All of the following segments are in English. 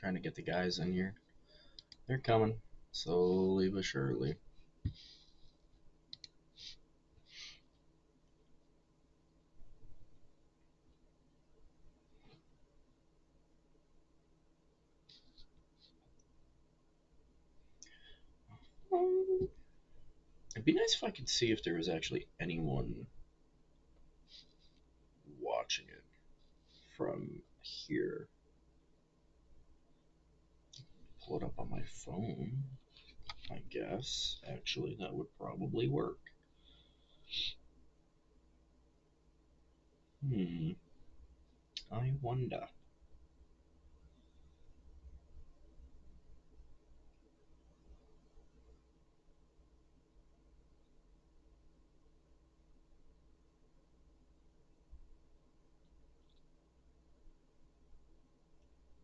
Trying to get the guys in here. They're coming, slowly but surely. It'd be nice if I could see if there was actually anyone watching it from here. Pull it up on my phone, I guess. Actually, that would probably work. I wonder.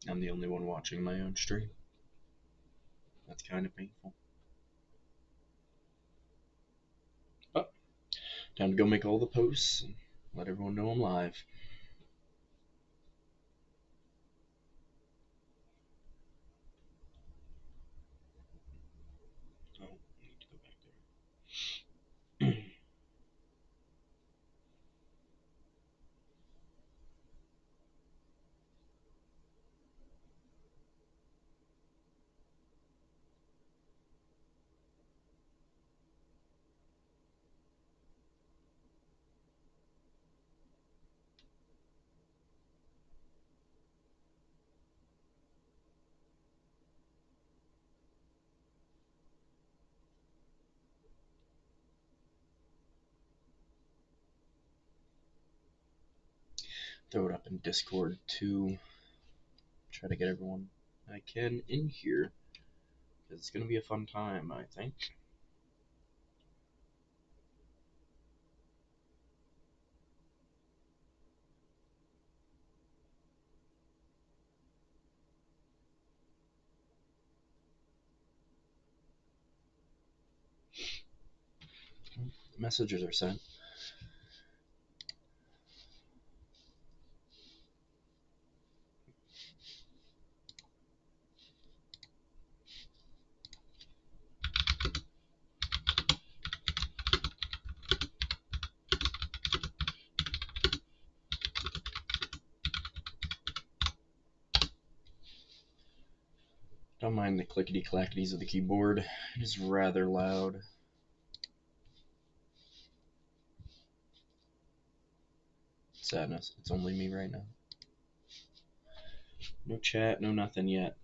I'm the only one watching my own stream. That's kind of painful. But time to go make all the posts and let everyone know I'm live. Oh, I need to go back there. Throw it up in Discord too. Try to get everyone I can in here. It's going to be a fun time, I think. Messages are sent. Don't mind the clickety clackities of the keyboard. It is rather loud. Sadness. It's only me right now. No chat, no nothing yet.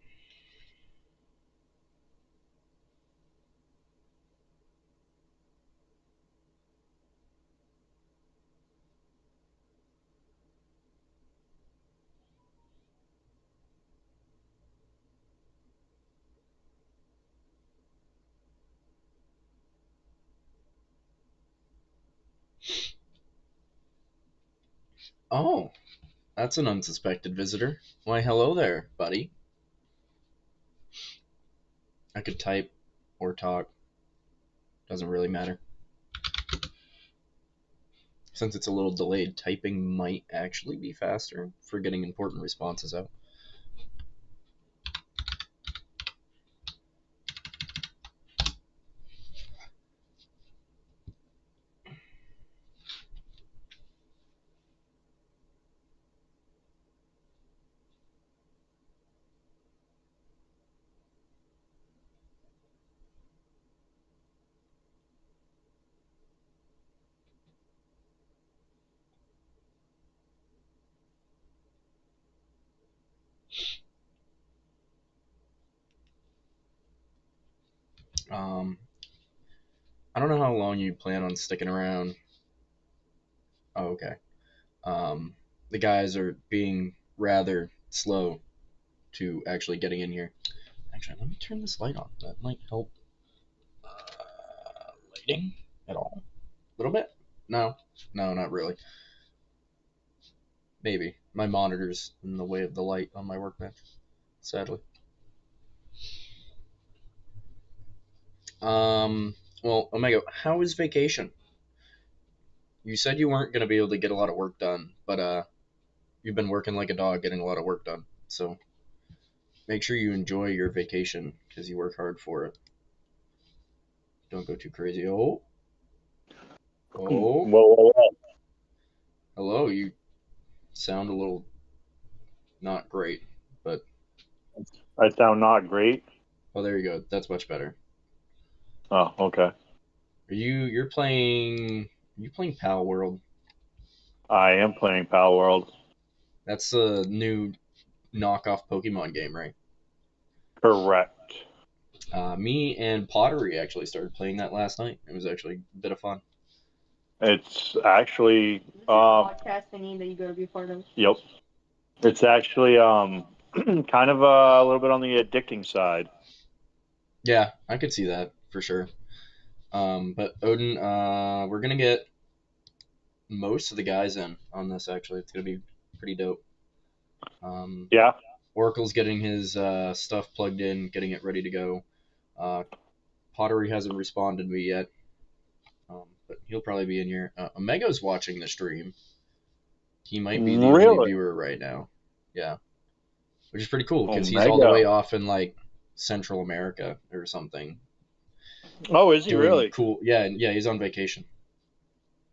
Oh, that's an unsuspected visitor. Why, hello there, buddy. I could type or talk. Doesn't really matter. Since it's a little delayed, typing might actually be faster for getting important responses out. Um, I don't know how long you plan on sticking around. Oh, okay. The guys are being rather slow to actually getting in here. Actually, let me turn this light on. That might help. Lighting at all? A little bit? No, no, not really. Maybe my monitor's in the way of the light on my workbench. Sadly. Well, Omega, how is vacation? You said you weren't gonna be able to get a lot of work done, but you've been working like a dog, getting a lot of work done. So make sure you enjoy your vacation because you work hard for it. Don't go too crazy. Oh, oh, Well, hello. You sound a little not great, but I sound not great. oh, there you go. That's much better. Oh, okay. You're playing? Are you playing Pal World? I am playing Pal World. That's a new knockoff Pokemon game, right? Correct. Me and Pottery actually started playing that last night. It was actually a bit of fun. It's actually podcast thingy that you go to be a part of. Yep. It's actually kind of a little bit on the addicting side. Yeah, I could see that for sure. But Odin, we're gonna get most of the guys in on this. Actually, it's gonna be pretty dope. Um, Yeah. Oracle's getting his stuff plugged in, getting it ready to go. Uh, Pottery hasn't responded to me yet, but he'll probably be in here. Omega's watching the stream. He might be the only Really? viewer right now. Yeah, which is pretty cool because he's all the Omega. way off in like Central America or something, Oh, is he doing really? cool. Yeah, yeah, he's on vacation.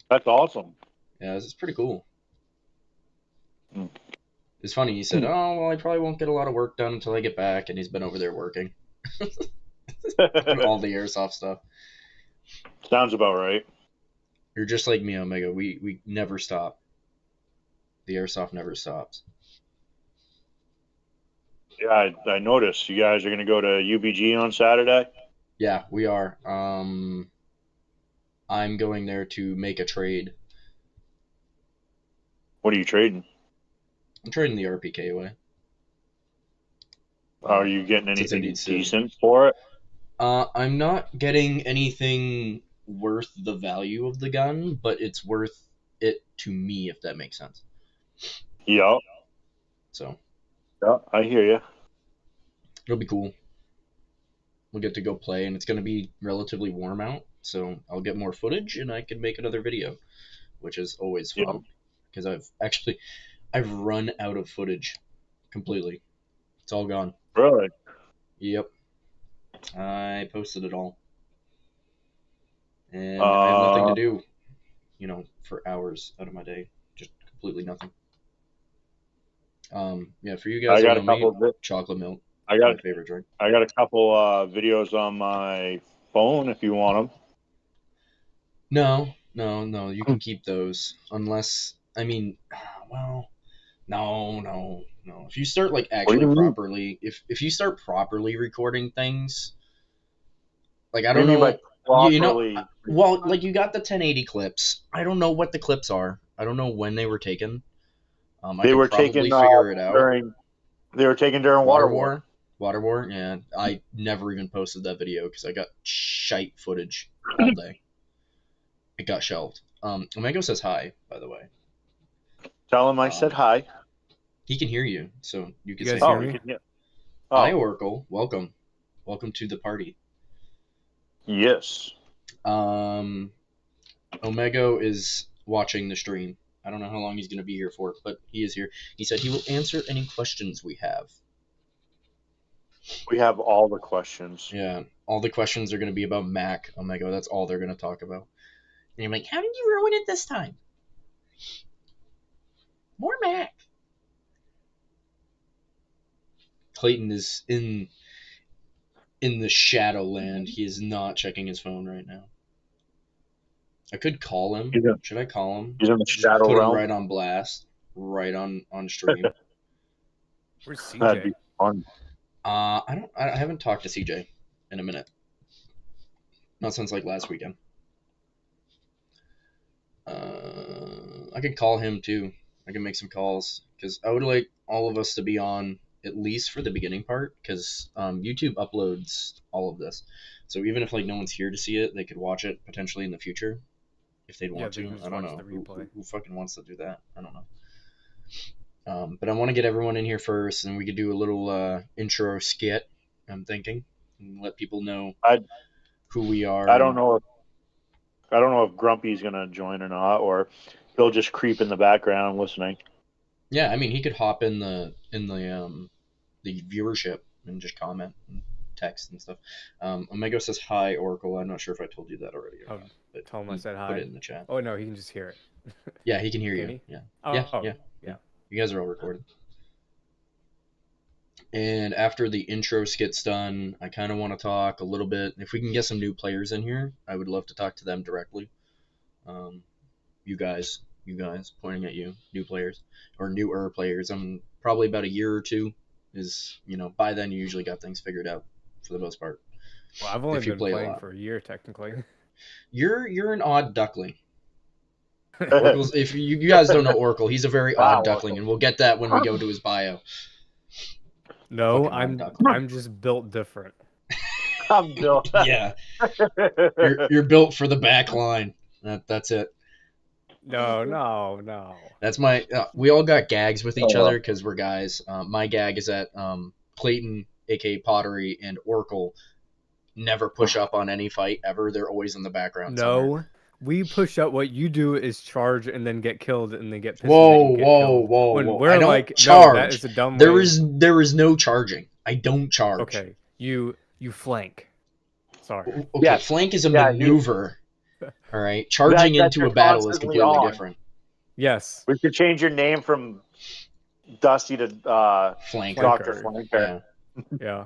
That's awesome. Yeah, this is pretty cool. Mm. It's funny. He said, "Oh, well, I probably won't get a lot of work done until I get back," and he's been over there working all the airsoft stuff. Sounds about right. You're just like me, Omega. We never stop. The airsoft never stops. Yeah, I noticed you guys are going to go to UBG on Saturday. Yeah, we are. I'm going there to make a trade. What are you trading? I'm trading the RPK away. Are you getting Since I anything need Civ. decent for it? I'm not getting anything worth the value of the gun, but it's worth it to me, if that makes sense. Yeah. So Yeah, I hear you. it'll be cool. We'll get to go play, and it's going to be relatively warm out, so I'll get more footage, and I can make another video, which is always Yeah. fun because I've run out of footage completely. It's all gone. Really? Yep, I posted it all, and I have nothing to do, for hours out of my day, just completely nothing. Yeah, for you guys I that got a know me, couple. chocolate milk I is my got favorite drink. I got a couple videos on my phone if you want No, no, no, you can them. keep those unless I mean, well, no, no, no. If you start like What do actually you mean? properly, if you start properly recording things, like I What do don't you mean by know, properly? well, like you got the 1080 clips. I don't know what the clips are. I don't know when they were taken. I They could were probably taken figure it out. during. They were taken during Water Water War. War, Water War. Yeah, I never even posted that video because I got shite footage all day. It got shelved. Omego says hi, by the way. Tell him I said hi. He can hear you, so you can You say guys Oh, hear hi. you me? can hear. Hi, Oh, Oracle. Welcome to the party. yes. Um, Omego is watching the stream. I don't know how long he's going to be here for, but he is here. He said he will answer any questions we have. We have all the questions. Yeah, all the questions are going to be about Mac, Omega. That's all they're going to talk about. And you're like, how did you ruin it this time? More Mac. Clayton is in the Shadowland. He is not checking his phone right now. I could call him. He's in, Should I call him? he's in the Just shadow put him realm. right on blast, right on stream. Where's That'd be CJ? fun. I haven't talked to CJ in a minute. Not since like last weekend. I could call him too. I can make some calls because I would like all of us to be on at least for the beginning part because YouTube uploads all of this. So even if like no one's here to see it, they could watch it potentially in the future if they'd Yeah, want they to. can just I don't watch know the replay. who fucking wants to do that. I don't know. But I want to get everyone in here first, and we could do a little intro skit. I'm thinking, and let people know I who we are. I don't know if Grumpy's gonna join or not, or he'll just creep in the background listening. Yeah, I mean, he could hop in the the viewership and just comment and text and stuff. Omega says hi, Oracle. I'm not sure if I told you that already or Oh, not, but tell him I said put hi. it in the chat. Oh no, he can just hear it. Yeah, he can hear Can you. he? Yeah. Oh, Yeah. yeah. You guys are all recorded. And after the intro skit's done, I kind of want to talk a little bit. If we can get some new players in here, I would love to talk to them directly. You guys, pointing at you, new players or newer players. I'm probably about a year or two. Is by then you usually got things figured out for the most part. Well, I've only If you been play a playing lot. for a year technically. You're an odd duckling. Oracle's, if you guys don't know Oracle, he's a very odd duckling, and we'll get that when we go to his bio. No, Fucking odd duckling. I'm just built different. I'm built. Yeah, you're built for the back line. That's it. No. That's my. We all got gags with each other because we're guys. My gag is that Clayton, aka Pottery, and Oracle never push up on any fight ever. They're always in the background. No, somewhere. we push up. What you do is charge and then get killed and then get pissed Whoa, and get whoa, killed. whoa, When whoa! we're I don't like, charge. no, that is a dumb There way. is no charging. I don't charge. Okay, you flank. Sorry. Okay, Yes. flank is a Yeah, maneuver. All right, charging that into you're a battle is constantly completely on. different. Yes. We should change your name from Dusty to Flanker. Dr. Flanker. Yeah. Yeah.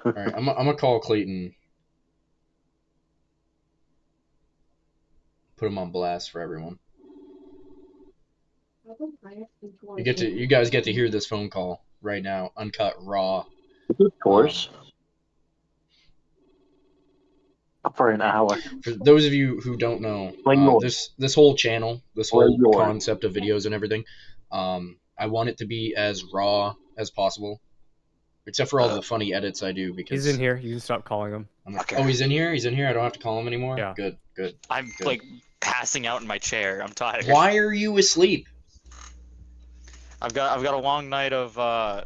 All right, I'm gonna call Clayton. Put him on blast for everyone. You guys get to hear this phone call right now, uncut, raw. Of course. For an hour. For those of you who don't know, this whole channel, this whole concept of videos and everything, I want it to be as raw as possible, except for all the funny edits I do. Because He's in here. You can stop calling him. Oh, he's in here. He's in here. I don't have to call him anymore. Yeah. Good. I'm Good. like passing out in my chair. I'm tired. Why are you asleep? I've got a long night of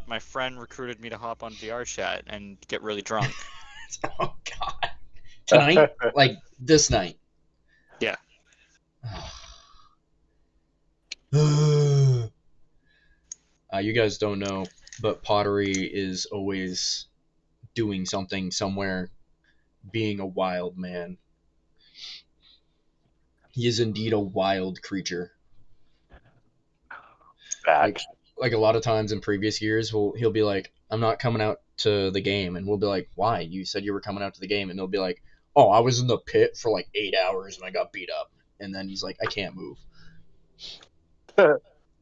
my friend recruited me to hop on VR chat and get really drunk. Oh God. Tonight? Like this night? Yeah. You guys don't know, but Pottery is always doing something somewhere, being a wild man. He is indeed a wild creature. Like a lot of times in previous years, he'll be like, I'm not coming out to the game. And we'll be like, why? You said you were coming out to the game. And he'll be like, oh, I was in the pit for like 8 hours and I got beat up. And then he's like, I can't move.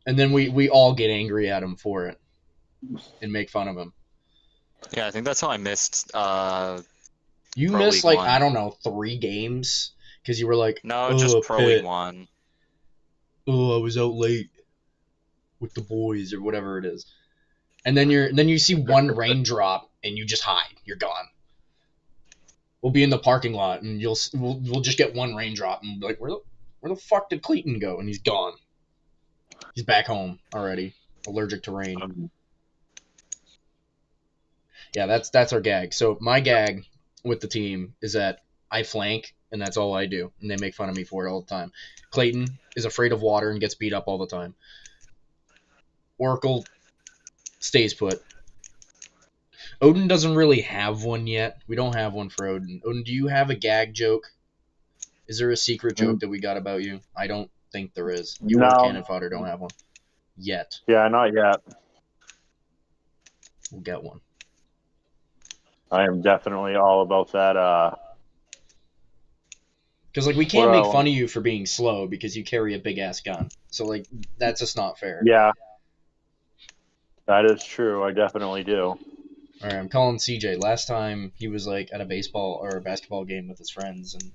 And then we all get angry at him for it and make fun of him. Yeah, I think that's how I missed. You Pro missed League like, One. I don't know, 3 games because you were like, No, oh, just Pro pit. League 1. Oh, I was out late with the boys or whatever it is. And then you see one raindrop and you just hide. You're gone. We'll be in the parking lot and we'll just get one raindrop and be like, where the fuck did Clayton go? And he's gone. He's back home already, allergic to rain. Yeah, that's our gag. So my gag with the team is that I flank and that's all I do, and they make fun of me for it all the time. Clayton is afraid of water and gets beat up all the time. Oracle stays put. Odin doesn't really have one yet. We don't have one for Odin. Odin, do you have a gag joke? Is there a secret joke that we got about you? I don't think there is. You or Cannon Fodder don't have one yet. Yeah, not yet. We'll get one. I am definitely all about that. Because like we can't make fun of you for being slow because you carry a big ass gun. So like that's just not fair. Yeah, that is true. I definitely do. All right, I'm calling CJ. Last time he was like at a baseball or a basketball game with his friends and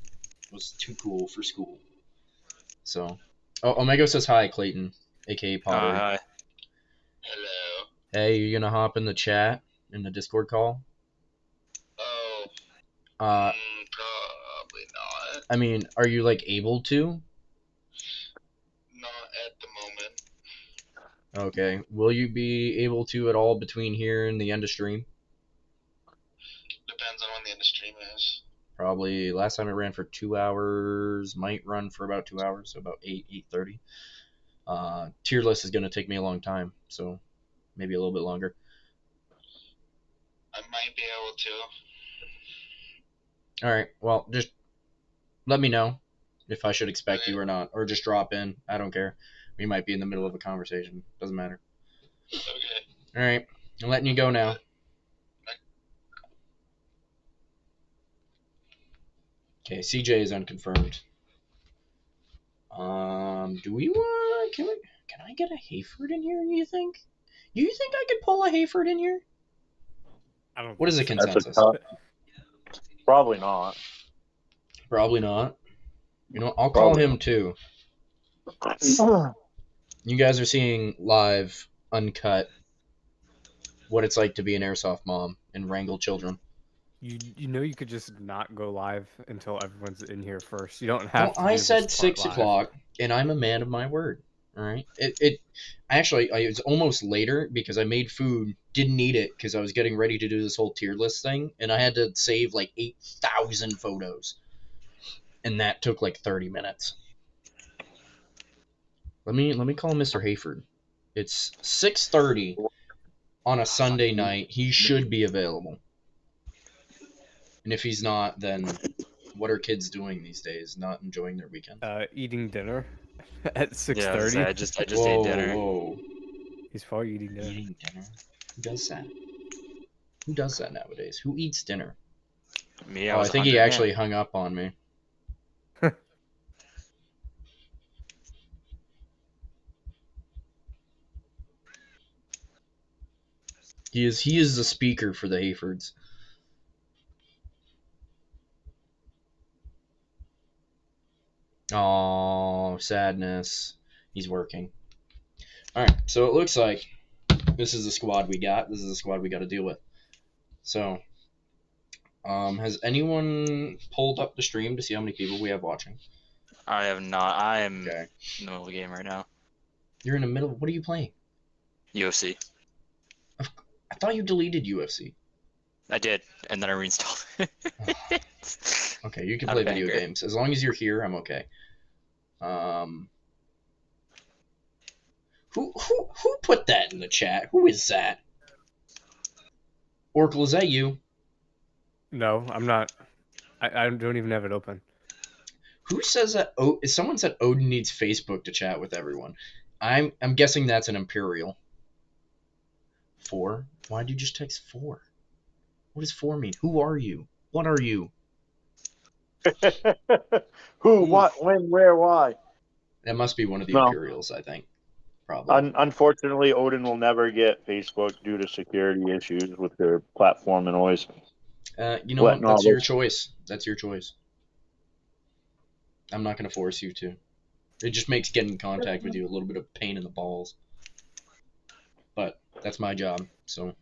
was too cool for school. So, Omega says hi, Clayton, aka Pottery. Hi. Hello. Hey, you gonna hop in the chat in the Discord call? Oh. Probably not. I mean, are you like able to? Not at the moment. Okay. Will you be able to at all between here and the end of stream? Depends on when the end of stream is. Probably last time it ran for 2 hours, might run for about 2 hours, so about 8:30. Tier list is gonna take me a long time, so maybe a little bit longer. I might be able to. All right. Well, just let me know if I should expect you or not, or just drop in. I don't care. We might be in the middle of a conversation. Doesn't matter. Okay. All right. I'm letting you go now. Okay. CJ is unconfirmed. Do we want? Can I get a Hayford in here? You think? Do you think I could pull a Hayford in here? I don't. What is the think so. That's a consensus? tough. Probably not. Probably not. You know, I'll call Probably him too. You guys are seeing live, uncut, what it's like to be an airsoft mom and wrangle children. You know you could just not go live until everyone's in here first. You don't Well, have to I do said this part 6 live. o'clock, and I'm a man of my word. All right. It was almost later because I made food, didn't eat it because I was getting ready to do this whole tier list thing, and I had to save like 8,000 photos, and that took like 30 minutes. Let me call Mr. Hayford. It's 6:30 on a Sunday night. He should be available. And if he's not, then what are kids doing these days? Not enjoying their weekend? Eating dinner at Yeah, I was gonna 6:30. say, I just ate dinner. Whoa. He's probably eating dinner. Eating dinner? Who does that? Who does that nowadays? Who eats dinner? Me, I Oh, I was a think he hungry actually man. hung up on me. He is the speaker for the Hayfords. Oh, sadness. He's working. All right, so it looks like this is the squad we got. This is the squad we got to deal with. So, has anyone pulled up the stream to see how many people we have watching? I have not. I am Okay. in the middle of the game right now. You're in the middle. What are you playing? UFC. I thought you deleted UFC. I did, and then I reinstalled it. Okay, you can Out play of video anger. games as long as you're here. I'm okay. Who put that in the chat? Who is that? Oracle, is that you? No, I'm not. I don't even have it open. Who says that? Oh, someone said Odin needs Facebook to chat with everyone. I'm guessing that's an Imperial. 4? Why'd you just text 4? What does 4 mean? Who are you? What are you? Who, Oof. what, when, where, why? That must be one of the No. Imperials, I think. Probably. Unfortunately, Odin will never get Facebook due to security issues with their platform and always You know what? letting That's all your those. choice. That's your choice. I'm not going to force you to. It just makes getting in contact with you a little bit of pain in the balls. But that's my job, so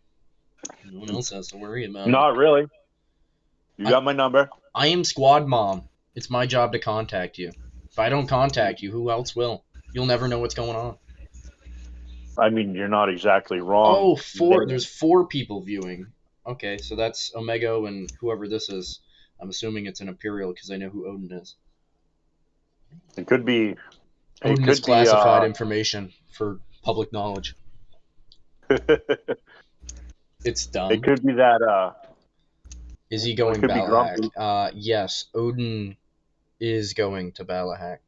no one else has to worry about it. Not really. You got my number. I am squad mom. It's my job to contact you. If I don't contact you, who else will? You'll never know what's going on. I mean, you're not exactly wrong. Oh, 4. There's 4 people viewing. Okay, so that's Omego and whoever this is. I'm assuming it's an Imperial because I know who Odin is. It could be. Odin is classified information for public knowledge. It's dumb. It could be that. Is he going could be grumpy. Balahak? Yes, Odin is going to Balahak.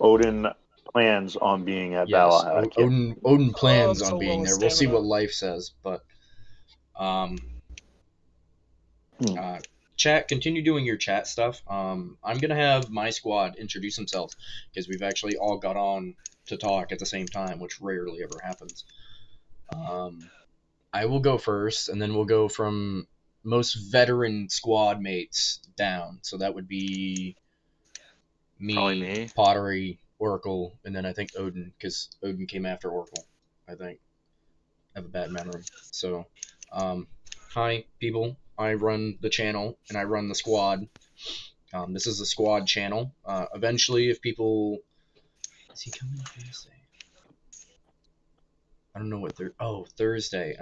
Odin plans on being at Yes, Balahak. Yeah. Odin plans I'm so on being low there. on We'll see stamina. what life says, but chat, continue doing your chat stuff. I'm gonna have my squad introduce themselves because we've actually all got on to talk at the same time, which rarely ever happens. I will go first, and then we'll go from most veteran squad mates down. So that would be Probably me, me. Pottery, Oracle, and then I think Odin, because Odin came after Oracle, I think. I have a bad memory. So, hi, people. I run the channel, and I run the squad. This is the squad channel. Eventually, if people... Is he coming Thursday? I don't know what Thursday.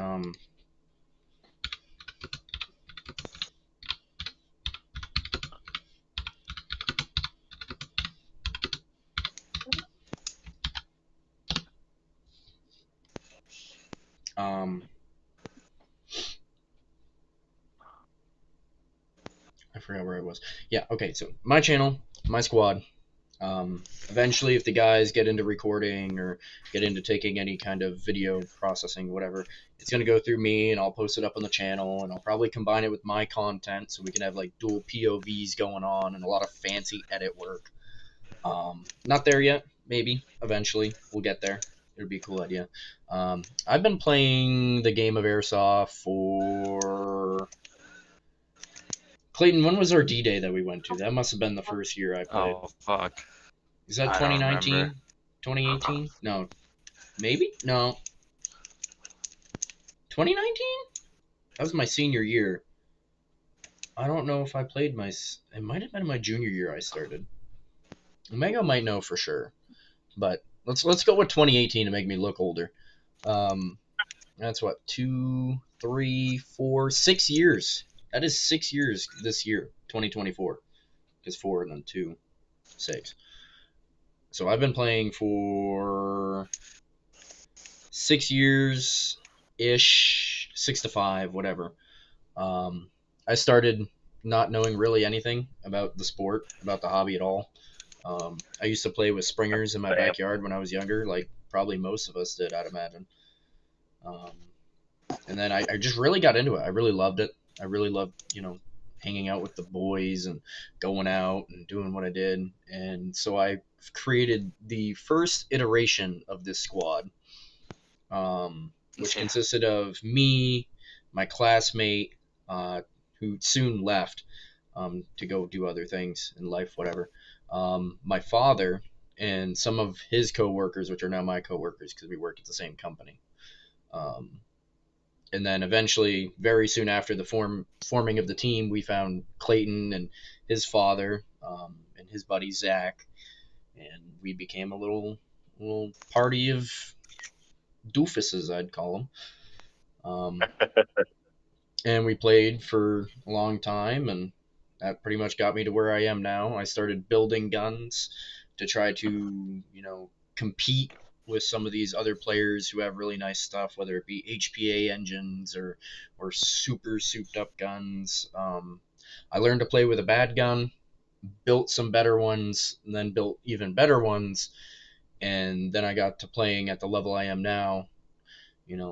forgot where I was. Yeah, okay, so my channel, my squad. Eventually, if the guys get into recording or get into taking any kind of video processing, whatever, it's going to go through me and I'll post it up on the channel and I'll probably combine it with my content so we can have like dual POVs going on and a lot of fancy edit work. Not there yet. Maybe eventually we'll get there. It'd be a cool idea. I've been playing the game of airsoft for Clayton. When was our D-Day that we went to? That must have been the first year I played. Oh fuck. Is that I don't 2019? remember. 2018? No. Maybe? No. 2019? That was my senior year. I don't know if I played my... It might have been my junior year I started. Omega might know for sure. But let's go with 2018 to make me look older. That's what, 2, 3, 4, 6 years. That is 6 years this year, 2024. Because 4 and then 2, 6. So I've been playing for 6 years-ish, 6 to 5, whatever. I started not knowing really anything about the sport, about the hobby at all. I used to play with springers in my backyard when I was younger, like probably most of us did, I'd imagine. And then I just really got into it. I really loved it. I really loved, hanging out with the boys and going out and doing what I did. And so I created the first iteration of this squad, which consisted of me, my classmate, who soon left to go do other things in life, whatever. My father and some of his coworkers, which are now my coworkers because we work at the same company. And then eventually, very soon after the forming of the team, we found Clayton and his father and his buddy Zach, and we became a little party of doofuses, I'd call them. And we played for a long time, and that pretty much got me to where I am now. I started building guns to try to, compete with some of these other players who have really nice stuff, whether it be HPA engines or super souped up guns. I learned to play with a bad gun, built some better ones, and then built even better ones. And then I got to playing at the level I am now,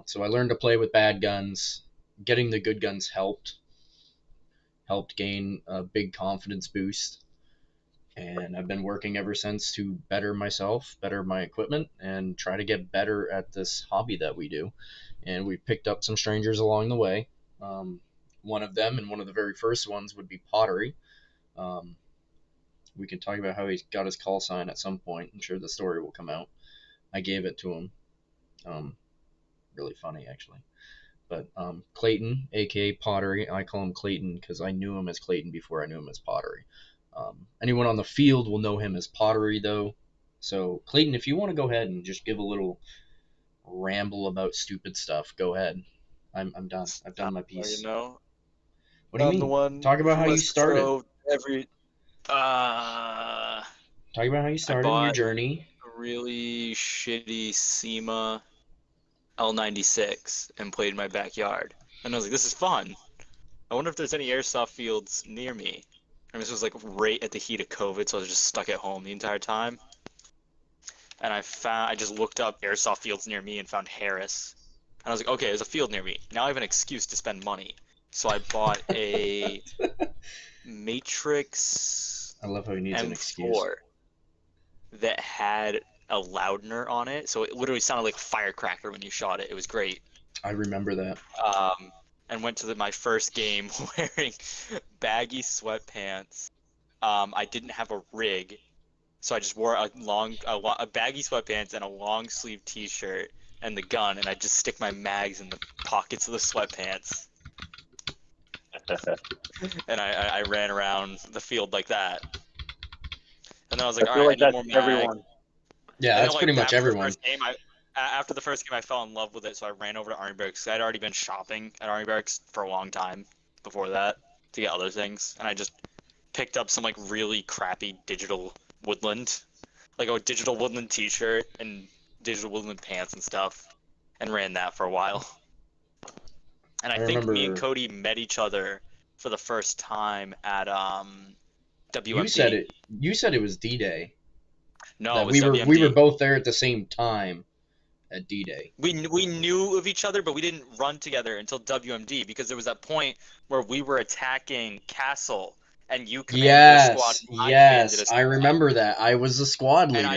So I learned to play with bad guns. Getting the good guns helped gain a big confidence boost. And I've been working ever since to better myself, better my equipment, and try to get better at this hobby that we do. And we picked up some strangers along the way. One of them, and one of the very first ones, would be Pottery. We can talk about how he got his call sign at some point. I'm sure the story will come out. I gave it to him. Really funny, actually. But Clayton, aka Pottery, I call him Clayton because I knew him as Clayton before I knew him as Pottery. Anyone on the field will know him as Pottery, though. So, Clayton, if you want to go ahead and just give a little ramble about stupid stuff, go ahead. I'm done. I've done my piece. What do you mean? The one Talk about how you started. Talk Talk about how you started in your journey. A really shitty SEMA L96 and played in my backyard. And I was like, this is fun. I wonder if there's any airsoft fields near me. I mean, this was like right at the heat of COVID, so I was just stuck at home the entire time. And I just looked up airsoft fields near me and found Harris. And I was like, okay, there's a field near me. Now I have an excuse to spend money. So I bought a Matrix I love how he needs M4 an excuse. that had a loudener on it. So it literally sounded like a firecracker when you shot it. It was great. I remember that. And went to my first game wearing baggy sweatpants. I didn't have a rig, so I just wore a baggy sweatpants and a long sleeve T-shirt and the gun, and I just stick my mags in the pockets of the sweatpants. And I ran around the field like that. And then I was like, all right, I need more mags. Everyone. Yeah, And that's then, pretty much everyone. After the first game, I fell in love with it, so I ran over to Army Barracks. I'd already been shopping at Army Barracks for a long time before that to get other things, and I just picked up some like really crappy digital Woodland, like a digital Woodland T-shirt and digital Woodland pants and stuff, and ran that for a while. And I think me and Cody met each other for the first time at WMD. You said it was D-Day. No, That it was WMD. we were both there at the same time at D-Day. We knew of each other, but we didn't run together until WMD because there was that point where we were attacking Castle, and you commanded a squad. Yes, I remember that. I was the squad leader.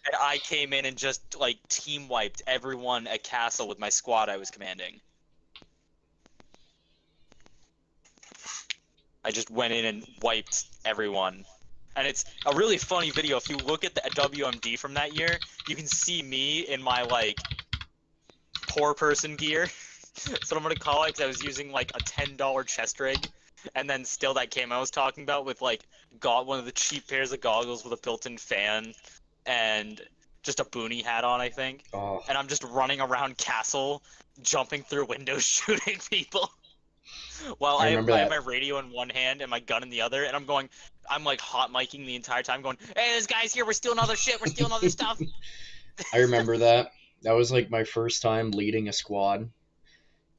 And I came in and just like team wiped everyone at Castle with my squad I was commanding. I just went in and wiped everyone. And it's a really funny video. If you look at the WMD from that year, you can see me in my like poor person gear. That's what I'm gonna call it, because I was using like a $10 chest rig, and then still that camo I was talking about with like one of the cheap pairs of goggles with a built-in fan, and just a boonie hat on, I think. Oh. And I'm just running around Castle, jumping through windows, shooting people. While I have my radio in one hand and my gun in the other, and I'm like hot micing the entire time, going, "Hey, this guy's here. We're stealing all their shit. We're stealing all their stuff." I remember that. That was like my first time leading a squad,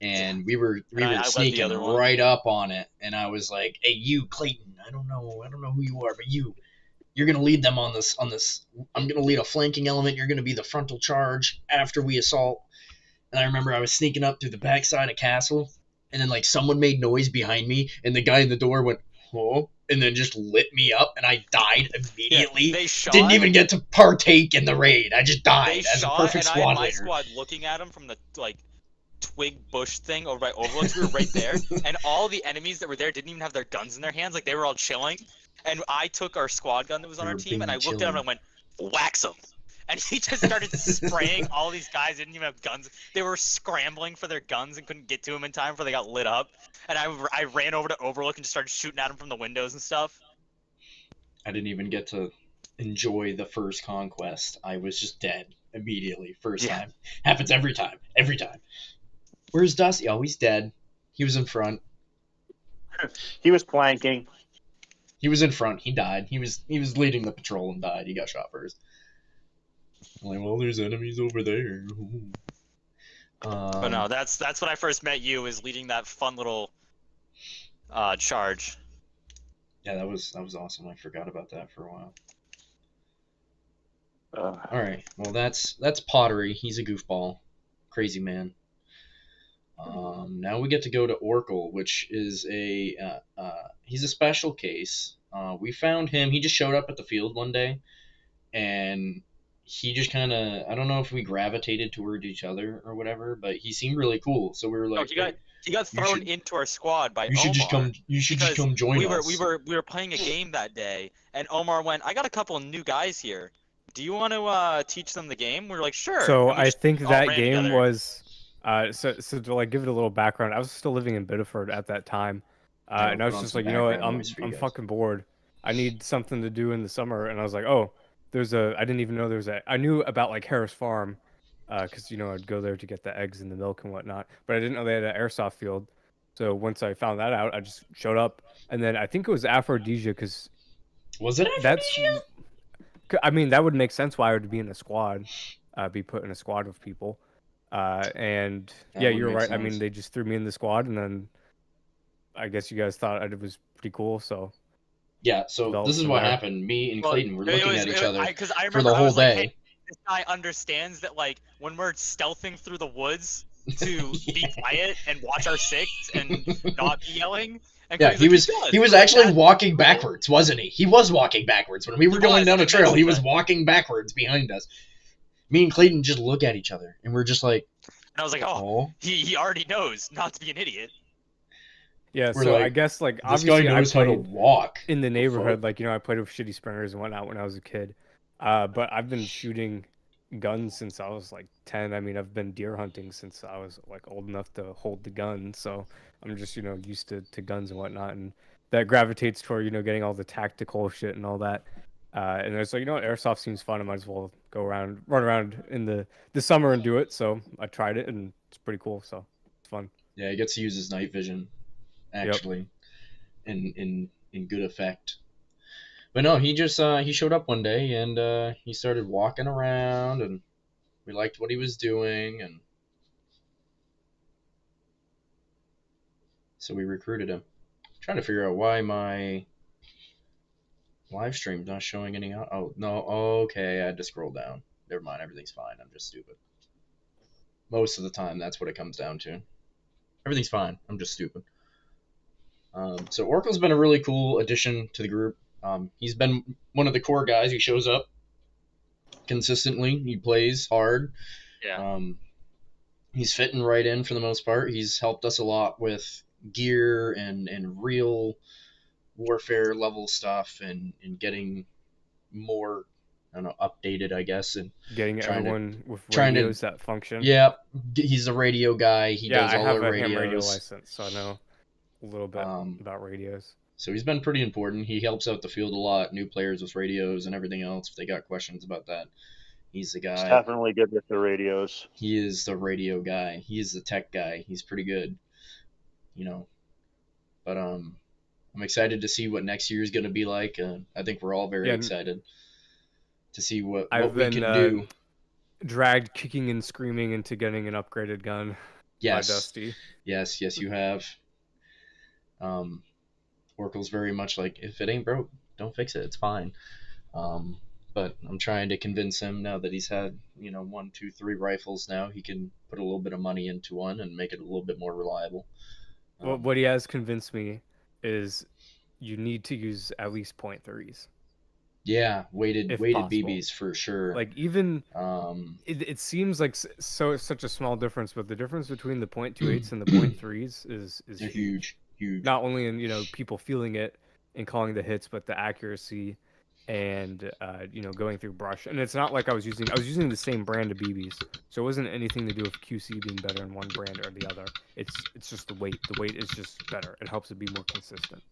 and we were sneaking right up on it, and I was like, "Hey, you, Clayton. I don't know who you are, but you're gonna lead them on this. I'm gonna lead a flanking element. You're gonna be the frontal charge after we assault." And I remember I was sneaking up through the backside of Castle, and then like someone made noise behind me, and the guy in the door went, "Oh," and then just lit me up, and I died immediately. They shot. Didn't even get to partake in the raid. I just died as a perfect squad leader. I had my squad looking at him from the like twig bush thing over by Overlooks. We were right there, and all the enemies that were there didn't even have their guns in their hands. Like they were all chilling, and I took our squad gun that was on our team, and I looked at him and I went, "Wax them." And he just started spraying all these guys didn't even have guns. They were scrambling for their guns and couldn't get to them in time before they got lit up. And I ran over to Overlook and just started shooting at them from the windows and stuff. I didn't even get to enjoy the first conquest. I was just dead immediately. First time. Happens every time. Every time. Where's Dusty? Oh, he's dead. He was in front. He was planking. He was in front. He died. He was leading the patrol and died. He got shot first. I'm like, well, there's enemies over there. But no, that's when I first met you, is leading that fun little charge. Yeah, that was awesome. I forgot about that for a while. All right. Well, that's Pottery. He's a goofball, crazy man. Now we get to go to Oracle, which is he's a special case. We found him. He just showed up at the field one day, and he just kind of, I don't know if we gravitated toward each other or whatever, but he seemed really cool. So we were like, he got thrown into our squad by Omar. You should just come join us. We were playing a game that day, and Omar went, "I got a couple of new guys here. Do you want to teach them the game?" We were like, "Sure." So I think that game was so to like give it a little background. I was still living in Biddeford at that time, and I was just like, you know what, I'm fucking bored. I need something to do in the summer, and I was like, oh, I didn't even know I knew about like Harris Farm, because you know I'd go there to get the eggs and the milk and whatnot, but I didn't know they had an airsoft field. So once I found that out, I just showed up, and then I think it was Aphrodisia, because was it Aphrodisia? I mean, that would make sense why I would be in a squad, be put in a squad of people, and yeah, you're right. I mean, they just threw me in the squad, and then I guess you guys thought it was pretty cool, so. Yeah, so this is what happened. Me and Clayton were looking at each other for the whole day. Like, hey, this guy understands that, like, when we're stealthing through the woods to be quiet and watch our six and not be yelling. And yeah, he was actually walking backwards, wasn't he? He was walking backwards. When we were going down a trail, he was walking backwards behind us. Me and Clayton just look at each other, and we're just like... And I was like, oh. He already knows not to be an idiot. Yeah, so like, I guess, like, obviously this guy knows how to walk. In the neighborhood, like, you know, I played with shitty sprinters and whatnot when I was a kid. But I've been shooting guns since I was, like, 10. I mean, I've been deer hunting since I was, like, old enough to hold the gun. So I'm just, you know, used to guns and whatnot. And that gravitates toward, you know, getting all the tactical shit and all that. And it's like, you know what, airsoft seems fun. I might as well run around in the summer and do it. So I tried it, and it's pretty cool. So it's fun. Yeah, he gets to use his night vision. Actually, in good effect. But no, he just he showed up one day, and he started walking around, and we liked what he was doing, and so we recruited him. trying to figure out why my live stream's not showing any. Oh no. Okay, I had to scroll down. Never mind. Everything's fine. I'm just stupid. Most of the time, that's what it comes down to. Everything's fine. I'm just stupid. So Oracle's been a really cool addition to the group. He's been one of the core guys. He shows up consistently. He plays hard. Yeah. He's fitting right in for the most part. He's helped us a lot with gear and real warfare level stuff and getting more, I don't know, updated, I guess, and Getting trying to- everyone with trying to- radios that function. yeah, he's a radio guy. He Yeah, does I all have our a ham radio radios. license, so I know a little bit about radios. So he's been pretty important. He helps out the field a lot, new players with radios and everything else. If they got questions about that, he's the He's guy. definitely good with the radios. He is the radio guy. He is the tech guy. He's pretty good, you know. But I'm excited to see what next year is going to be like. I think we're all very Yeah, excited to see what I've we been can do. dragged kicking and screaming into getting an upgraded gun by Yes, Dusty. yes, you have. Oracle's very much like, if it ain't broke, don't fix it. It's fine. But I'm trying to convince him now that he's had, 1, 2, 3 rifles now, he can put a little bit of money into one and make it a little bit more reliable. Well, what he has convinced me is you need to use at least .3s. Yeah, weighted possible. BBs for sure. Like even Um, it seems like such a small difference, but the difference between the .28s and the .3s is they're huge. Not only in people feeling it and calling the hits, but the accuracy and going through brush. And it's not like I was using the same brand of BBs, so it wasn't anything to do with QC being better in one brand or the other. It's just the weight. The weight is just better. It helps it be more consistent.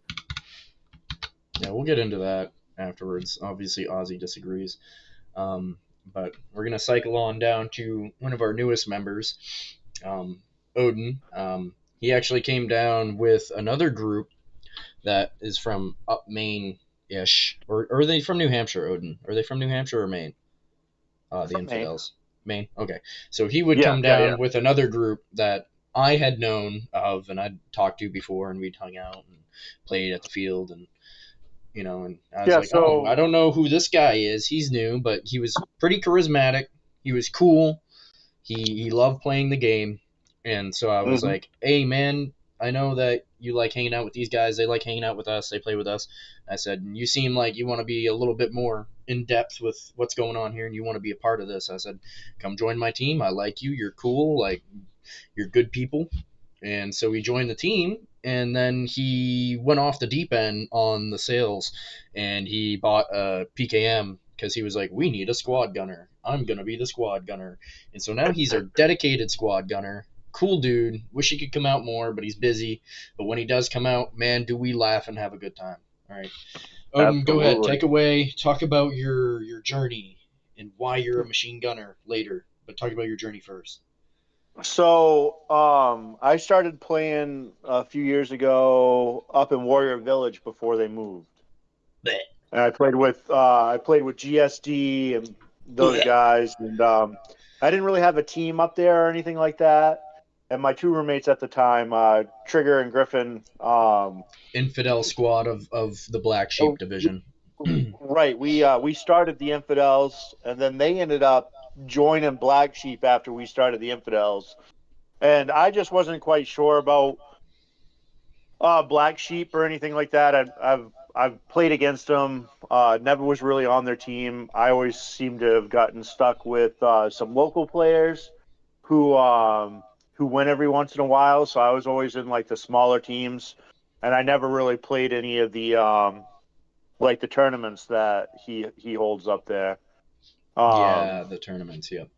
Yeah, we'll get into that afterwards. Obviously, Ozzy disagrees. But we're going to cycle on down to one of our newest members, Odin. He actually came down with another group that is from up Maine-ish. Or are they from New Hampshire, Odin? Are they from New Hampshire or Maine? The From Infidels. Maine? Okay. So he would Yeah, come yeah, down yeah. with another group that I had known of and I'd talked to before, and we'd hung out and played at the field and and I was Yeah, like, so- oh, I don't know who this guy is. He's new, but he was pretty charismatic. He was cool. He loved playing the game. And so I was Mhm. like, hey, man, I know that you like hanging out with these guys. They like hanging out with us. They play with us. I said, you seem like you want to be a little bit more in depth with what's going on here and you want to be a part of this. I said, come join my team. I like you. You're cool. Like, you're good people. And so he joined the team, and then he went off the deep end on the sales, and he bought a PKM because he was like, we need a squad gunner. I'm going to be the squad gunner. And so now he's our dedicated squad gunner. Cool dude. Wish he could come out more, but he's busy. But when he does come out, man, do we laugh and have a good time. All right. Odin, go ahead. Absolutely. Take away. Talk about your journey and why you're a machine gunner later. But talk about your journey first. So I started playing a few years ago up in Warrior Village before they moved. Bleh. And I played with GSD and those Bleh. guys, and I didn't really have a team up there or anything like that. And my two roommates at the time, Trigger and Griffin, Infidel squad of the Black Sheep division. right? We started the Infidels, and then they ended up joining Black Sheep after we started the Infidels. And I just wasn't quite sure about Black Sheep or anything like that. I've played against them. Never was really on their team. I always seem to have gotten stuck with some local players who win every once in a while. So I was always in like the smaller teams, and I never really played any of the like the tournaments that he holds up there. Yeah, the tournaments. Yep.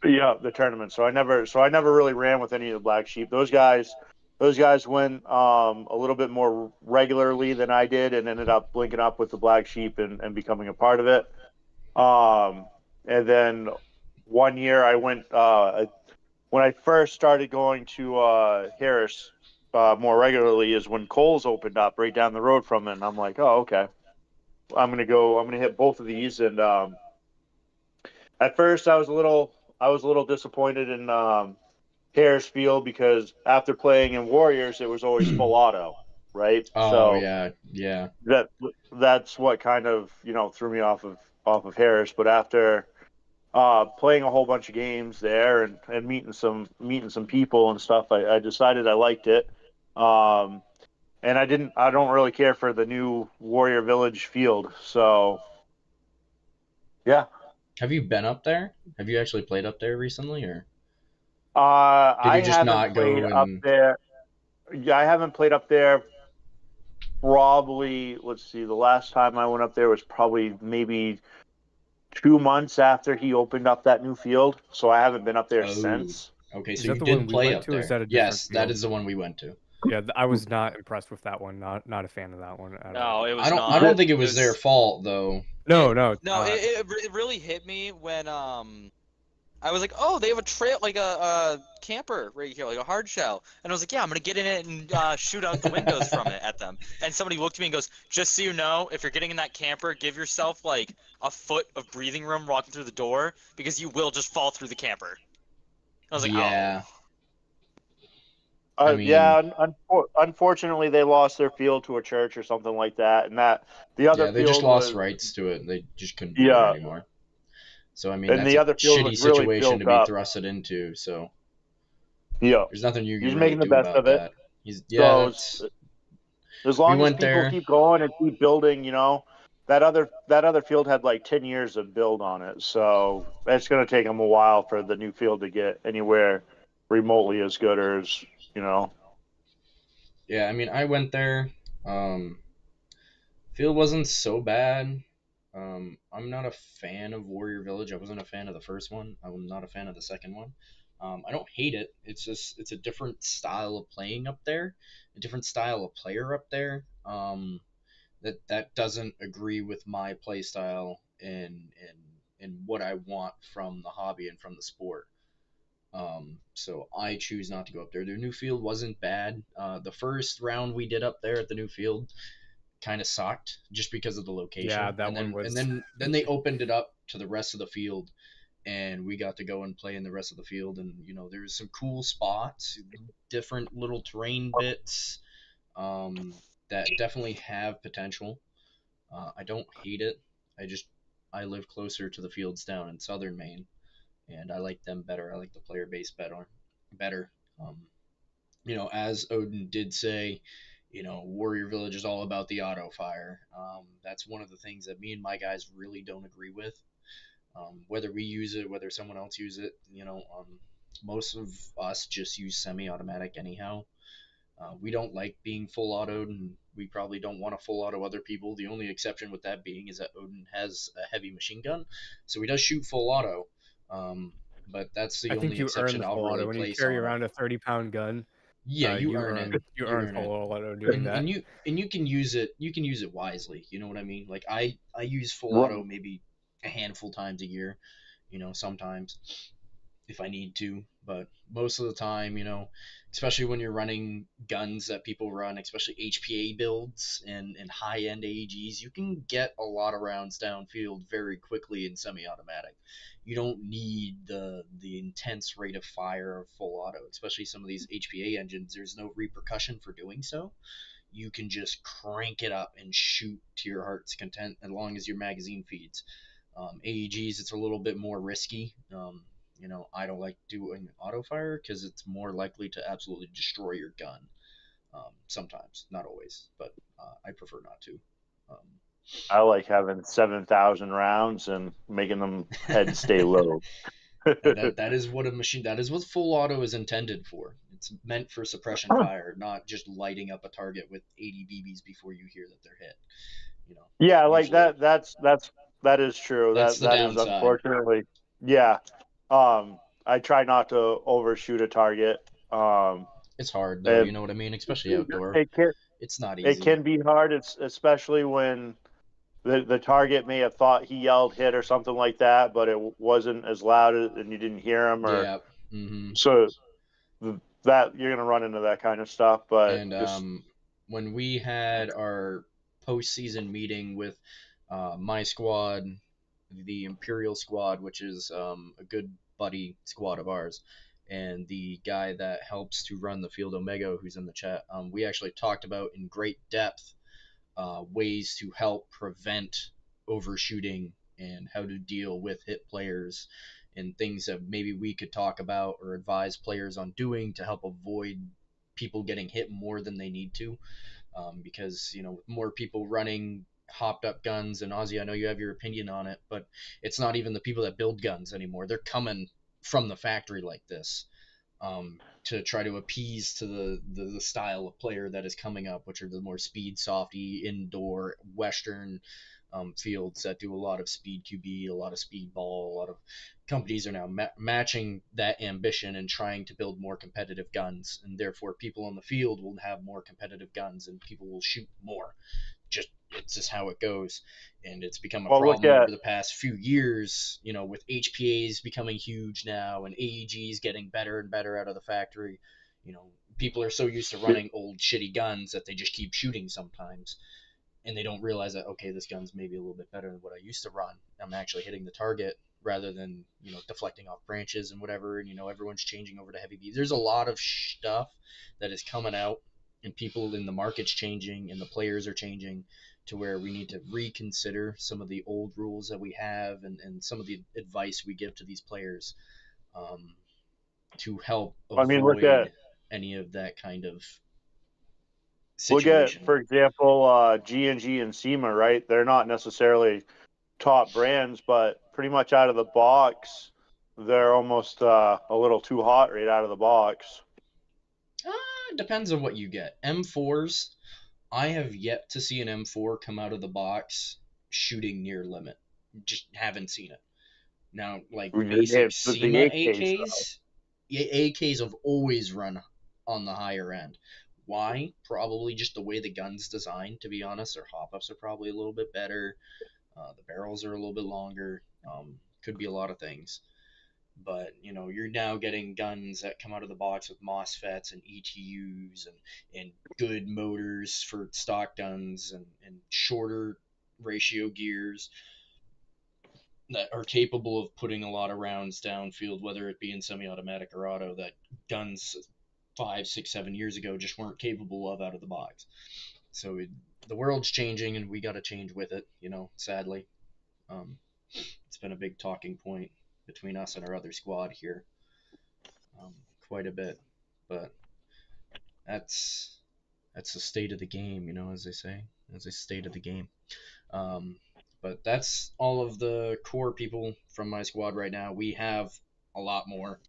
Yeah, the tournament. So I never really ran with any of the Black Sheep. Those guys went a little bit more regularly than I did, and ended up linking up with the Black Sheep and becoming a part of it. And then one year I went when I first started going to Harris more regularly is when Coles opened up right down the road from it, and I'm like, oh, okay, I'm gonna hit both of these. And at first I was a little disappointed in Harris Field because after playing in Warriors, it was always full auto. right? Oh So yeah, yeah. that's what kind of threw me off of Harris. But after playing a whole bunch of games there and meeting some people and stuff, I decided I liked it. Um, and I don't really care for the new Warrior Village field. So yeah, Have you been up there? Have you actually played up there recently, or did I you just haven't not played go up and? there. Yeah, I haven't played up there. Probably, let's see, the last time I went up there was probably maybe 2 months after he opened up that new field. So I haven't been up there Oh, since. okay. Is So that you the one did we play went up to, or is there. that a different Yes, that field? is the one we went to. Yeah, I was not impressed with that one. Not a fan of that one at all. No, it I was don't. I not. don't think it It was their was fault though. No, it. no. No, it really hit me when I was like, oh, they have a trail, like a camper right here, like a hard shell. And I was like, yeah, I'm gonna get in it and shoot out the windows from it at them. And somebody looked at me and goes, just so you know, if you're getting in that camper, give yourself like a foot of breathing room walking through the door because you will just fall through the camper. I was like, oh. Yeah. I mean, Yeah, unfortunately, they lost their field to a church or something like that, and that the other yeah, they just field lost was rights to it. They just couldn't be there yeah, anymore. So I mean, and that's the a other field was shitty really situation to built be up. thrusted into. So Yeah, there's nothing you he's can really making the do best about of it. that. He's yeah, So that's as we long as went people there. keep going and keep building, that other field had like 10 years of build on it. So it's going to take them a while for the new field to get anywhere remotely as good as you know. Yeah, I mean, I went there. Field wasn't so bad. I'm not a fan of Warrior Village. I wasn't a fan of the first one. I'm not a fan of the second one. I don't hate it. It's just it's a different style of playing up there, a different style of player up there. That doesn't agree with my play style and what I want from the hobby and from the sport. So I choose not to go up there. Their new field wasn't bad. The first round we did up there at the new field kind of sucked just because of the Yeah, location, that and one was. then they opened it up to the rest of the field, and we got to go and play in the rest of the field, and there's some cool spots, different little terrain bits, um, that definitely have potential. I don't hate it. I just I live closer to the fields down in southern Maine, and I like them better. I like the player base better. Um, as Odin did say, Warrior Village is all about the auto fire. That's one of the things that me and my guys really don't agree with. Whether we use it, whether someone else use it, most of us just use semi-automatic anyhow. We don't like being full autoed, and we probably don't want to full auto other people. The only exception with that being is that Odin has a heavy machine gun, so he does shoot full auto. Um, but that's I the think only you earn exception the I'll full auto really when you place carry on it. around a 30-pound gun. Yeah, you You earn it. earn you You earn earn full it. auto doing that. And you can use it. You can use it wisely. You know what I mean? Like I use full Right. auto maybe a handful times a year. Sometimes if I need to, but most of the time, especially when you're running guns that people run, especially HPA builds and high end AEGs, you can get a lot of rounds downfield very quickly in semi-automatic. You don't need the intense rate of fire of full auto, especially some of these HPA engines. There's no repercussion for doing so. You can just crank it up and shoot to your heart's content as long as your magazine feeds. AEGs, it's a little bit more risky. I don't like doing auto fire because it's more likely to absolutely destroy your gun. Sometimes, not always, but I prefer not to. I like having 7,000 rounds and making them head stay low. That is what a machine. That is what full auto is intended for. It's meant for suppression fire, not just lighting up a target with 80 BBs before you hear that they're hit. Yeah, like Usually that is true. that's the That is downside. unfortunately, yeah. I try not to overshoot a target. It's hard though, you And know what I mean? Especially outdoor. it can It's not it easy. can be hard. It's especially when the target may have thought he yelled hit or something like that, but it wasn't as loud and you didn't hear him, or Yeah. Hmm. so that you're gonna run into that kind of stuff. But And just when we had our postseason meeting with my squad, the Imperial squad, which is a good buddy squad of ours, and the guy that helps to run the field, Omega, who's in the chat. We actually talked about in great depth ways to help prevent overshooting and how to deal with hit players and things that maybe we could talk about or advise players on doing to help avoid people getting hit more than they need to. Because with more people running hopped up guns, and Ozzy, I know you have your opinion on it, but it's not even the people that build guns anymore. They're coming from the factory like this, to try to appease to the style of player that is coming up, which are the more speed softy indoor Western fields that do a lot of speed QB, a lot of speed ball. A lot of companies are now matching that ambition and trying to build more competitive guns, and therefore people on the field will have more competitive guns and people will shoot more. It's just how it goes, and it's become a problem over the past few years. With HPAs becoming huge now and AEGs getting better and better out of the factory. People are so used to running old shitty guns that they just keep shooting sometimes, and they don't realize that, okay, this gun's maybe a little bit better than what I used to run. I'm actually hitting the target rather than deflecting off branches and whatever. And everyone's changing over to heavy beams. There's a lot of stuff that is coming out, and people in the market's changing and the players are changing to where we need to reconsider some of the old rules that we have, and some of the advice we give to these players, to help avoid any of that kind of situation. Look at, for example, G&G and SEMA, right? They're not necessarily top brands, but pretty much out of the box, they're almost a little too hot right out of the box. Depends on what you get. M4s, I have yet to see an M4 come out of the box shooting near limit. Just haven't seen it. Now, like basic SEMA AKs, AKs have always run on the higher end. Why? Probably just the way the gun's designed, to be honest. Their hop-ups are probably a little bit better. The barrels are a little bit longer. Could be a lot of things. But, you're now getting guns that come out of the box with MOSFETs and ETUs and good motors for stock guns and shorter ratio gears that are capable of putting a lot of rounds downfield, whether it be in semi-automatic or auto, that guns 5, 6, 7 years ago just weren't capable of out of the box. So the world's changing, and we got to change with it, sadly. It's been a big talking point between us and our other squad here, quite a bit. But that's the state of the game, as they say. That's the state of the game. But that's all of the core people from my squad right now. We have a lot more.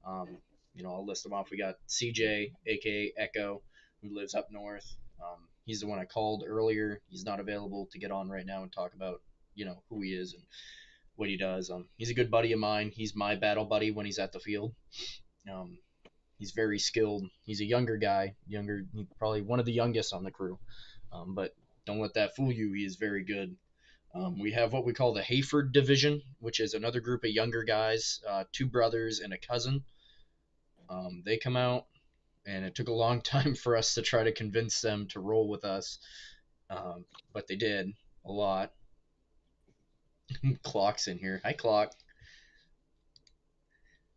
I'll list them off. We got CJ, aka Echo, who lives up north. He's the one I called earlier. He's not available to get on right now and talk about, who he is and what he does. He's a good buddy of mine. He's my battle buddy when he's at the field. He's very skilled. He's a younger guy, probably one of the youngest on the crew. But don't let that fool you. He is very good. We have what we call the Hayford Division, which is another group of younger guys, 2 brothers and a cousin. They come out, and it took a long time for us to try to convince them to roll with us, but they did a lot. Clock's in here. Hi, Clock.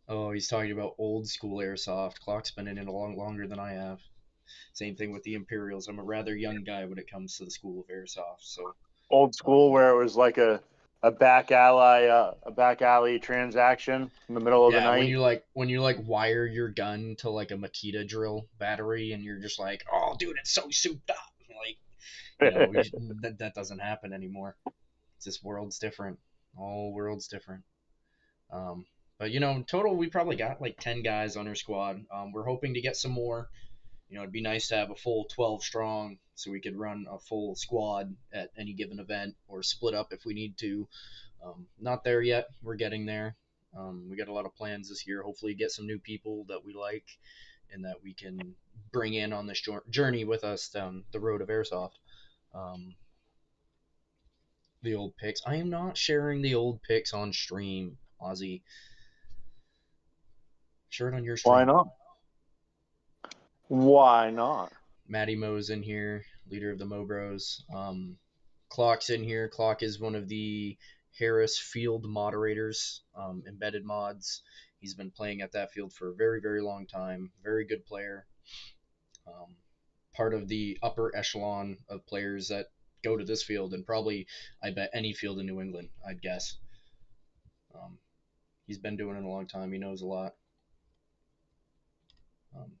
Oh, he's talking about old school airsoft. Clock's been in it a lot longer than I have. Same thing with the Imperials. I'm a rather young guy when it comes to the school of airsoft. So old school, where it was like a back alley transaction in the middle of the night. when you wire your gun to like a Makita drill battery, and you're just like, oh, dude, it's so souped up. That doesn't happen anymore. This world's different. All world's different. But in total, we probably got like 10 guys on our squad. We're hoping to get some more. It'd be nice to have a full 12 strong so we could run a full squad at any given event, or split up if we need to. Not there yet. We're getting there. We got a lot of plans this year. Hopefully get some new people that we like and that we can bring in on this journey with us down the road of airsoft. The old pics. I am not sharing the old pics on stream, Ozzy. Share it on your stream. Why not? Why not? Matty Mo's in here, leader of the Mo Bros. Clock's in here. Clock is one of the Harris Field moderators, embedded mods. He's been playing at that field for a very, very long time. Very good player. Um, Part of the upper echelon of players that go to this field, and probably, I bet, any field in New England, I'd guess. He's been doing it a long time. He knows a lot.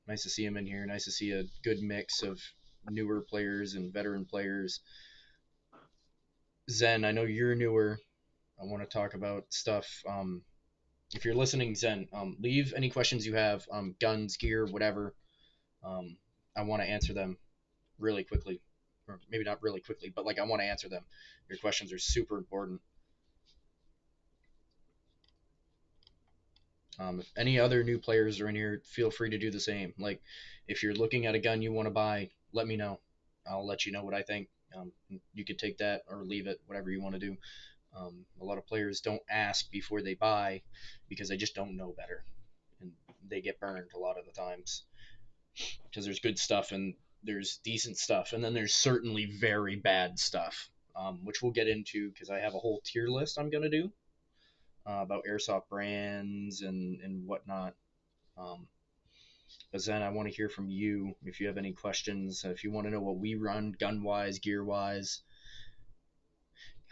Nice to see him in here. Nice to see a good mix of newer players and veteran players. Zen, I know you're newer. I want to talk about stuff. If you're listening, Zen, leave any questions you have, guns, gear, whatever. I want to answer them really quickly, or maybe not really quickly, but like I want to answer them. Your questions are super important. If any other new players are in here, feel free to do the same. Like, if you're looking at a gun you want to buy, let me know. I'll let you know what I think. You could take that or leave it, whatever you want to do. A lot of players don't ask before they buy because they just don't know better, and they get burned a lot of the times. Because there's good stuff and there's decent stuff, and then there's certainly very bad stuff, which we'll get into because I have a whole tier list I'm gonna do about airsoft brands and whatnot. But then I want to hear from you if you have any questions. If you want to know what we run gun wise, gear wise.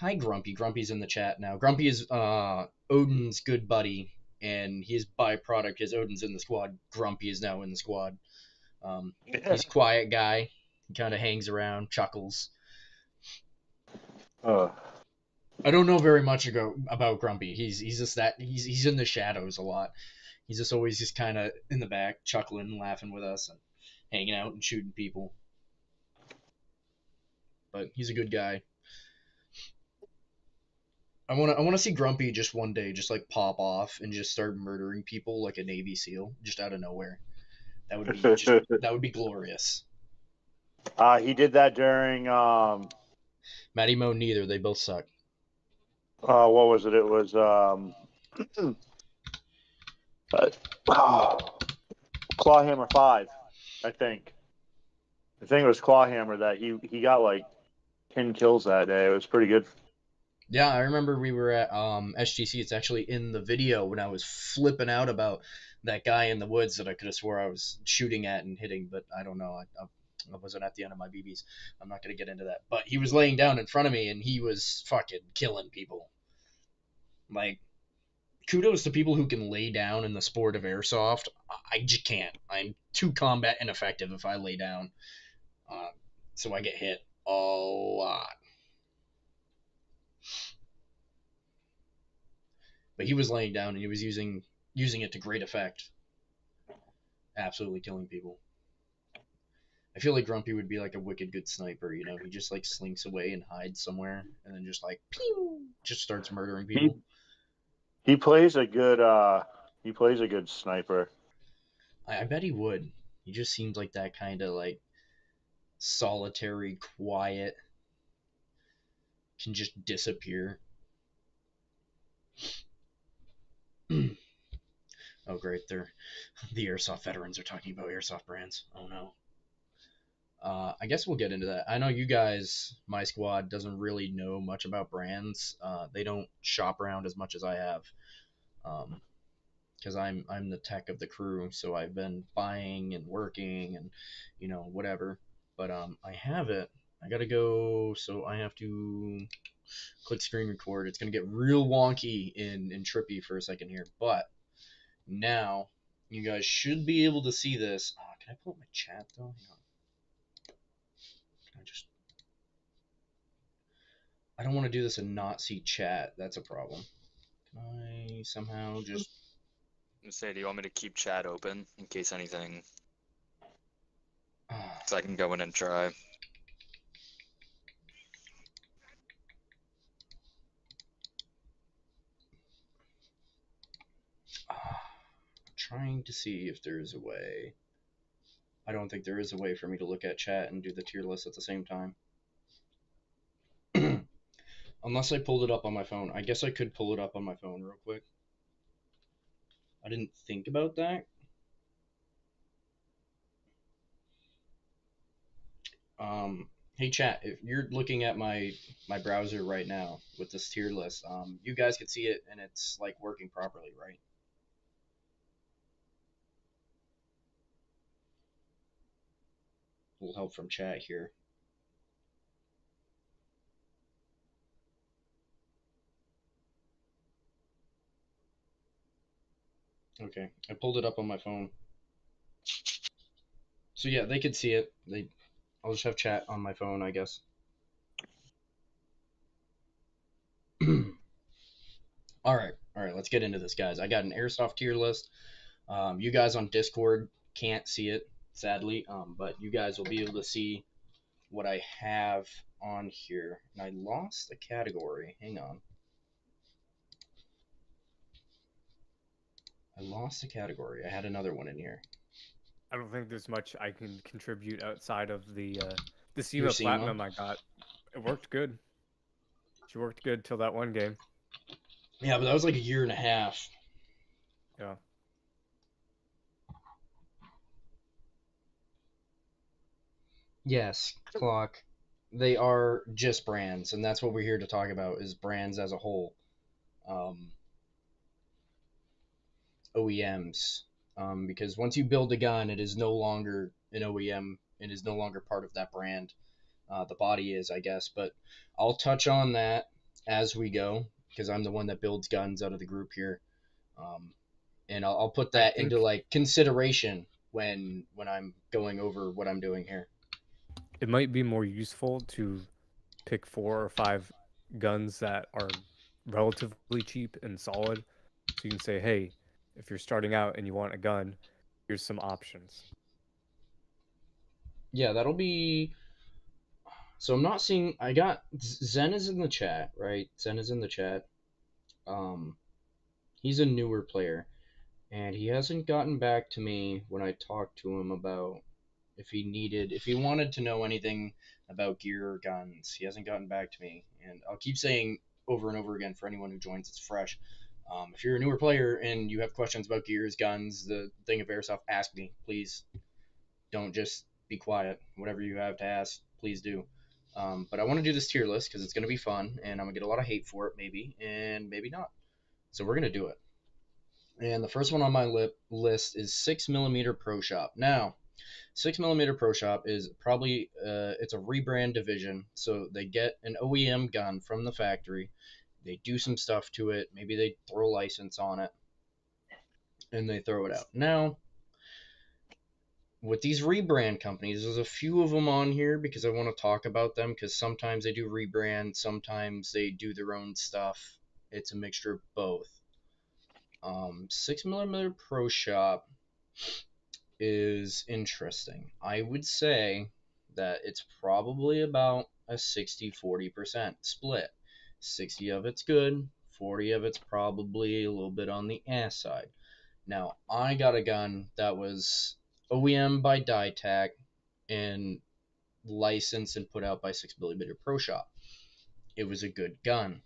Hi, Grumpy. Grumpy's in the chat now. Grumpy is Odin's good buddy, and his byproduct is Odin's in the squad. Grumpy is now in the squad. He's a quiet guy. He kind of hangs around, chuckles. I don't know very much about Grumpy. He's just that he's in the shadows a lot. He's just always just kind of in the back, chuckling and laughing with us and hanging out and shooting people. But he's a good guy. I want to see Grumpy just one day just like pop off and just start murdering people like a Navy SEAL just out of nowhere. That would be glorious. He did that during Matty Mo neither. They both suck. what was it? It was Clawhammer 5, I think. I think it was Clawhammer that he got like 10 kills that day. It was pretty good. Yeah, I remember we were at SGC. It's actually in the video when I was flipping out about that guy in the woods that I could have swore I was shooting at and hitting, but I don't know. I wasn't at the end of my BBs. I'm not going to get into that. But he was laying down in front of me, and he was fucking killing people. Like, kudos to people who can lay down in the sport of airsoft. I just can't. I'm too combat ineffective if I lay down. So I get hit a lot. But he was laying down and he was using it to great effect. Absolutely killing people. I feel like Grumpy would be like a wicked good sniper, you know? He just like slinks away and hides somewhere and then just like pew, just starts murdering people. He plays a good sniper. I bet he would. He just seems like that kind of like solitary, quiet, can just disappear. Oh great, the airsoft veterans are talking about airsoft brands. Oh no. I guess we'll get into that. I know you guys, my squad, doesn't really know much about brands. They don't shop around as much as I have, because I'm the tech of the crew. So I've been buying and working and whatever. But I have it. I gotta go. So I have to click screen record. It's gonna get real wonky and trippy for a second here, but now you guys should be able to see this. Oh, can I pull up my chat though? Hang on. I don't want to do this and not see chat. That's a problem. Can I somehow just... Say, do you want me to keep chat open in case anything? So I can go in and try. I'm trying to see if there's a way. I don't think there is a way for me to look at chat and do the tier list at the same time. Unless I pulled it up on my phone. I guess I could pull it up on my phone real quick. I didn't think about that. Hey chat, if you're looking at my browser right now with this tier list, you guys can see it and it's like working properly, right? little help from chat here. Okay, I pulled it up on my phone. So yeah, they could see it. I'll just have chat on my phone, I guess. All right, let's get into this, guys. I got an airsoft tier list. You guys on Discord can't see it, sadly, but you guys will be able to see what I have on here. And I lost a category. Hang on. I lost a category. I had another one in here. I don't think there's much I can contribute outside of the Your SEMA SEMA? Platinum I got. It worked good. She worked good till that one game. Yeah, but that was like a year and a half. Yeah. Yes, Clock. They are just brands, and that's what we're here to talk about is brands as a whole. OEMs. Because once you build a gun, it is no longer an OEM. It is no longer part of that brand. The body is, I guess, but I'll touch on that as we go because I'm the one that builds guns out of the group here, and I'll put that into like consideration when I'm going over what I'm doing here. It might be more useful to pick 4 or 5 guns that are relatively cheap and solid. So you can say, hey, if you're starting out and you want a gun, here's some options. Yeah, that'll be. So I'm not seeing. I got Zen is in the chat, right? Zen is in the chat. Um, he's a newer player, and he hasn't gotten back to me when I talked to him about if he wanted to know anything about gear or guns. He hasn't gotten back to me, and I'll keep saying over and over again for anyone who joins, it's fresh. If you're a newer player and you have questions about gears, guns, the thing of airsoft, ask me, please. Don't just be quiet. Whatever you have to ask, please do. But I want to do this tier list because it's going to be fun, and I'm going to get a lot of hate for it, maybe, and maybe not. So we're going to do it. And the first one on my list is 6mm Pro Shop. Now, 6mm Pro Shop is probably it's a rebrand division, so they get an OEM gun from the factory, they do some stuff to it, maybe they throw a license on it, and they throw it out. Now, with these rebrand companies, there's a few of them on here because I want to talk about them because sometimes they do rebrand, sometimes they do their own stuff. It's a mixture of both. 6mm Pro Shop is interesting. I would say that it's probably about a 60-40% split. 60 of it's good, 40 of it's probably a little bit on the ass side. Now, I got a gun that was OEM by Ditech and licensed and put out by 6mm Pro Shop. It was a good gun.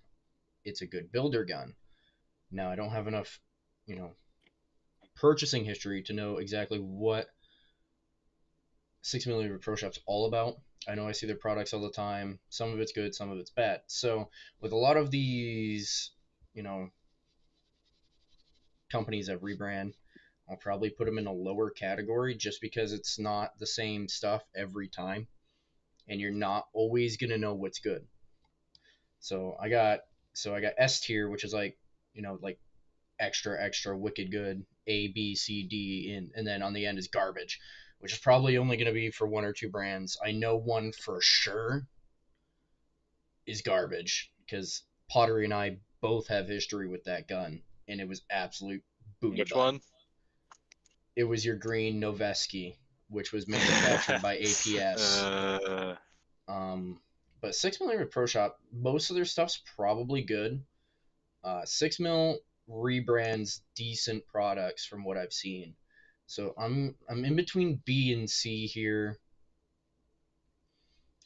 It's a good builder gun. Now, I don't have enough, purchasing history to know exactly what 6mm Pro Shop's all about. I know I see their products all the time. Some of it's good, some of it's bad. So with a lot of these, companies that rebrand, I'll probably put them in a lower category just because it's not the same stuff every time, and you're not always gonna know what's good. So I got S tier, which is like like extra wicked good, A B C D, and then on the end is garbage, which is probably only going to be for one or two brands. I know one for sure is garbage because Pottery and I both have history with that gun, and it was absolute booty. Which one? It was your green Noveski, which was manufactured by APS. But 6mm Pro Shop, most of their stuff's probably good. 6mm rebrands decent products from what I've seen. So I'm in between B and C here.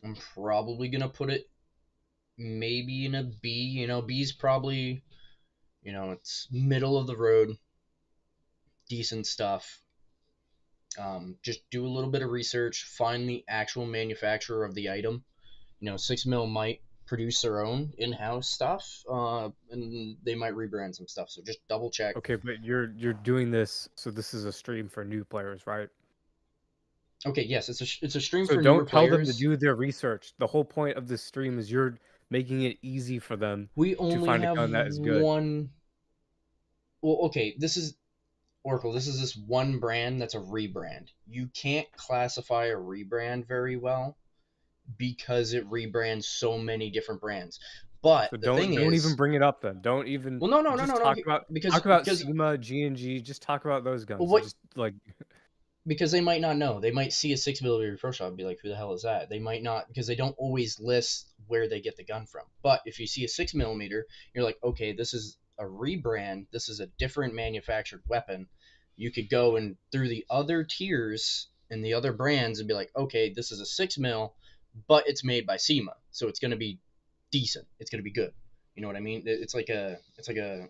I'm probably gonna put it maybe in a B. B's probably it's middle of the road, decent stuff. Just do a little bit of research, find the actual manufacturer of the item. 6mm might produce their own in-house stuff, and they might rebrand some stuff. So just double check. Okay, but you're doing this, so this is a stream for new players, right? Okay, yes, it's a stream So for newer don't tell them to players. do their research. The whole point of this stream is you're making it easy for them We to only find a have gun that is good. one. Well, okay, this is Oracle. This is this one brand that's a rebrand. You can't classify a rebrand very well because it rebrands so many different brands. But So the thing don't even is, bring it up then. Don't even well, no, just no, talk about because SEMA, G&G. Just talk about those well, guns. They're what just like because they might not know. They might see a 6mm pro shot and be like, "Who the hell is that?" They might not because they don't always list where they get the gun from. But if you see a 6mm, you're like, "Okay, this is a rebrand. This is a different manufactured weapon." You could go and through the other tiers and the other brands and be like, "Okay, this is a 6mm, but it's made by SEMA, so it's going to be decent. It's going to be good." You know what I mean? It's like a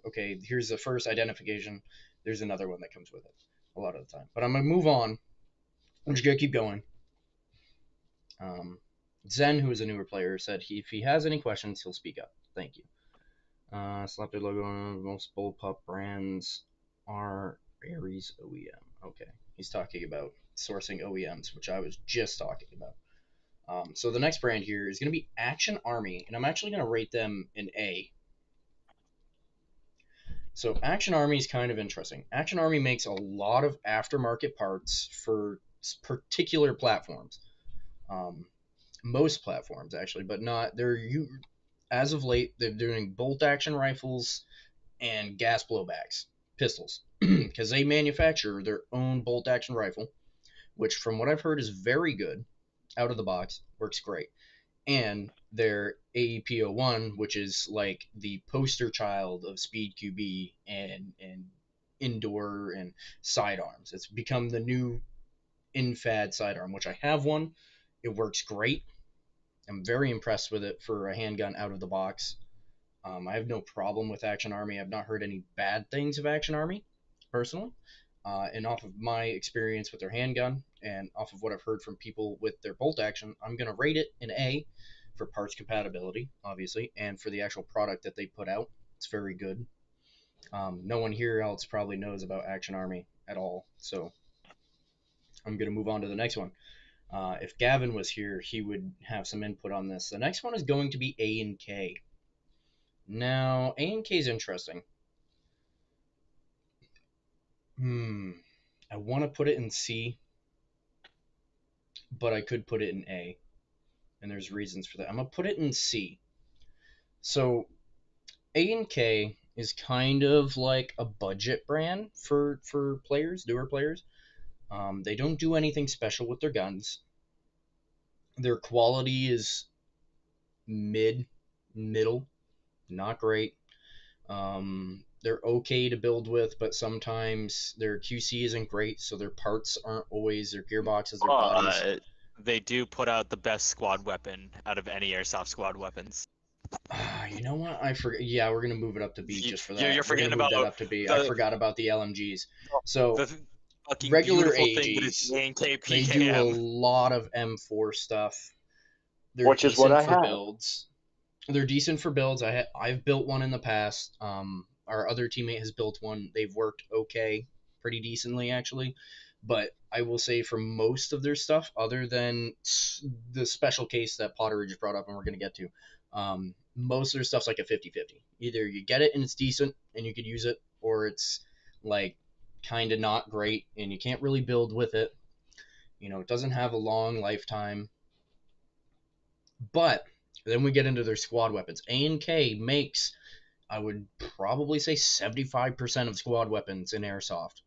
okay. Here's the first identification. There's another one that comes with it a lot of the time. But I'm gonna move on. I'm just gonna keep going. Um, Zen, who is a newer player, said if he has any questions, he'll speak up. Thank you. Selected logo on most bullpup brands are Ares OEM. Okay, he's talking about sourcing OEMs, which I was just talking about. So the next brand here is going to be Action Army, and I'm actually going to rate them an A. So Action Army is kind of interesting. Action Army makes a lot of aftermarket parts for particular platforms. Um, most platforms actually, but not as of late they're doing bolt action rifles and gas blowbacks, pistols, because they manufacture their own bolt action rifle, which from what I've heard is very good out of the box, works great. And their AEP01, which is like the poster child of Speed QB and indoor and sidearms. It's become the new infad sidearm, which I have one. It works great. I'm very impressed with it for a handgun out of the box. I have no problem with Action Army. I've not heard any bad things of Action Army, personally. And off of my experience with their handgun and off of what I've heard from people with their bolt action, I'm going to rate it an A for parts compatibility, obviously, and for the actual product that they put out. It's very good. No one here else probably knows about Action Army at all, so I'm going to move on to the next one. If Gavin was here, he would have some input on this. The next one is going to be A&K. Now, A&K is interesting. I want to put it in C, but I could put it in A, and there's reasons for that. I'm gonna put it in C. So A&K is kind of like a budget brand for players, newer players. They don't do anything special with their guns. Their quality is middle, not great. They're okay to build with, but sometimes their QC isn't great, so their parts aren't always their gearboxes, their bodies. They do put out the best squad weapon out of any airsoft squad weapons. You know what? I forget. Yeah, we're gonna move it up to B just for that. You're We're gonna forgetting move that about up to B. I the forgot about the LMGs. So the fucking regular beautiful thing that is AGs, the ANK they do a PKM. lot of M4 stuff. They're Which is what decent I for have. builds. They're decent for builds. I've built one in the past. Our other teammate has built one. They've worked okay, pretty decently actually. But I will say for most of their stuff, other than the special case that Potter just brought up and we're gonna get to, most of their stuff's like a 50-50. Either you get it and it's decent and you could use it, or it's like kind of not great and you can't really build with it. You know, it doesn't have a long lifetime. But then we get into their squad weapons. A&K makes, I would probably say, 75% of squad weapons in airsoft.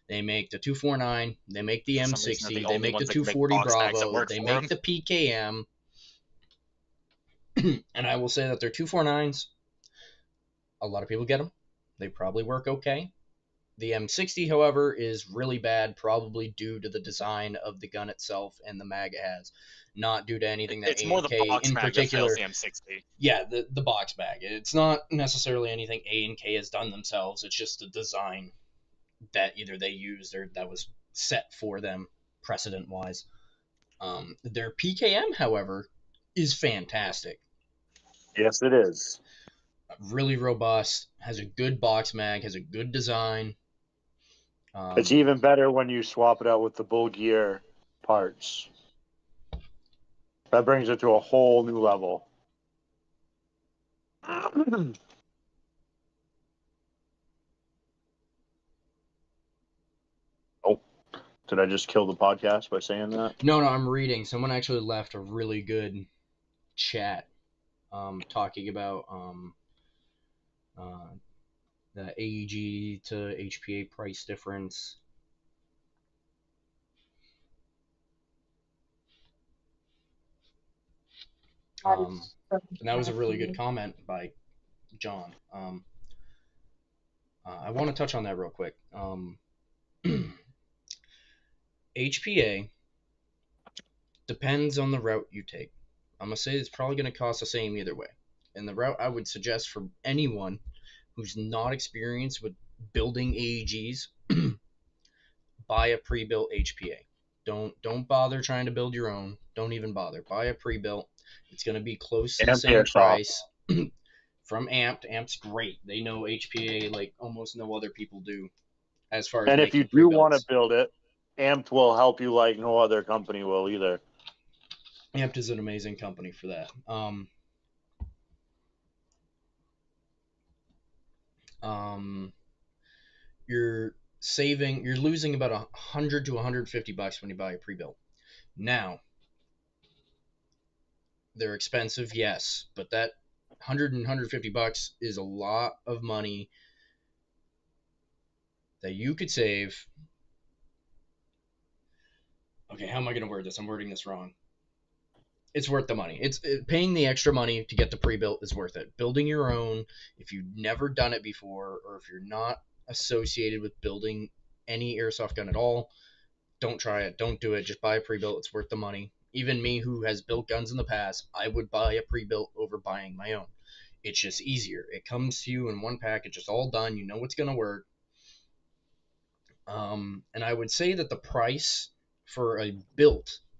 They make the 249, they make the For some reason, they're M60, the they only make the ones that can make 240 box bags that Bravo, work they for make them. the PKM. And I will say that their 249s, a lot of people get them. They probably work okay. The M60, however, is really bad, probably due to the design of the gun itself and the mag it has, not due to anything that It's more the A&K box in mag that fails particular. the M60. Yeah, the box bag. It's not necessarily anything A&K has done themselves. It's just the design that either they used or that was set for them precedent wise. Their PKM, however, is fantastic. Yes, it is. Really robust, has a good box mag, has a good design. It's even better when you swap it out with the bull gear parts. That brings it to a whole new level. Oh, did I just kill the podcast by saying that? No, I'm reading. Someone actually left a really good chat talking about uh, the AEG to HPA price difference. And that was a really good comment by John. I want to touch on that real quick. HPA depends on the route you take. I'm going to say it's probably going to cost the same either way. And the route I would suggest for anyone who's not experienced with building AEGs, buy a pre-built HPA. Don't bother trying to build your own. Don't even bother. Buy a pre-built. It's going to be close to the same price. From Amped. Amped's great. They know HPA like almost no other people do as far as and if you do want to build it, Amped will help you like no other company will either. Amped is an amazing company for that. You're losing about $100 to $150 when you buy a pre-built. Now, they're expensive, yes, but that $100 and $150 is a lot of money that you could save. Okay, how am I going to word this? I'm wording this wrong. It's worth the money. Paying the extra money to get the pre-built is worth it. Building your own, if you've never done it before, or if you're not associated with building any airsoft gun at all, don't try it. Don't do it. Just buy a pre-built. It's worth the money. Even me, who has built guns in the past, I would buy a pre-built over buying my own. It's just easier. It comes to you in one package. It's all done. You know what's going to work. And I would say that the price for a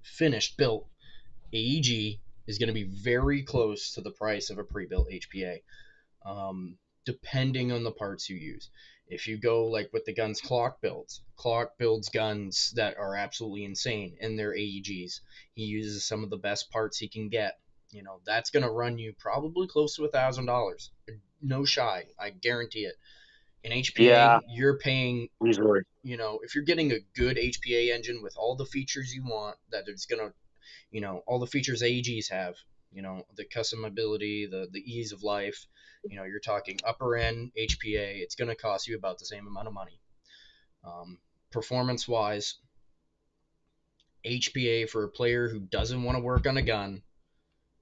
finished built AEG is going to be very close to the price of a pre-built HPA, depending on the parts you use. If you go like with the guns Clock builds guns that are absolutely insane in their AEGs. He uses some of the best parts he can get. That's going to run you probably close to $1,000. No shy, I guarantee it. In HPA, you're paying easily. If you're getting a good HPA engine with all the features you want, that it's going to all the features AEGs have, the customability, the ease of life, you're talking upper end HPA, it's going to cost you about the same amount of money. Performance wise, HPA for a player who doesn't want to work on a gun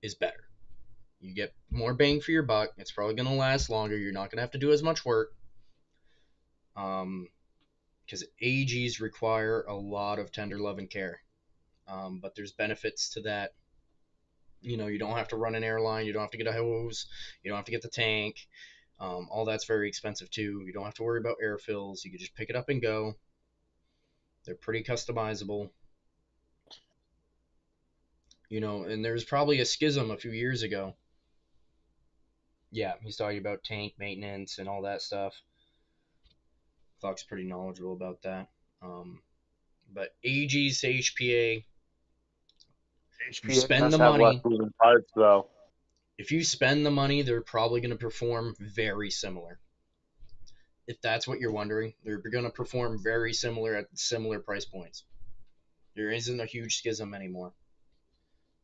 is better. You get more bang for your buck. It's probably going to last longer. You're not going to have to do as much work. Because AEGs require a lot of tender love and care. But there's benefits to that. You don't have to run an airline. You don't have to get a hose. You don't have to get the tank. All that's very expensive too. You don't have to worry about air fills. You can just pick it up and go. They're pretty customizable. And there's probably a schism a few years ago. Yeah, he's talking about tank maintenance and all that stuff. Fox pretty knowledgeable about that. But AEGs to HPA, you spend the money. Parts, though. If you spend the money, they're probably going to perform very similar. If that's what you're wondering, they're going to perform very similar at similar price points. There isn't a huge schism anymore.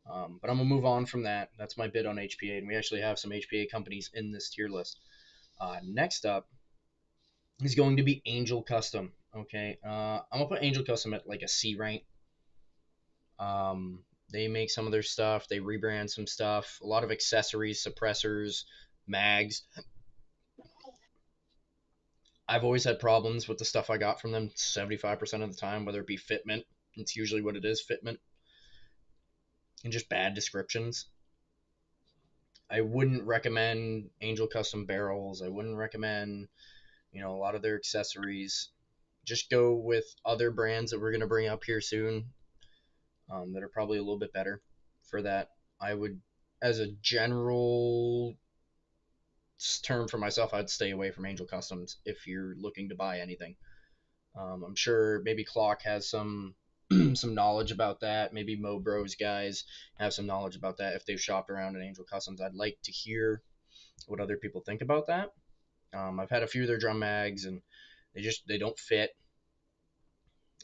But I'm going to move on from that. That's my bid on HPA, and we actually have some HPA companies in this tier list. Next up is going to be Angel Custom. Okay, I'm going to put Angel Custom at like a C rank. They make some of their stuff. They rebrand some stuff. A lot of accessories, suppressors, mags. I've always had problems with the stuff I got from them 75% of the time, whether it be fitment. It's usually what it is, fitment. And just bad descriptions. I wouldn't recommend Angel Custom barrels. I wouldn't recommend, a lot of their accessories. Just go with other brands that we're going to bring up here soon that are probably a little bit better for that. I would, as a general term for myself, I'd stay away from Angel Customs if you're looking to buy anything. I'm sure maybe Clock has some some knowledge about that. Maybe Mo Bros guys have some knowledge about that if they've shopped around in Angel Customs. I'd like to hear what other people think about that. I've had a few of their drum mags and they don't fit,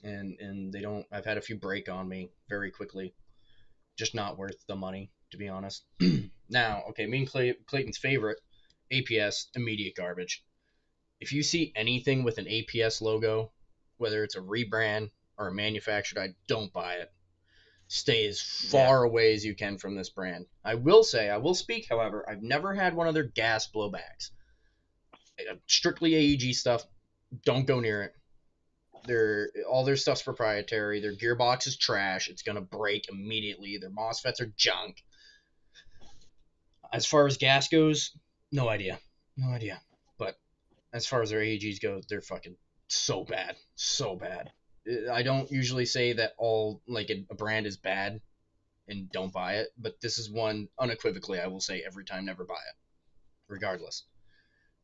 and they don't. I've had a few break on me very quickly. Just not worth the money, to be honest. Now, okay, me and Clayton's favorite, APS, immediate garbage. If you see anything with an APS logo, whether it's a rebrand or a manufactured, I don't buy it. Stay as far away as you can from this brand. I will speak, however, I've never had one of their gas blowbacks. Strictly AEG stuff, don't go near it. All their stuff's proprietary. Their gearbox is trash. It's gonna break immediately. Their MOSFETs are junk. As far as gas goes, no idea. But as far as their AEGs go, they're fucking so bad, so bad. I don't usually say that all like a brand is bad and don't buy it, but this is one unequivocally I will say every time, never buy it, regardless.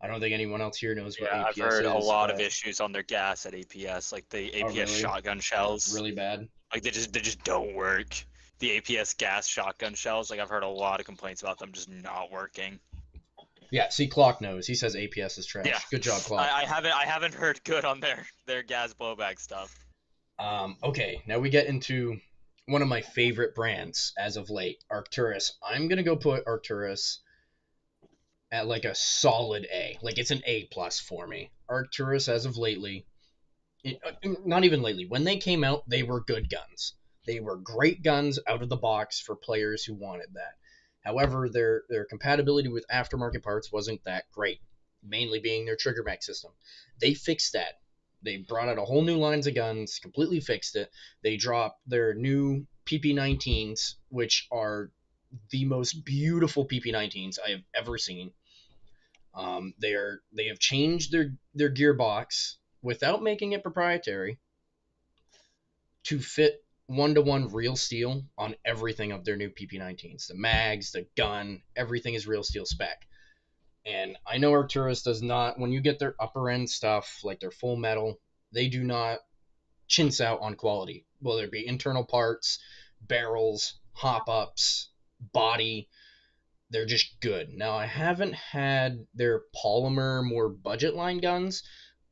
I don't think anyone else here knows what Yeah, APS I've heard is. a lot of issues on their gas at APS, like the APS really? shotgun shells. Really bad. Like they just don't work. The APS gas shotgun shells, like I've heard a lot of complaints about them just not working. Yeah, see, Clock knows. He says APS is trash. Yeah. Good job, Clock. I haven't heard good on their gas blowback stuff. Okay, now we get into one of my favorite brands as of late, Arcturus. I'm gonna go put Arcturus at like a solid A. Like it's an A plus for me. Arcturus as of lately, not even lately. When they came out, they were good guns. They were great guns out of the box for players who wanted that. However, their compatibility with aftermarket parts wasn't that great, mainly being their trigger mech system. They fixed that. They brought out a whole new lines of guns, completely fixed it. They dropped their new PP19s, which are the most beautiful PP19s I have ever seen. They have changed their gearbox without making it proprietary to fit one-to-one real steel on everything of their new PP19s. The mags, the gun, everything is real steel spec. And I know Arcturus does not, when you get their upper end stuff, like their full metal, they do not chintz out on quality, whether it be internal parts, barrels, hop ups, body. They're just good. Now, I haven't had their polymer, more budget line guns.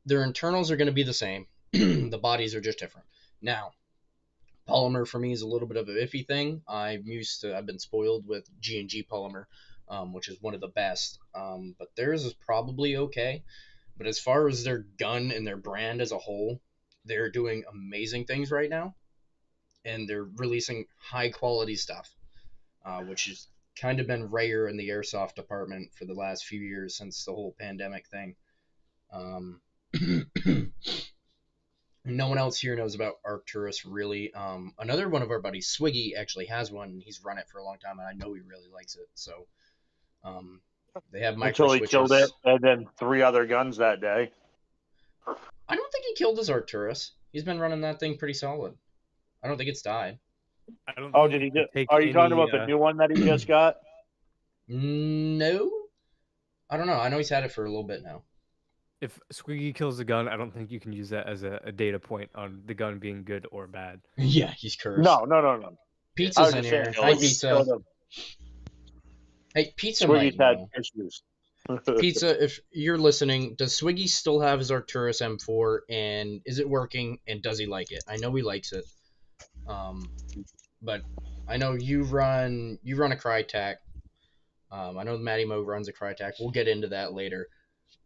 Their internals are going to be the same. The bodies are just different. Now, polymer for me is a little bit of a iffy thing. I've been spoiled with G&G polymer, which is one of the best. But theirs is probably okay. But as far as their gun and their brand as a whole, they're doing amazing things right now, and they're releasing high quality stuff, which has kind of been rare in the airsoft department for the last few years since the whole pandemic thing. No one else here knows about Arcturus really. Another one of our buddies, Swiggy, actually has one. And he's run it for a long time, and I know he really likes it. So they have micro Until he switches. killed it, and then 3 other guns that day. I don't think he killed his Arcturus. He's been running that thing pretty solid. I don't think it's died. I don't Oh, think did he? you can take Are you talking any, about the new one that he just got? No, I don't know. I know he's had it for a little bit now. If Squiggy kills the gun, I don't think you can use that as a data point on the gun being good or bad. Yeah, he's cursed. No. I Pizza's was in just here. saying, Hi, Swiggy's Pizza. sort of- Hey, Pizza Swiggy's might had know. issues. Pizza, if you're listening, does Swiggy still have his Arcturus M4, and is it working, and does he like it? I know he likes it. But I know you run a Crytek. I know Matty Mo runs a Crytek. We'll get into that later.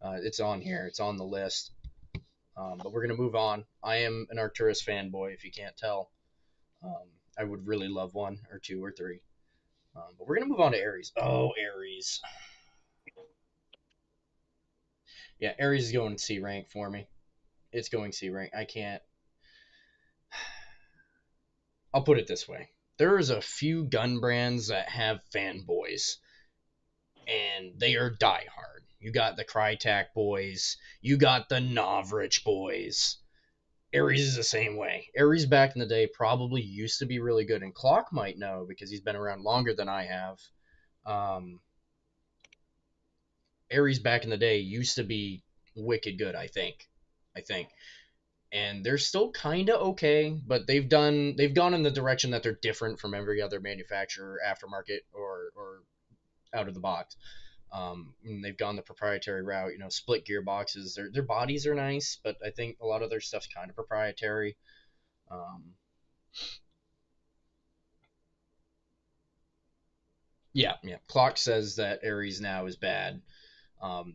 It's on here. It's on the list. But we're going to move on. I am an Arcturus fanboy, if you can't tell. I would really love 1 or 2 or 3. But we're going to move on to Ares. Oh, Ares. Yeah, Ares is going C rank for me. It's going C rank. I can't. I'll put it this way. There's a few gun brands that have fanboys, and they are diehard. You got the Crytek boys. You got the Novrich boys. Ares is the same way. Ares back in the day probably used to be really good, and Clock might know because he's been around longer than I have. Ares back in the day used to be wicked good, I think. and they're still kind of okay, but they've gone in the direction that they're different from every other manufacturer, aftermarket or out of the box. And they've gone the proprietary route, split gearboxes. Their bodies are nice, but I think a lot of their stuff's kind of proprietary. Yeah. Clock says that Ares now is bad.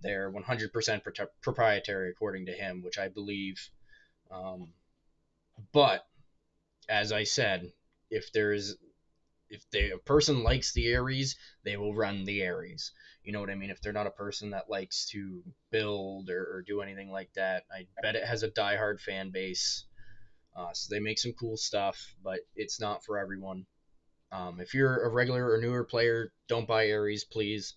They're 100% proprietary according to him, which I believe. But as I said, if a person likes the Ares, they will run the Ares. You know what I mean? If they're not a person that likes to build or do anything like that, I bet it has a diehard fan base. So they make some cool stuff, but it's not for everyone. If you're a regular or newer player, don't buy Ares, please.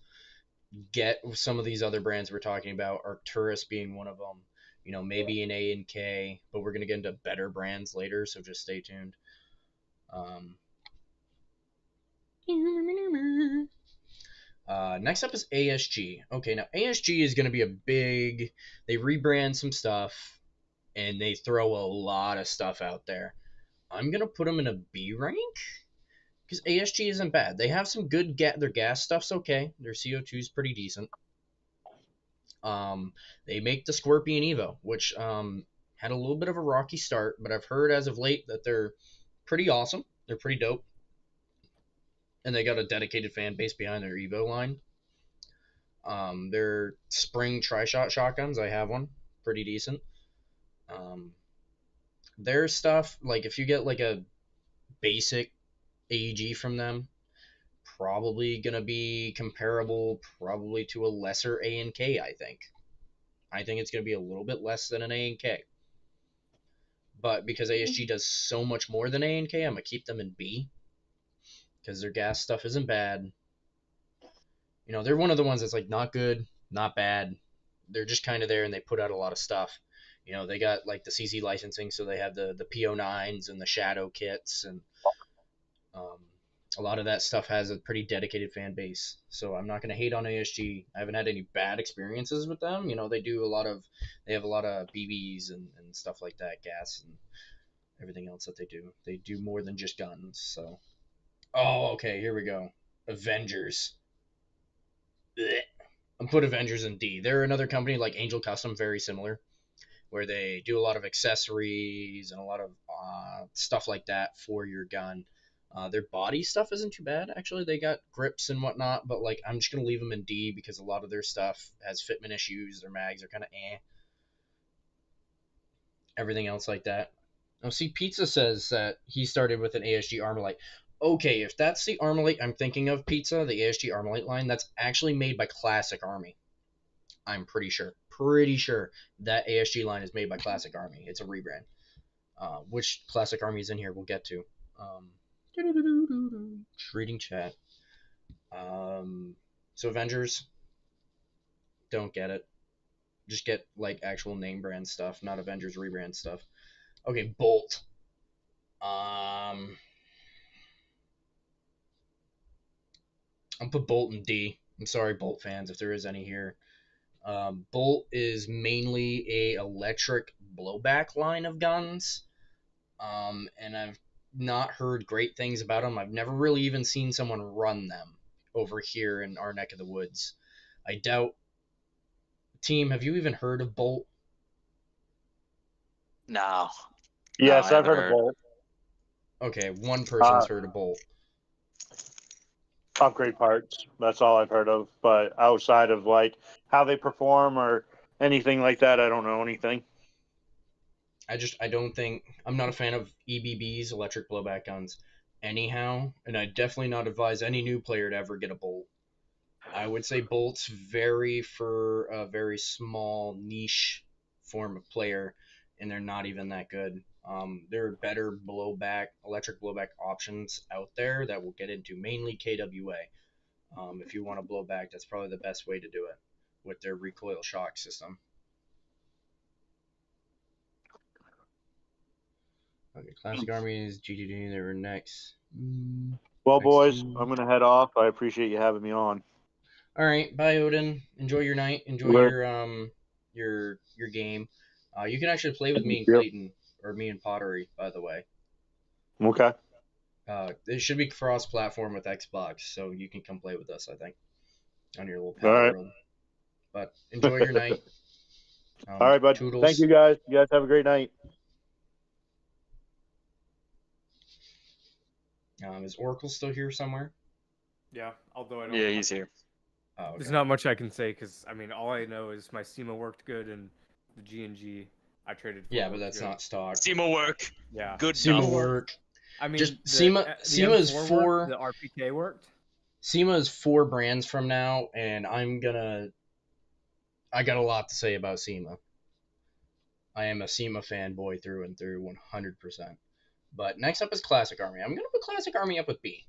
Get some of these other brands we're talking about, Arcturus being one of them. Maybe an A and K, but we're gonna get into better brands later, so just stay tuned. Next up is ASG. Okay, now ASG is going to be a big. They rebrand some stuff, and they throw a lot of stuff out there. I'm going to put them in a B rank because ASG isn't bad. They have some good their gas stuff's okay. Their CO2 is pretty decent. They make the Scorpion Evo, which had a little bit of a rocky start, but I've heard as of late that they're pretty awesome. They're pretty dope, and they got a dedicated fan base behind their Evo line. Their spring tri-shot shotguns, I have one, pretty decent. Their stuff, like if you get like a basic AEG from them, probably gonna be comparable, probably to a lesser A and K. I think it's gonna be a little bit less than an A and K. But because ASG does so much more than A and K, I'm gonna keep them in B because their gas stuff isn't bad. They're one of the ones that's like not good, not bad. They're just kind of there, and they put out a lot of stuff. They got like the CC licensing, so they have the PO9s and the Shadow kits, and a lot of that stuff has a pretty dedicated fan base. So I'm not going to hate on ASG. I haven't had any bad experiences with them. They have a lot of BBs and stuff like that, gas and everything else that they do. They do more than just guns. So, okay, here we go. Avengers. Blech. I'm put Avengers in D. They're another company like Angel Custom, very similar, where they do a lot of accessories and a lot of stuff like that for your gun. Their body stuff isn't too bad, actually. They got grips and whatnot, but like I'm just gonna leave them in D because a lot of their stuff has fitment issues. Their mags are kind of eh. Everything else like that. Oh, see, Pizza says that he started with an ASG Armalite. Okay, if that's the Armalite I'm thinking of, Pizza, the ASG Armalite line, that's actually made by Classic Army. I'm pretty sure. Pretty sure that ASG line is made by Classic Army. It's a rebrand. Which Classic Army is in here, we'll get to. Just reading chat. So Avengers, don't get it. Just get like actual name brand stuff, not Avengers rebrand stuff. Okay, Bolt. I'll put Bolt in D. I'm sorry, Bolt fans, if there is any here. Bolt is mainly a electric blowback line of guns, and I've not heard great things about them. I've never really even seen someone run them over here in our neck of the woods. I doubt. Team, have you even heard of Bolt? No. Yes, I I've haven't heard of Bolt. Okay, one person's heard of Bolt. Upgrade parts. That's all I've heard of. But outside of like how they perform or anything like that, I don't know anything. I don't think I'm not a fan of EBBs, electric blowback guns, anyhow, and I definitely not advise any new player to ever get a Bolt. I would say Bolt's for a very small niche form of player, and they're not even that good. There are better electric blowback options out there that we'll get into, mainly KWA. If you want to blow back, that's probably the best way to do it with their recoil shock system. Okay, Classic Armies, GTD, they were next. Well, Next boys, two. I'm gonna head off. I appreciate you having me on. All right, bye Odin. Enjoy your night. Enjoy Sure. your game. You can actually play with me and Yep. Clayton, or me and Pottery, by the way. Okay. It should be cross-platform with Xbox, so you can come play with us. I think on your little All pal right. world. But enjoy your night. All right, bud. Toodles. Thank you, guys. You guys have a great night. Is Oracle still here somewhere? Yeah, although I don't. Yeah, he's here. Oh, okay. There's not much I can say because I mean, all I know is my SEMA worked good and the G I traded for. Yeah, but worked that's good. not stock. SEMA work. Yeah. Good SEMA enough. work. I mean, Just the SEMA is M4 four. worked, the RPK worked. SEMA is 4 brands from now, and I got a lot to say about SEMA. I am a SEMA fanboy through and through, 100%. But next up is Classic Army. I'm gonna put Classic Army up with B.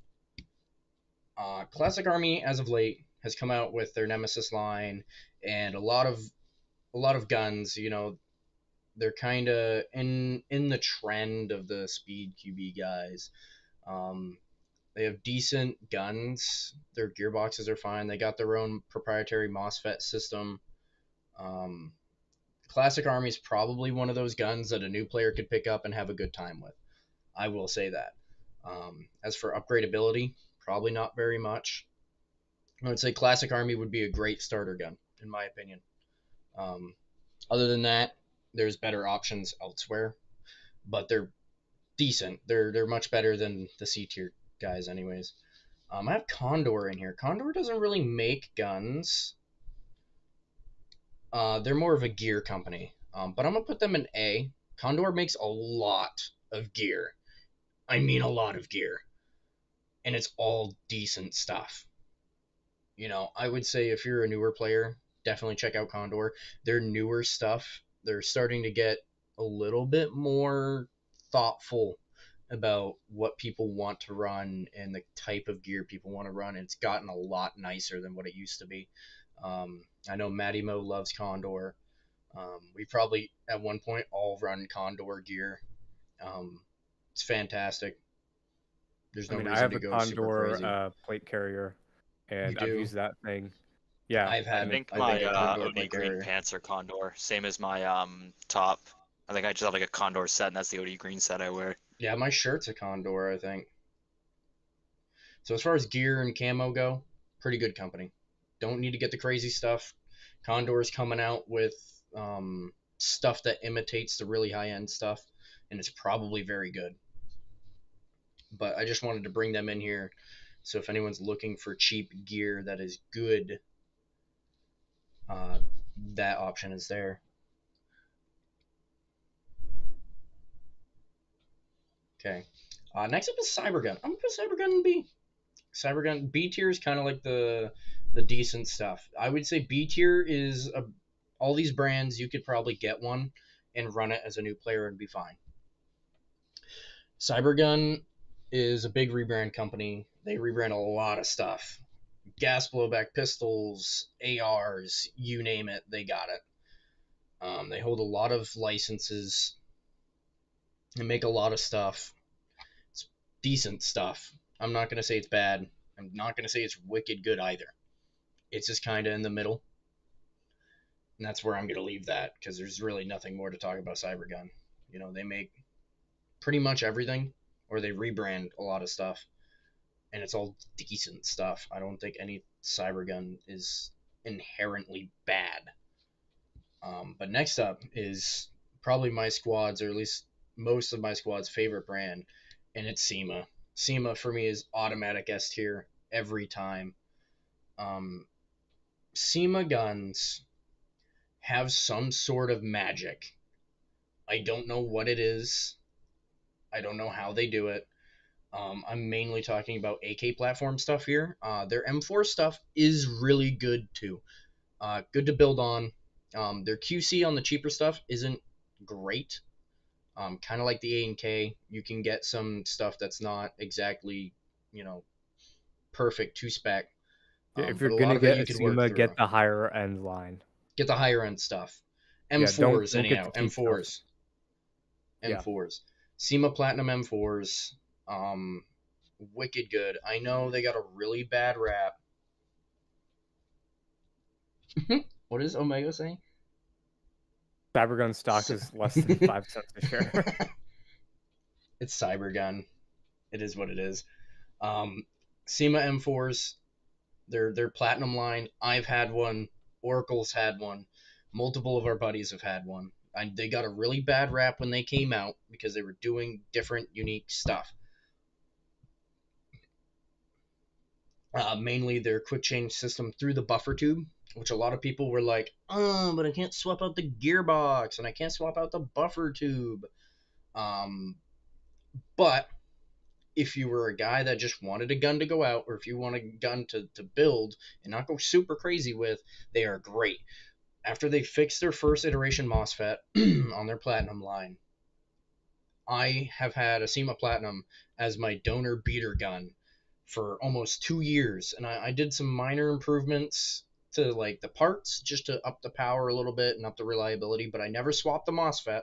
Classic Army, as of late, has come out with their Nemesis line and a lot of guns. You know, they're kind of in the trend of the speed QB guys. They have decent guns. Their gearboxes are fine. They got their own proprietary MOSFET system. Um, Classic Army is probably one of those guns that a new player could pick up and have a good time with. I will say that. As for upgradability, probably not very much. I would say Classic Army would be a great starter gun, in my opinion. Um, Other than that, there's better options elsewhere, but they're decent. They're much better than the C tier guys, anyways. I have Condor in here. Condor doesn't really make guns. They're more of a gear company, but I'm gonna put them in A. Condor makes a lot of gear. I mean, a lot of gear, and it's all decent stuff. You know, I would say if you're a newer player, definitely check out Condor. Their newer stuff, they're starting to get a little bit more thoughtful about what people want to run and the type of gear people want to run. It's gotten a lot nicer than what it used to be. I know Matty Mo loves Condor. We probably at one point all run Condor gear. It's fantastic. There's I no mean, I reason have to a go super crazy. Condor plate carrier, You and I've do. used that thing. Yeah, I've I had think I my think a Condor OD plate Green carrier. pants are Condor, same as my top. I think I just have like a Condor set, and that's the OD Green set I wear. Yeah, my shirt's a Condor, I think. So as far as gear and camo go, pretty good company. Don't need to get the crazy stuff. Condor's coming out with stuff that imitates the really high end stuff, and it's probably very good. But I just wanted to bring them in here. So if anyone's looking for cheap gear that is good, uh, that option is there. Okay. Next up is Cybergun. I'm gonna put Cybergun in B. Cybergun B tier is kind of like the decent stuff. I would say B tier is all these brands. You could probably get one and run it as a new player and be fine. Cybergun is a big rebrand company. They rebrand a lot of stuff. Gas blowback pistols, ARs, you name it, they got it. They hold a lot of licenses and make a lot of stuff. It's decent stuff. I'm not gonna say it's bad. I'm not gonna say it's wicked good either. It's just kind of in the middle, and that's where I'm gonna leave that because there's really nothing more to talk about Cybergun. You know, they make pretty much everything, or they rebrand a lot of stuff, and it's all decent stuff. I don't think any Cybergun is inherently bad. But next up is probably my squad's, or at least most of my squad's favorite brand, and it's SEMA. SEMA for me is automatic S tier every time. SEMA guns have some sort of magic. I don't know what it is. I don't know how they do it. I'm mainly talking about AK platform stuff here. Their M4 stuff is really good too. Good to build on. Their QC on the cheaper stuff isn't great. Kind of like the A and K, you can get some stuff that's not exactly, you know, perfect to spec. if But you're a lot gonna of it get you a could work SEMA, through. get the higher end line. Get the higher end stuff. Yeah, don't M4s get anyhow. the cheap stuff. M4s. Yeah. M4s. SEMA Platinum M4s. Wicked good. I know they got a really bad rap. What is Omega saying? Cybergun stock is less than 5 cents a share. It's Cybergun. It is what it is. SEMA M4s, their platinum line. I've had one. Oracle's had one. Multiple of our buddies have had one. They got a really bad rap when they came out because they were doing different, unique stuff. Mainly their quick change system through the buffer tube, which a lot of people were like, oh, but I can't swap out the gearbox and I can't swap out the buffer tube. But if you were a guy that just wanted a gun to go out, or if you want a gun to build and not go super crazy with, they are great. After they fixed their first iteration MOSFET on their Platinum line, I have had a SEMA Platinum as my donor beater gun for almost 2 years, and I did some minor improvements to like the parts just to up the power a little bit and up the reliability, but I never swapped the MOSFET,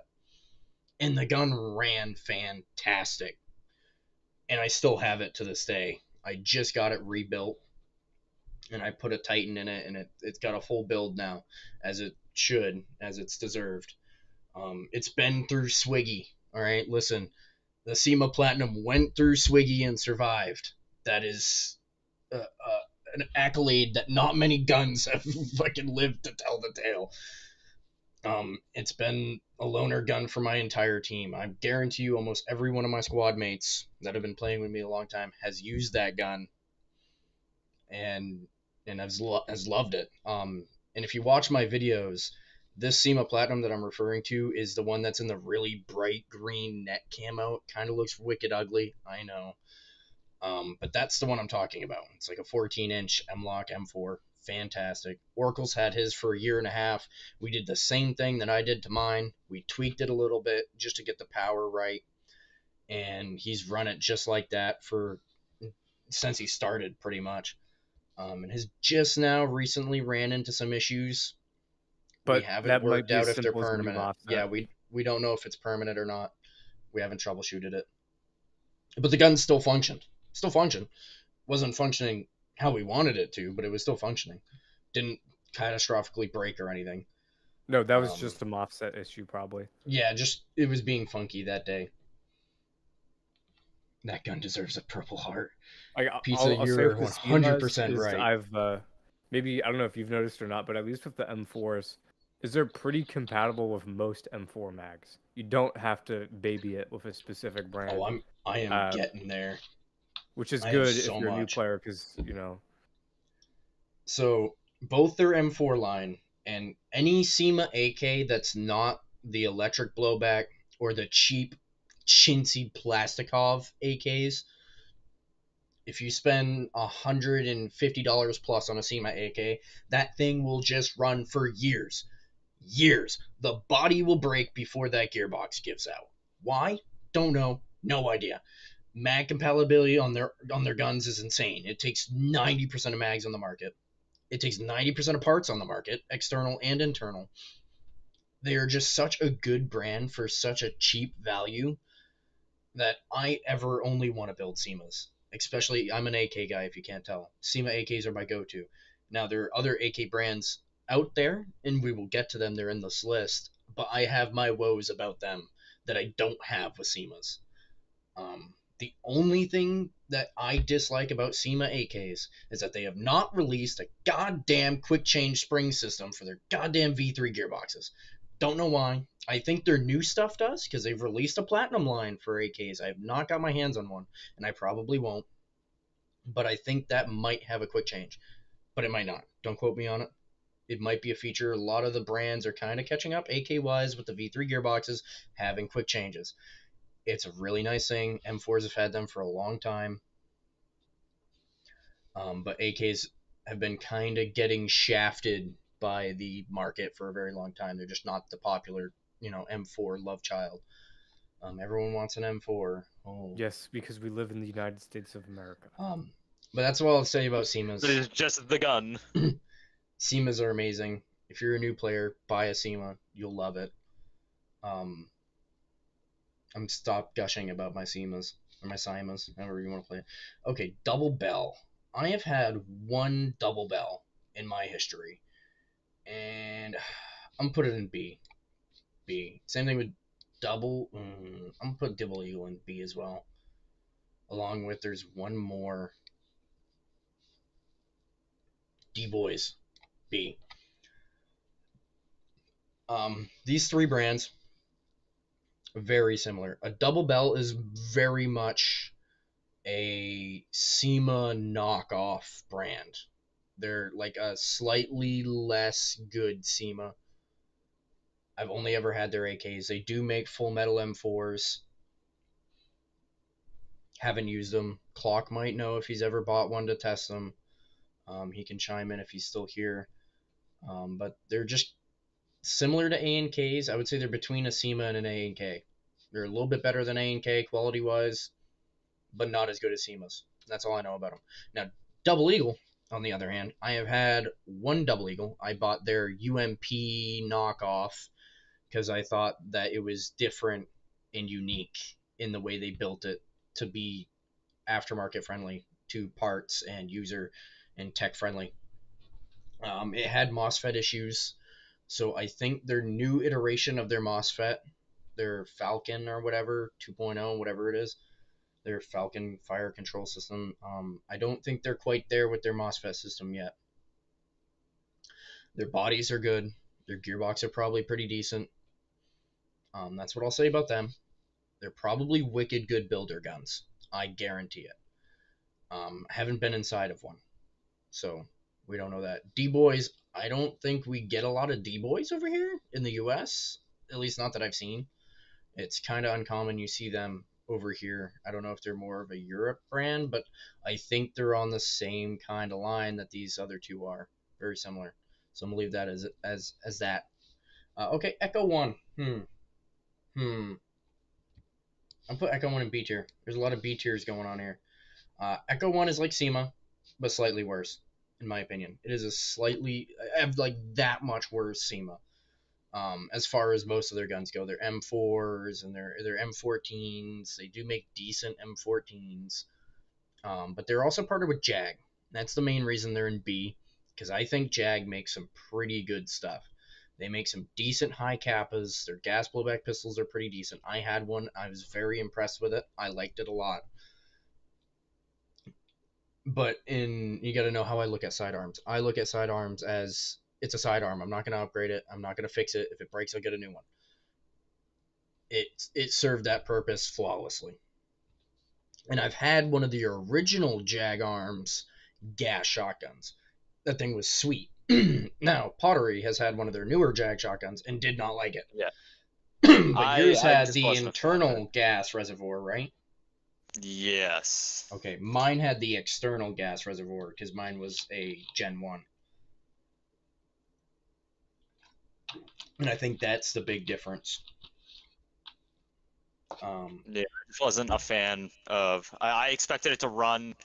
and the gun ran fantastic. And I still have it to this day. I just got it rebuilt, and I put a Titan in it, and it's got a full build now, as it should, as it's deserved. It's been through Swiggy. All right, listen, the SEMA Platinum went through Swiggy and survived. That is an accolade that not many guns have fucking lived to tell the tale. It's been a loaner gun for my entire team. I guarantee you almost every one of my squad mates that have been playing with me a long time has used that gun and has loved it. And if you watch my videos, this SEMA Platinum that I'm referring to is the one that's in the really bright green net camo. It kind of looks wicked ugly, I know. But that's the one I'm talking about. It's like a 14-inch M-Lock M4. Fantastic. Oracle's had his for a year and a half. We did the same thing that I did to mine. We tweaked it a little bit just to get the power right. And he's run it just like that since he started, pretty much. And has just now recently ran into some issues. But we haven't that might worked be out as if they're simple as a new permanent. offset. Yeah, we don't know if it's permanent or not. We haven't troubleshooted it. But the gun still functioned. Wasn't functioning how we wanted it to, but it was still functioning. Didn't catastrophically break or anything. No, that was just an offset issue, probably. Yeah, just it was being funky that day. That gun deserves a Purple Heart. Pizza, I'll say you're with the SEMAs 100% is right. I've maybe, I don't know if you've noticed or not, but at least with the M4s, is they're pretty compatible with most M4 mags. You don't have to baby it with a specific brand. Oh, I am getting there. Which is I good have if so you're a new much. player, because, you know. So both their M4 line and any SEMA AK that's not the electric blowback or the cheap chintzy Plastikov AKs, if you spend $150 plus on a SEMA AK, that thing will just run for years. Years. The body will break before that gearbox gives out. Why? Don't know. No idea. Mag compatibility on their guns is insane. It takes 90% of mags on the market. It takes 90% of parts on the market, external and internal. They are just such a good brand for such a cheap value that I ever only want to build SEMAs. Especially, I'm an AK guy if you can't tell. SEMA AKs are my go-to. Now, there are other AK brands out there, and we will get to them. They're in this list. But I have my woes about them that I don't have with SEMAs. The only thing that I dislike about SEMA AKs is that they have not released a goddamn quick change spring system for their goddamn V3 gearboxes. Don't know why. I think their new stuff does, because they've released a platinum line for AKs. I have not got my hands on one, and I probably won't. But I think that might have a quick change. But it might not. Don't quote me on it. It might be a feature. A lot of the brands are kind of catching up, AK-wise, with the V3 gearboxes, having quick changes. It's a really nice thing. M4s have had them for a long time. But AKs have been kind of getting shafted by the market for a very long time. They're just not the popular, M4 love child. Everyone wants an M4. Oh. Yes, because we live in the United States of America. But that's all I'll say about SEMAs. It is just the gun. SEMAs are amazing. If you're a new player, buy a SEMA. You'll love it. I'm stop gushing about my SEMAs or my SIMAs, however you want to play it. Okay, double bell. I have had one double bell in my history, and I'm put it in B. B. Same thing with double. I'm gonna put double eagle in B as well. Along with there's one more. D boys, B. These three brands are very similar. A double bell is very much a SEMA knockoff brand. They're like a slightly less good SEMA. I've only ever had their AKs. They do make full metal M4s. Haven't used them. Clock might know if he's ever bought one to test them. He can chime in if he's still here. But they're just similar to A&Ks. I would say they're between a SEMA and an A&K. They're a little bit better than A&K quality-wise, but not as good as SEMA's. That's all I know about them. Now, Double Eagle, on the other hand, I have had one Double Eagle. I bought their UMP knockoff because I thought that it was different and unique in the way they built it to be aftermarket friendly to parts and user and tech friendly. It had MOSFET issues, so I think their new iteration of their MOSFET, their Falcon or whatever, 2.0, whatever it is, their Falcon fire control system, I don't think they're quite there with their MOSFET system yet. Their bodies are good. Their gearbox are probably pretty decent. That's what I'll say about them. They're probably wicked good builder guns. I guarantee it. I haven't been inside of one, so we don't know that. D-Boys, I don't think we get a lot of D-Boys over here in the US, at least not that I've seen. It's kind of uncommon you see them over here. I don't know if they're more of a Europe brand, but I think they're on the same kind of line that these other two are. Very similar. So I'm going to leave that as that. Okay, Echo 1. I'll put Echo 1 in B tier. There's a lot of B tiers going on here. Echo 1 is like SEMA, but slightly worse, in my opinion. It is a slightly, like that much worse SEMA. As far as most of their guns go, they're M4s and they're M14s. They do make decent M14s, but they're also partnered with Jag. That's the main reason they're in B, because I think Jag makes some pretty good stuff. They make some decent high kappas. Their gas blowback pistols are pretty decent. I had one. I was very impressed with it. I liked it a lot. But you got to know how I look at sidearms. I look at sidearms as it's a sidearm. I'm not going to upgrade it. I'm not going to fix it. If it breaks, I'll get a new one. It served that purpose flawlessly. And I've had one of the original Jag Arms gas shotguns. That thing was sweet. Now, Pottery has had one of their newer Jag shotguns and did not like it. Yeah. But yours had just the wasn't a fan of internal gas reservoir, right? Yes. Okay, mine had the external gas reservoir because mine was a Gen 1. And I think that's the big difference. Yeah, I just wasn't a fan of. I expected it to run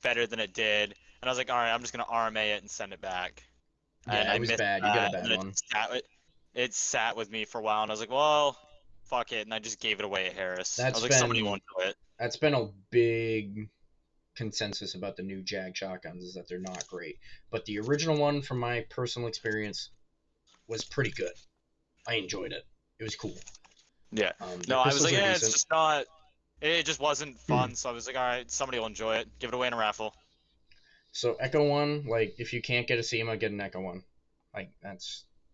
better than it did, and I was like, all right, I'm just gonna RMA it and send it back. Yeah, And I it was missed bad. You got a that, bad and then one. it sat with me for a while, and I was like, well, fuck it, and I just gave it away at Harris. I was like, somebody won't do it. That's been a big consensus about the new Jag shotguns is that they're not great. But the original one, from my personal experience, was pretty good. I enjoyed it. It was cool. Yeah. The No, I was pistols like, are yeah, decent. it's just not. It just wasn't fun, so I was like, all right, somebody will enjoy it. Give it away in a raffle. So Echo 1, like, if you can't get a SEMA, get an Echo 1. Like,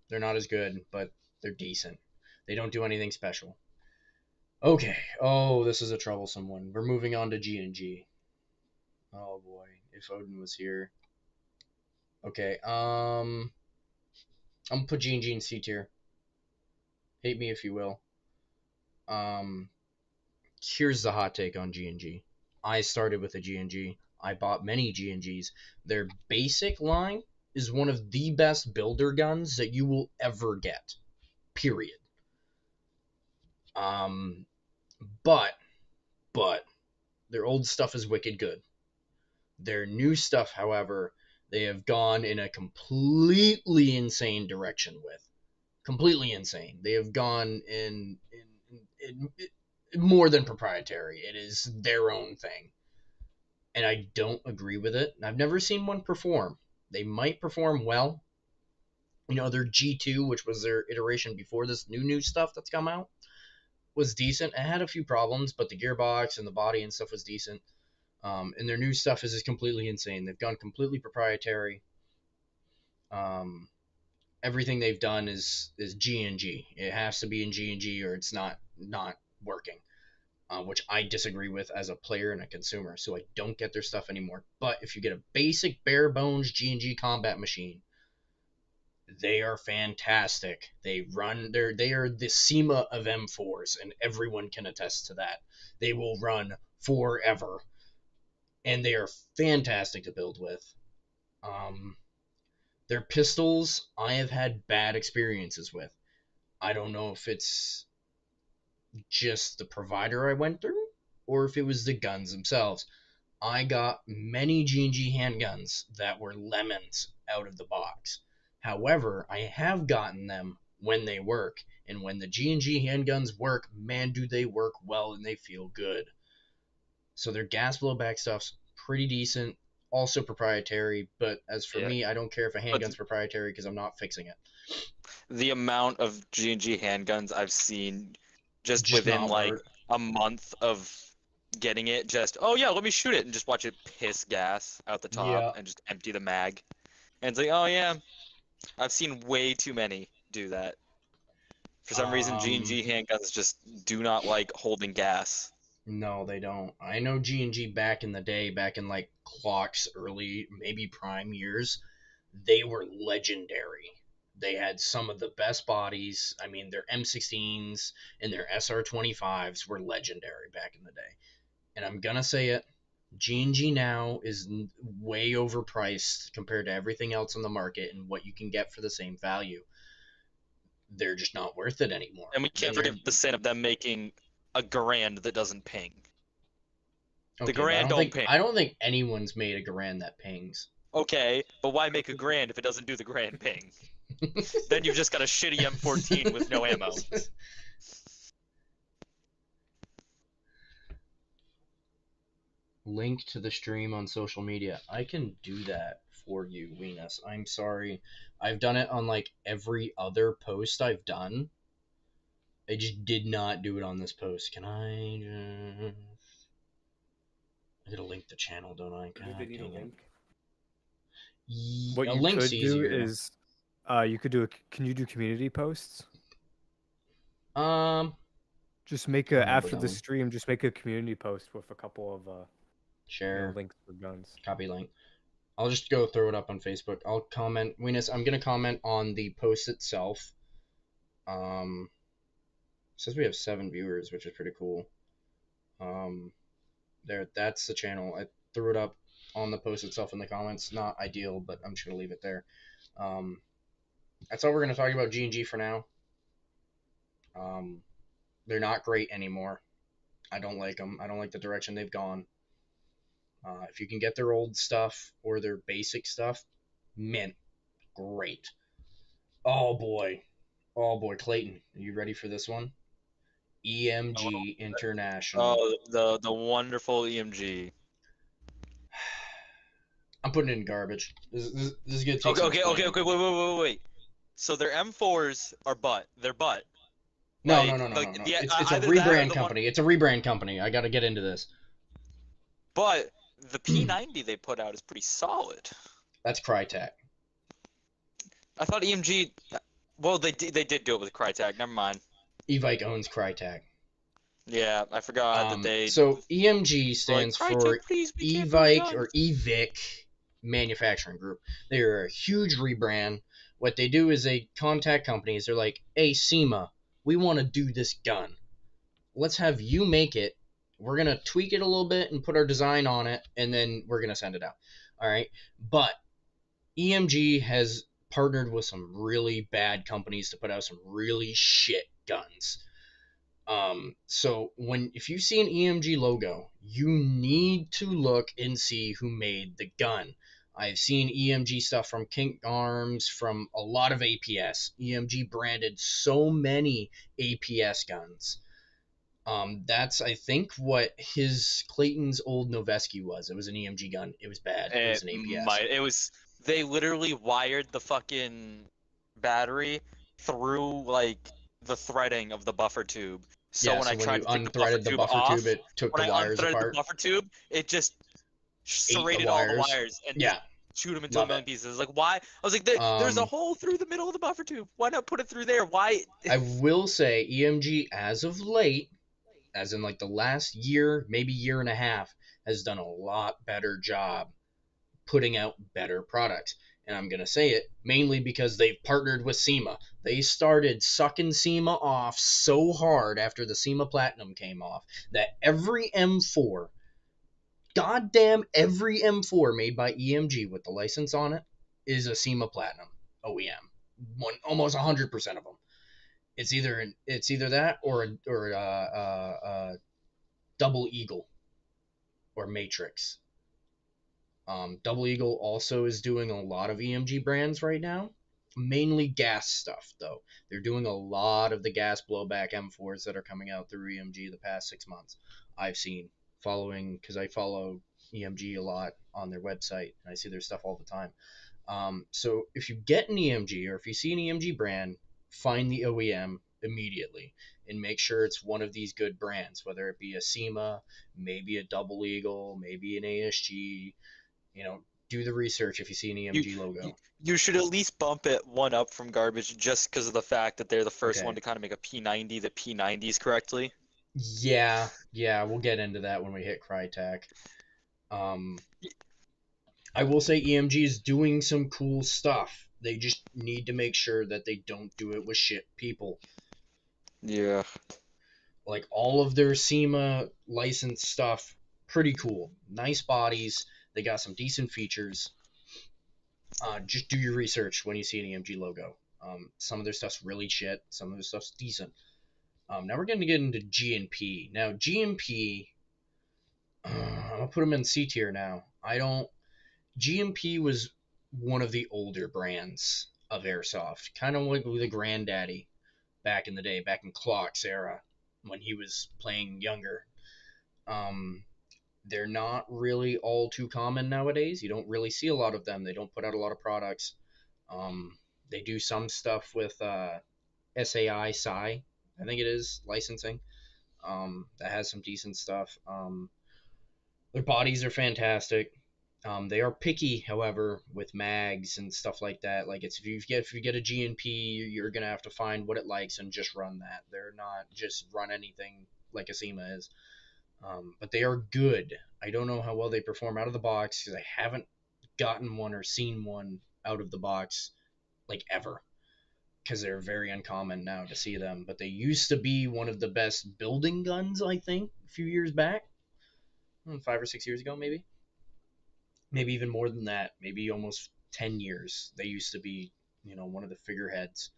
they're not as good, but they're decent. They don't do anything special. Okay. Oh, this is a troublesome one. We're moving on to G&G. Oh boy, if Odin was here. Okay, I'm gonna put G&G in C tier. Hate me if you will. Here's the hot take on G&G. I started with a G&G. I bought many G&Gs. Their basic line is one of the best builder guns that you will ever get. Period. But their old stuff is wicked good. Their new stuff, however, they have gone in a completely insane direction with. Completely insane. They have gone in more than proprietary. It is their own thing. And I don't agree with it. I've never seen one perform. They might perform well. Their G2, which was their iteration before this new stuff that's come out, was decent. It had a few problems, but the gearbox and the body and stuff was decent. And their new stuff is just completely insane. They've gone completely proprietary. Everything they've done is G&G. It has to be in G&G or it's not working, which I disagree with as a player and a consumer. So I don't get their stuff anymore. But if you get a basic bare bones G&G combat machine, they are fantastic. They are the SEMA of M4s, and everyone can attest to that. They will run forever, and they are fantastic to build with. Their pistols, I have had bad experiences with. I don't know if it's just the provider I went through, or if it was the guns themselves. I got many G&G handguns that were lemons out of the box. However, I have gotten them when they work, and when the G&G handguns work, man, do they work well and they feel good. So their gas blowback stuff's pretty decent, also proprietary, but as for me, I don't care if a handgun's proprietary because I'm not fixing it. The amount of G&G handguns I've seen just within not like worth. a month of getting it, just, oh yeah, let me shoot it, and just watch it piss gas out the top Yeah. and just empty the mag. And it's like, oh yeah, I've seen way too many do that. For some reason, G&G handguns just do not like holding gas. No, they don't. I know G&G back in the day, back in like Clock's early, maybe prime years, they were legendary. They had some of the best bodies. I mean, their M16s and their SR25s were legendary back in the day. And I'm going to say it, G&G now is way overpriced compared to everything else on the market and what you can get for the same value. They're just not worth it anymore. And we can't forget the sin of them making a Garand that doesn't ping. Okay, the Garand don't ping. I don't think anyone's made a Garand that pings. Okay, but why make a Garand if it doesn't do the Garand ping? Then you've just got a shitty M14 with no ammo. Link to the stream on social media. I can do that for you, Venus. I'm sorry. I've done it on like every other post I've done. I just did not do it on this post. Can I gotta link the channel, don't I? God, They need a dang it. link. A What you link's could do easier. is, you could do can you do community posts? Just make a after the stream. Just make a community post with a couple of share links for guns. Copy link. I'll just go throw it up on Facebook. I'll comment. Venus, I'm gonna comment on the post itself. It says we have 7 viewers, which is pretty cool. That's the channel. I threw it up on the post itself in the comments. Not ideal, but I'm just gonna leave it there. That's all we're gonna talk about G&G for now. They're not great anymore. I don't like them. I don't like the direction they've gone. If you can get their old stuff or their basic stuff, mint, great. Oh boy, Clayton, are you ready for this one? EMG International. Oh, the wonderful EMG. I'm putting it in garbage. This is gonna take. Okay. Wait. So their M4s are butt. They're butt. No. It's a rebrand company. It's a rebrand company. I got to get into this. But the P90 they put out is pretty solid. That's Crytek. I thought EMG. Well, they did do it with Crytek. Never mind. Evike owns Crytek. Yeah, I forgot that they. So EMG stands for Evike or Evic Manufacturing Group. They're a huge rebrand. What they do is they contact companies. They're like, "Hey, SEMA, we want to do this gun. Let's have you make it. We're going to tweak it a little bit and put our design on it, and then we're going to send it out." All right? But EMG has partnered with some really bad companies to put out some really shit guns. So if you see an EMG logo, you need to look and see who made the gun. I've seen EMG stuff from Kink Arms, from a lot of APS. EMG branded so many APS guns. That's, I think, what Clayton's old Noveski was. It was an EMG gun. It was bad. It was an APS. They literally wired the fucking battery through like the threading of the buffer tube. So Yeah, when so I when tried you to take the buffer unthreaded the tube buffer tube, off, it took the when I wires unthreaded the apart, buffer tube, it just ate the serrated all the wires. wires and just Yeah, shoot them into a love million it. pieces. Like, why? I was like, there's a hole through the middle of the buffer tube. Why not put it through there? Why? I will say EMG as of late, as in like the last year, maybe year and a half, has done a lot better job putting out better products. And I'm going to say it mainly because they've partnered with SEMA. They started sucking SEMA off so hard after the SEMA Platinum came off that every M4, goddamn every M4 made by EMG with the license on it is a SEMA Platinum OEM. Almost 100% of them. It's either that or Double Eagle or Matrix. Double Eagle also is doing a lot of EMG brands right now, mainly gas stuff though. They're doing a lot of the gas blowback M4s that are coming out through EMG the past 6 months. I've seen following because I follow EMG a lot on their website and I see their stuff all the time. So if you get an EMG or if you see an EMG brand, find the OEM immediately and make sure it's one of these good brands, whether it be a SEMA, maybe a Double Eagle, maybe an ASG. Do the research if you see an You, EMG you logo. you should at least bump it one up from garbage just because of the fact that they're the first one Okay. to kind of make a P90 that P90s correctly. Yeah, we'll get into that when we hit Crytek. Um, I will say EMG is doing some cool stuff. They just need to make sure that they don't do it with shit people. Yeah. Like all of their SEMA licensed stuff, pretty cool. Nice bodies. They got some decent features. Just do your research when you see an EMG logo. Some of their stuff's really shit. Some of their stuff's decent. Now we're going to get into G&P. Now G&P, I'm gonna put them in C tier now. G&P was one of the older brands of airsoft, kind of like the granddaddy back in the day, back in Clock's era when he was playing younger. Um, they're not really all too common nowadays. You don't really see a lot of them. They don't put out a lot of products. They do some stuff with SAI Psi, I think it is licensing. That has some decent stuff. Their bodies are fantastic. They are picky, however, with mags and stuff like that. Like if you get a GNP, you're gonna have to find what it likes and just run that. They're not just run anything like a SEMA is. But they are good. I don't know how well they perform out of the box because I haven't gotten one or seen one out of the box like ever because they're very uncommon now to see them. But they used to be one of the best building guns, I think, a few years back, 5 or 6 years ago, maybe even more than that, maybe almost 10 years. They used to be, one of the figureheads.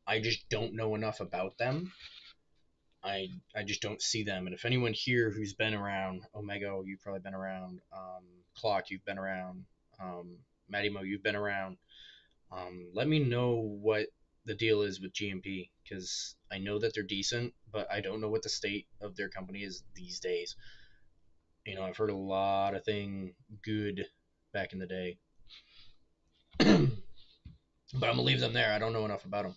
I just don't know enough about them. I just don't see them. And if anyone here who's been around, Omega, you've probably been around. Clock, you've been around. Matimo, you've been around. Let me know what the deal is with GMP because I know that they're decent, but I don't know what the state of their company is these days. I've heard a lot of thing good back in the day, but I'm gonna leave them there. I don't know enough about them.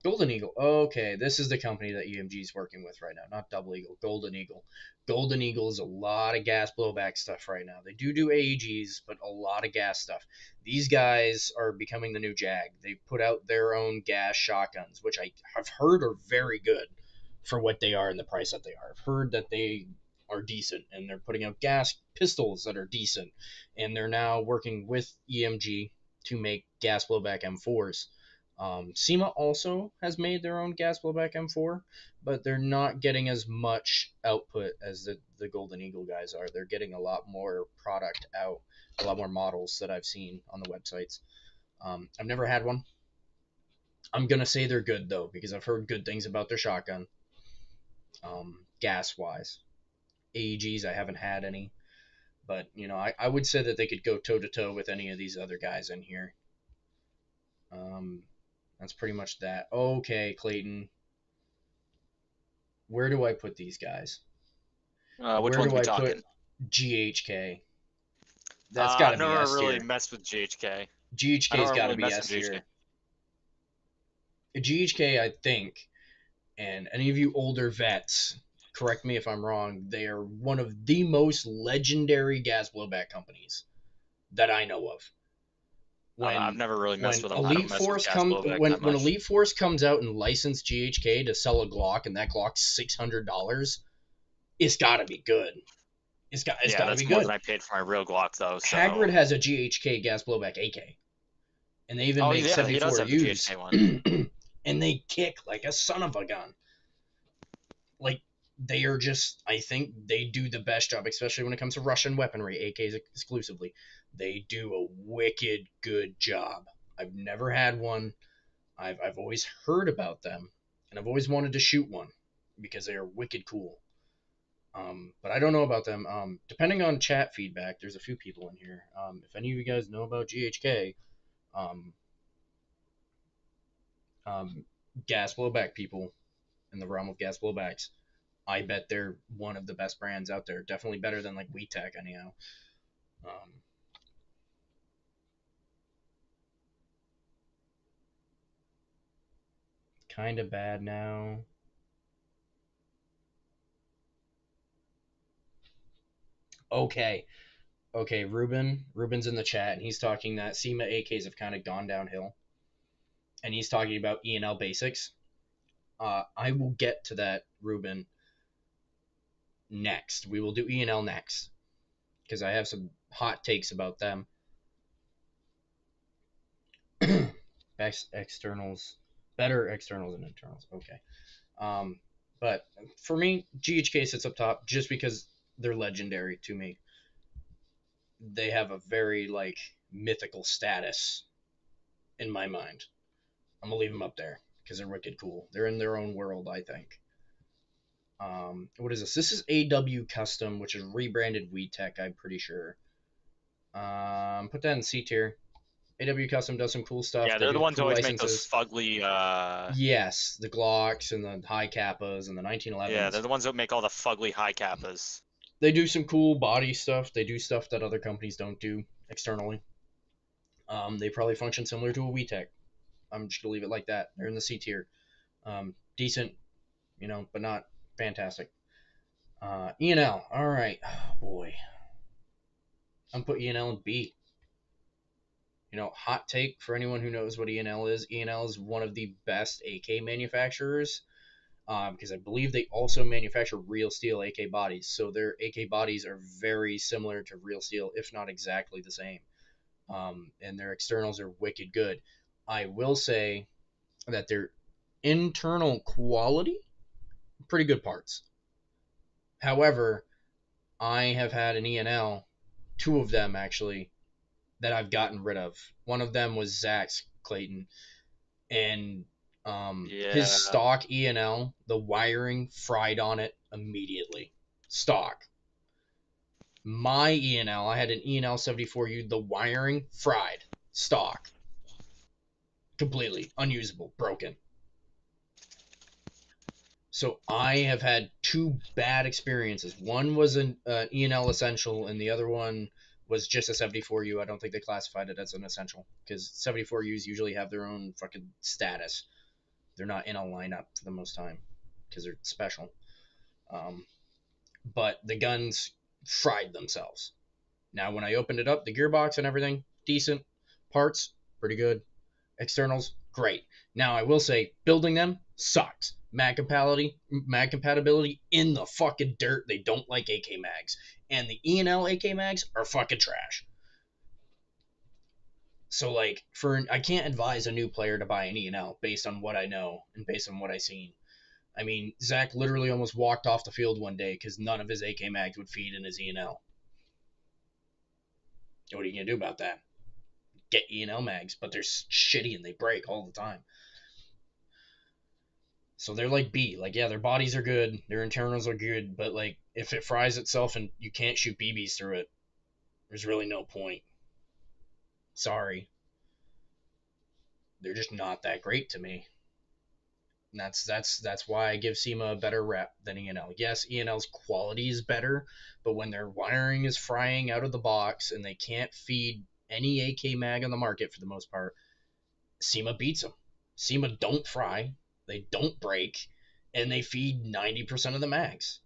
Golden Eagle. Okay, this is the company that EMG is working with right now, not Double Eagle. Golden Eagle. Golden Eagle is a lot of gas blowback stuff right now. They do AEGs, but a lot of gas stuff. These guys are becoming the new Jag. They put out their own gas shotguns, which I have heard are very good for what they are and the price that they are. I've heard that they are decent, and they're putting out gas pistols that are decent, and they're now working with EMG to make gas blowback M4s. SEMA also has made their own gas blowback M4, but they're not getting as much output as the Golden Eagle guys are. They're getting a lot more product out, a lot more models that I've seen on the websites. I've never had one. I'm going to say they're good, though, because I've heard good things about their shotgun, gas-wise. AEGs, I haven't had any. But, I would say that they could go toe-to-toe with any of these other guys in here. That's pretty much that. Okay, Clayton. Where do I put these guys? Which Where ones do we I talking? put GHK? That's got to I've be never S really tier. messed with GHK. I GHK's don't got to really be mess S with GHK. tier. GHK, I think, and any of you older vets, correct me if I'm wrong, they are one of the most legendary gas blowback companies that I know of. I've never really messed When with them. I don't Elite mess with Force gas blowback that when much. Elite Force comes out and licensed GHK to sell a Glock, and that Glock's $600, it's got to be good. It's got Yeah, to be that's more good. than I paid for my real Glock though. So. Hagrid has a GHK gas blowback AK, and they even Oh make yeah, he does have the 74Us, GHK one. and they kick like a son of a gun. Like, they are just, I think they do the best job, especially when it comes to Russian weaponry, AKs exclusively. They do a wicked good job. I've never had one. I've always heard about them, and I've always wanted to shoot one because they are wicked cool. But I don't know about them. Depending on chat feedback, there's a few people in here. If any of you guys know about GHK, um, gas blowback people in the realm of gas blowbacks, I bet they're one of the best brands out there. Definitely better than like WeTech, anyhow. Kind of bad now. Okay. Okay, Ruben's in the chat, and he's talking that SEMA AKs have kind of gone downhill. And he's talking about E&L basics. I will get to that, Ruben, next. We will do E&L next. Because I have some hot takes about them. Externals. Better externals than internals. Okay. But for me, GHK sits up top just because they're legendary to me. They have a very like mythical status in my mind. I'm gonna leave them up there because they're wicked cool. They're in their own world, I think. What is this? This is AW Custom, which is rebranded WeTech, I'm pretty sure. Put that in C tier. AW Custom does some cool stuff. Yeah, They they're the do ones who cool always make those licenses. fugly. Yes, the Glocks and the high Kappas and the 1911s. Yeah, they're the ones that make all the fugly high kappas. They do some cool body stuff. They do stuff that other companies don't do externally. They probably function similar to a WeTech. I'm just gonna leave it like that. They're in the C tier. Decent, but not fantastic. E&L. All right. Oh, boy. I'm put E&L in B. Hot take for anyone who knows what E&L is. E&L is one of the best AK manufacturers because I believe they also manufacture real steel AK bodies. So their AK bodies are very similar to real steel, if not exactly the same. And their externals are wicked good. I will say that their internal quality, pretty good parts. However, I have had an E&L, two of them actually, that I've gotten rid of. One of them was Zach's Clayton, and his Yeah. stock E&L, the wiring fried on it immediately. Stock. My E&L, I had an E&L 74U, the wiring fried. Stock. Completely unusable, broken. So I have had two bad experiences. One was an E&L Essential, and the other one was just a 74U. I don't think they classified it as an Essential, because 74Us usually have their own fucking status. They're not in a lineup for the most time, because they're special. But the guns fried themselves. Now, when I opened it up, the gearbox and everything, decent. Parts, pretty good. Externals, great. Now, I will say, building them sucks. Mag compatibility in the fucking dirt. They don't like AK mags. And the E&L AK mags are fucking trash. So, like, I can't advise a new player to buy an E&L based on what I know and based on what I've seen. I mean, Zach literally almost walked off the field one day because none of his AK mags would feed in his E&L. What are you going to do about that? Get E&L mags, but they're shitty and they break all the time. So they're like B. Like, yeah, their bodies are good, their internals are good, but like if it fries itself and you can't shoot BBs through it, there's really no point. Sorry. They're just not that great to me. And that's why I give SEMA a better rep than E&L. Yes, E&L's quality is better, but when their wiring is frying out of the box and they can't feed any AK mag on the market for the most part, SEMA beats them. SEMA don't fry, they don't break, and they feed 90% of the mags.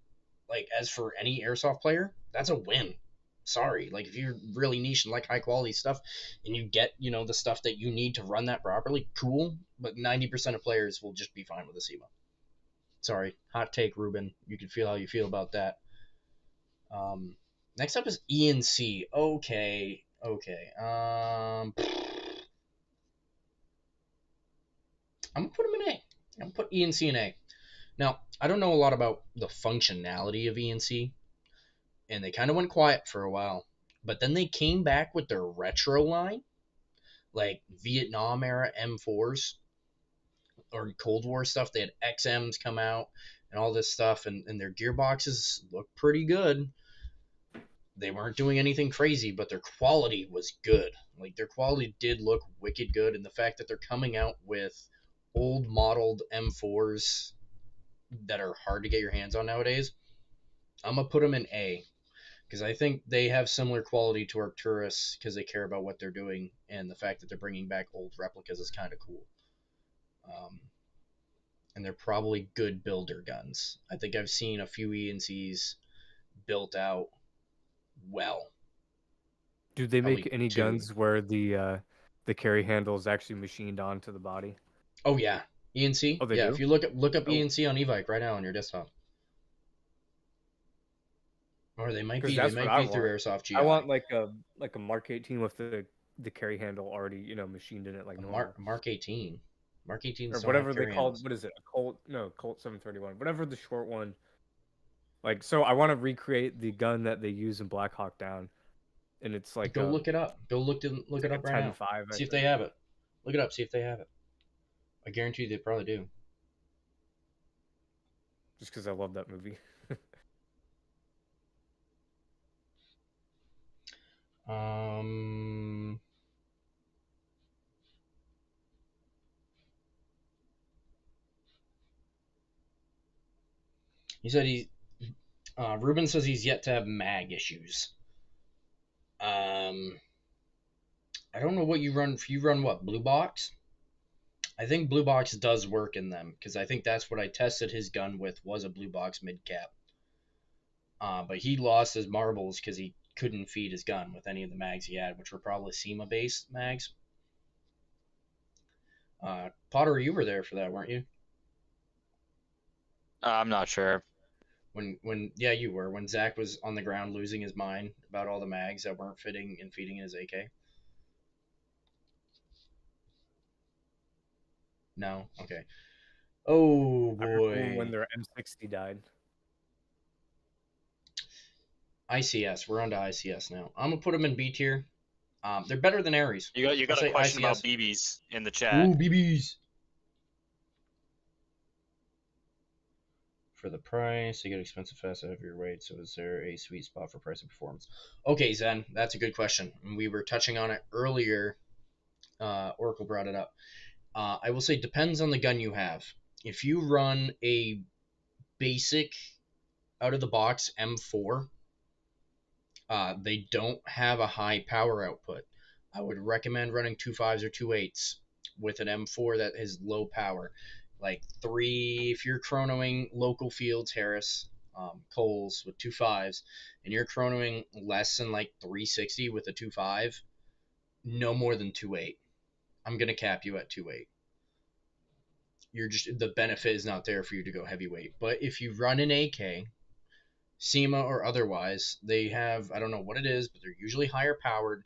Like, as for any airsoft player, that's a win. Sorry, like if you're really niche and like high quality stuff, and you get the stuff that you need to run that properly, cool. But 90% of players will just be fine with a SEMA. Sorry, hot take, Ruben. You can feel how you feel about that. Next up is ENC. Okay. I'm gonna put him in A. I'm gonna put ENC in A. Now, I don't know a lot about the functionality of ENC, and they kind of went quiet for a while. But then they came back with their retro line, like Vietnam era M4s or Cold War stuff. They had XMs come out and all this stuff, and their gearboxes look pretty good. They weren't doing anything crazy, but their quality was good. Like, their quality did look wicked good, and the fact that they're coming out with old modeled M4s that are hard to get your hands on nowadays, I'm gonna put them in A, because I think they have similar quality to Arcturus because they care about what they're doing, and the fact that they're bringing back old replicas is kind of cool. And they're probably good builder guns. I think I've seen a few ENCs built out well. Do they make Probably any two. guns where the carry handle is actually machined onto the body? Oh yeah, ENC. Oh, they Yeah, do? if you look up Oh. ENC on Evike right now on your desktop, or they might Because be that's what I through want. Airsoft GI. I want like a Mark 18 with the carry handle already, machined in it like normal. Mark 18. Mark 18s Or don't have whatever they carry call handles. what is it? A Colt? No, Colt 731. Whatever the short one. Like, so I want to recreate the gun that they use in Black Hawk Down, and it's like Go look it up. Go look it's it like up a right now. 10.5. I See if think. they have it. Look it up. See if they have it. I guarantee you they probably do. Just because I love that movie. He said Ruben says he's yet to have mag issues. I don't know what you run. You run what, Blue Box? I think Blue Box does work in them because I think that's what I tested his gun with, was a Blue Box mid cap. But he lost his marbles because he couldn't feed his gun with any of the mags he had, which were probably SEMA based mags. Potter, you were there for that, weren't you? I'm not sure. Yeah, you were, when Zach was on the ground losing his mind about all the mags that weren't fitting and feeding his AK. No, okay. Oh I remember when boy. their M60 died. ICS. We're on to ICS now. I'm gonna put them in B tier. They're better than Ares. You I'll got a say question about ICS. BBs in the chat. Ooh, BBs. For the price, you get expensive, fast, heavier weight. So is there a sweet spot for price and performance? Okay, Zen, that's a good question. We were touching on it earlier. Oracle brought it up. I will say depends on the gun you have. If you run a basic out of the box M4, they don't have a high power output. I would recommend running 2.5s or 2.8s with an M4 that is low power. Like 3, if you're chronoing local fields, Harris, Coles with 2.5s, and you're chronoing less than like 360 with a 2.5, no more than 2.8. I'm going to cap you at 2.8. The benefit is not there for you to go heavyweight. But if you run an AK, SEMA or otherwise, they have, I don't know what it is, but they're usually higher powered.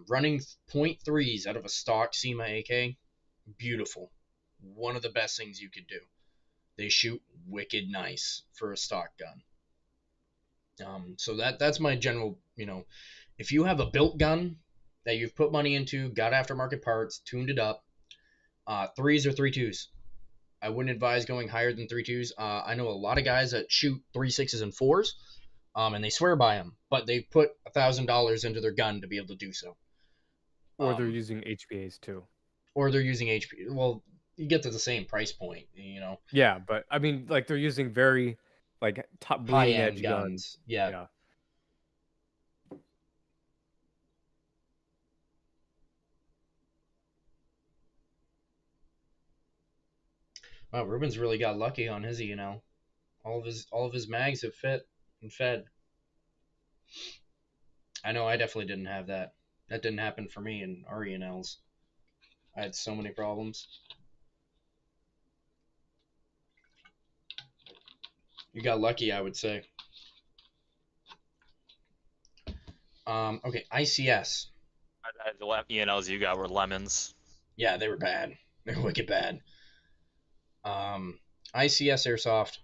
Running .3s out of a stock SEMA AK, beautiful. One of the best things you could do. They shoot wicked nice for a stock gun. So that's my general, if you have a built gun that you've put money into, got aftermarket parts, tuned it up, 3s or 3.2s. I wouldn't advise going higher than 3.2s. I know a lot of guys that shoot 3.6s and 4s, and they swear by them, but they put $1,000 into their gun to be able to do so. Or they're using HPAs too. Or they're using HP. Well, you get to the same price point, Yeah, but I mean, like, they're using very, like, top bleeding high-end edge guns. Yeah. Wow, Ruben's really got lucky on his E&L. All of his mags have fit and fed. I know I definitely didn't have that. That didn't happen for me in our E&Ls. I had so many problems. You got lucky, I would say. Okay, ICS. The E&Ls you got were lemons. Yeah, they were bad. They were wicked bad. ICS Airsoft,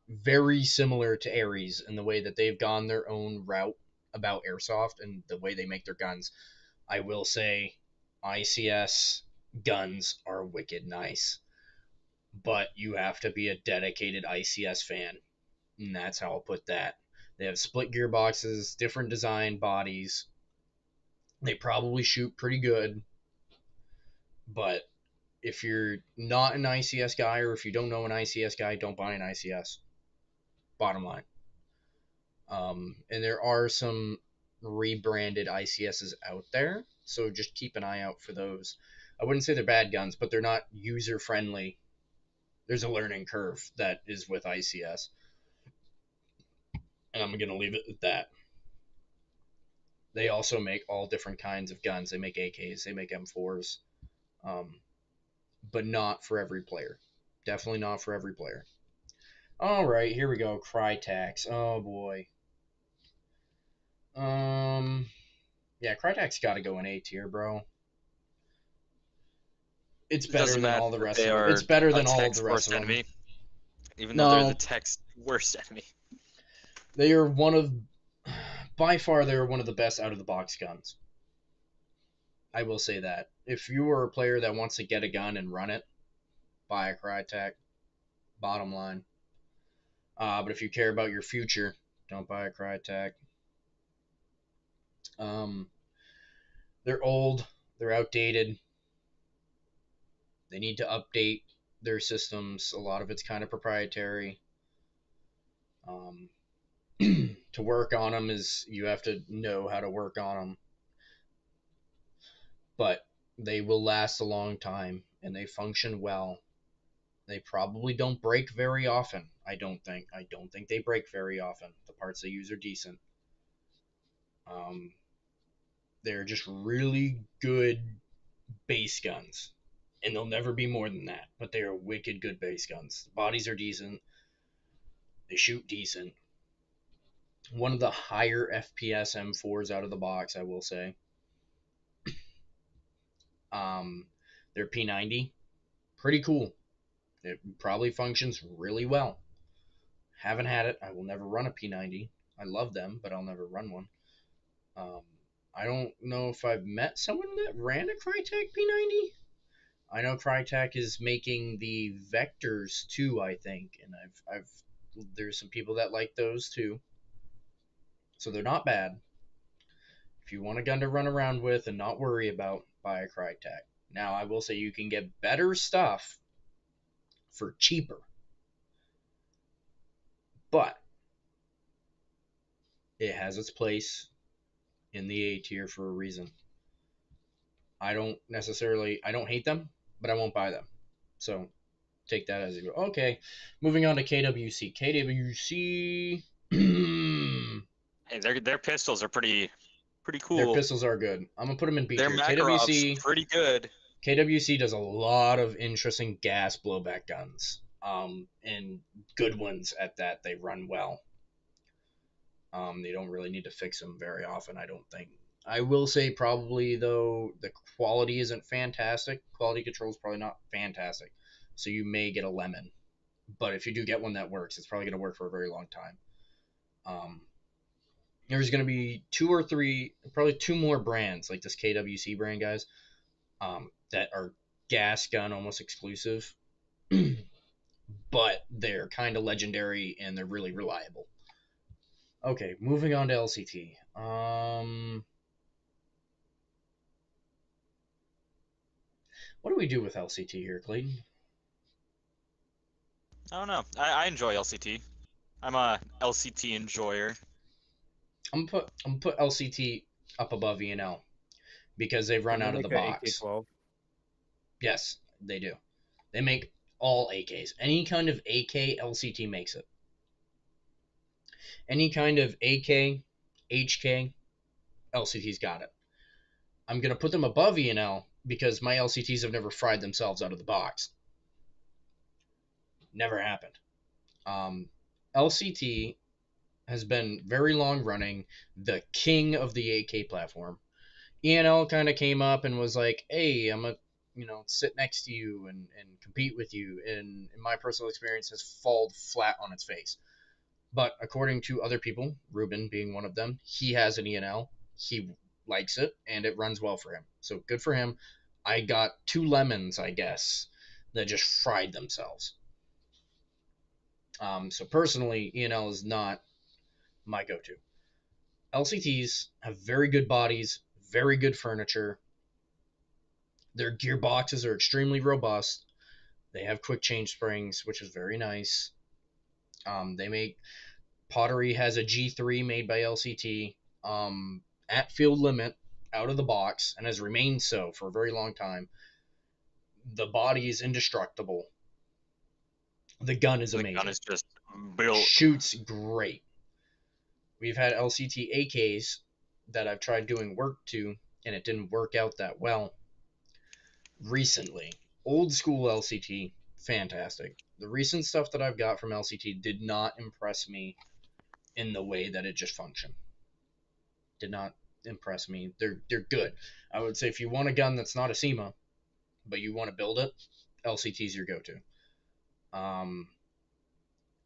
very similar to Ares in the way that they've gone their own route about Airsoft and the way they make their guns. I will say ICS guns are wicked nice, but you have to be a dedicated ICS fan, and that's how I'll put that. They have split gearboxes, different design bodies. They probably shoot pretty good, but if you're not an ICS guy or if you don't know an ICS guy, don't buy an ICS. Bottom line. And there are some rebranded ICSs out there, so just keep an eye out for those. I wouldn't say they're bad guns, but they're not user friendly. There's a learning curve that is with ICS, and I'm gonna leave it at that. They also make all different kinds of guns. They make AKs, they make M4s, but not for every player. Definitely not for every player. All right, here we go. Crytax. Oh boy. Yeah, Crytek's got to go in A tier, bro. It's It better doesn't than matter all the that rest they of them. are It's better a than all of tech's the rest worst of them. enemy, even though they're the No, tech's worst enemy. they are one of, by far, they are one of the best out of the box guns. I will say that. If you are a player that wants to get a gun and run it, buy a Crytek. Bottom line. But if you care about your future, don't buy a Crytek. Um, they're old. They're outdated. They need to update their systems. A lot of it's kind of proprietary. Um, to work on them is you have to know how to work on them, but they will last a long time and they function well. They probably don't break very often. I don't think they break very often. The parts they use are decent. Um, they're just really good base guns, and they'll never be more than that. But they are wicked good base guns. The bodies are decent. They shoot decent. One of the higher FPS M4s out of the box, I will say. Um, their P90, pretty cool. It probably functions really well. Haven't had it. I will never run a P90. I love them, but I'll never run one. Um, I don't know if I've met someone that ran a Crytek P90. I know Crytek is making the Vectors too, I think, and I've there's some people that like those too. So they're not bad. If you want a gun to run around with and not worry about, buy a Crytek. Now, I will say you can get better stuff for cheaper, but it has its place in the A tier for a reason. I don't hate them, but I won't buy them. So take that as you go. Okay, moving on to KWC. KWC. Hey, their pistols are pretty Their cool. pistols are good. I'm gonna put them in B Their tier. Makarov's pretty good. KWC does a lot of interesting gas blowback guns. And good ones at that. They run well. They don't really need to fix them very often, I don't think. I will say probably though the quality isn't fantastic. Quality control is probably not fantastic, so you may get a lemon. But if you do get one that works, it's probably going to work for a very long time. There's going to be two or three, probably two more brands like this KWC brand, guys, that are gas gun almost exclusive, but they're kind of legendary and they're really reliable. Okay, moving on to LCT. What do we do with LCT here, Clayton? I don't know. I enjoy LCT. I'm a LCT enjoyer. I'm gonna put LCT up above E&L because they've run Didn't they out of the make a box. AK-12? Yes, they do. They make all AKs. Any kind of AK, LCT makes it. Any kind of AK, HK, LCT's got it. I'm going to put them above E&L because my LCTs have never fried themselves out of the box. Never happened. LCT has been very long running, the king of the AK platform. E&L kind of came up and was like, hey, I'm a sit next to you and compete with you, and in my personal experience has fallen flat on its face. But according to other people, Ruben being one of them, he has an E&L. He likes it, and it runs well for him. So good for him. I got 2 lemons, I guess, that just fried themselves. So personally, E&L is not my go-to. LCTs have very good bodies, very good furniture. Their gearboxes are extremely robust. They have quick change springs, which is very nice. They make Pottery has a G3 made by LCT at field limit out of the box and has remained so for a very long time. The body is indestructible. The gun is amazing. The gun is just built. Shoots great. We've had LCT AKs that I've tried doing work to, and it didn't work out that well. Recently, old school LCT, fantastic. The recent stuff that I've got from LCT did not impress me in the way that it just functioned. Did not impress me. They're good. I would say if you want a gun that's not a SEMA, but you want to build it, LCT's your go-to.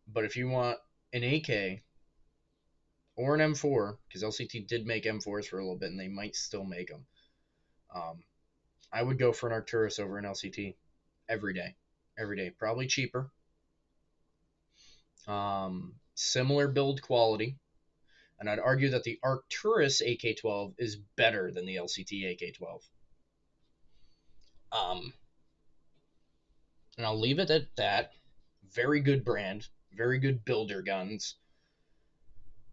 But if you want an AK or an M4, because LCT did make M4s for a little bit, and they might still make them, I would go for an Arcturus over an LCT every day. Every day. Probably cheaper. Similar build quality. And I'd argue that the Arcturus AK-12 is better than the LCT AK-12. And I'll leave it at that. Very good brand. Very good builder guns.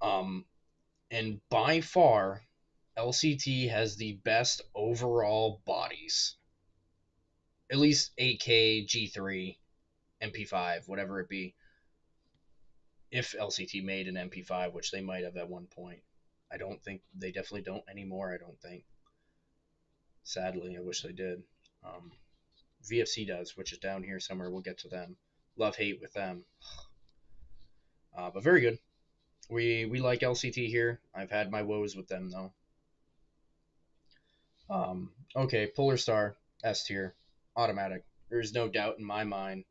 And by far, LCT has the best overall bodies. At least AK, G3, MP5, whatever it be. If LCT made an MP5, which they might have at one point. I don't think, they definitely don't anymore, I don't think. Sadly, I wish they did. VFC does, which is down here somewhere. We'll get to them. Love-hate with them. But very good. We like LCT here. I've had my woes with them, though. Okay, Polar Star, S tier. Automatic. There's no doubt in my mind.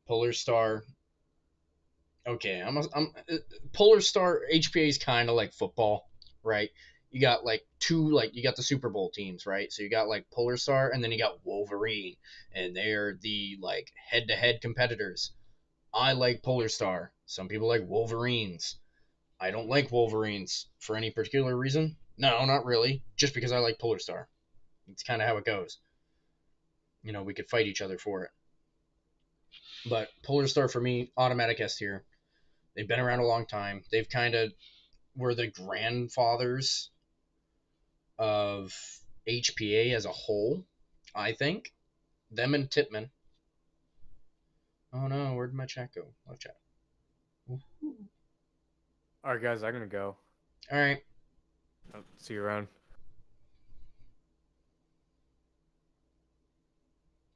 Polar Star. Okay, Polar Star HPA is kind of like football, right? You got like you got the Super Bowl teams, right? So you got like Polar Star, and then you got Wolverine, and they're the like head-to-head competitors. I like Polar Star. Some people like Wolverines. I don't like Wolverines for any particular reason. No, not really. Just because I like Polar Star. It's kind of how it goes. We could fight each other for it. But Polar Star for me, automatic S tier. They've been around a long time. They've kind of were the grandfathers of HPA as a whole, I think. Them and Tipman. Oh no, where'd my chat go? Love chat. All right, guys, I'm gonna go. All right. I'll see you around.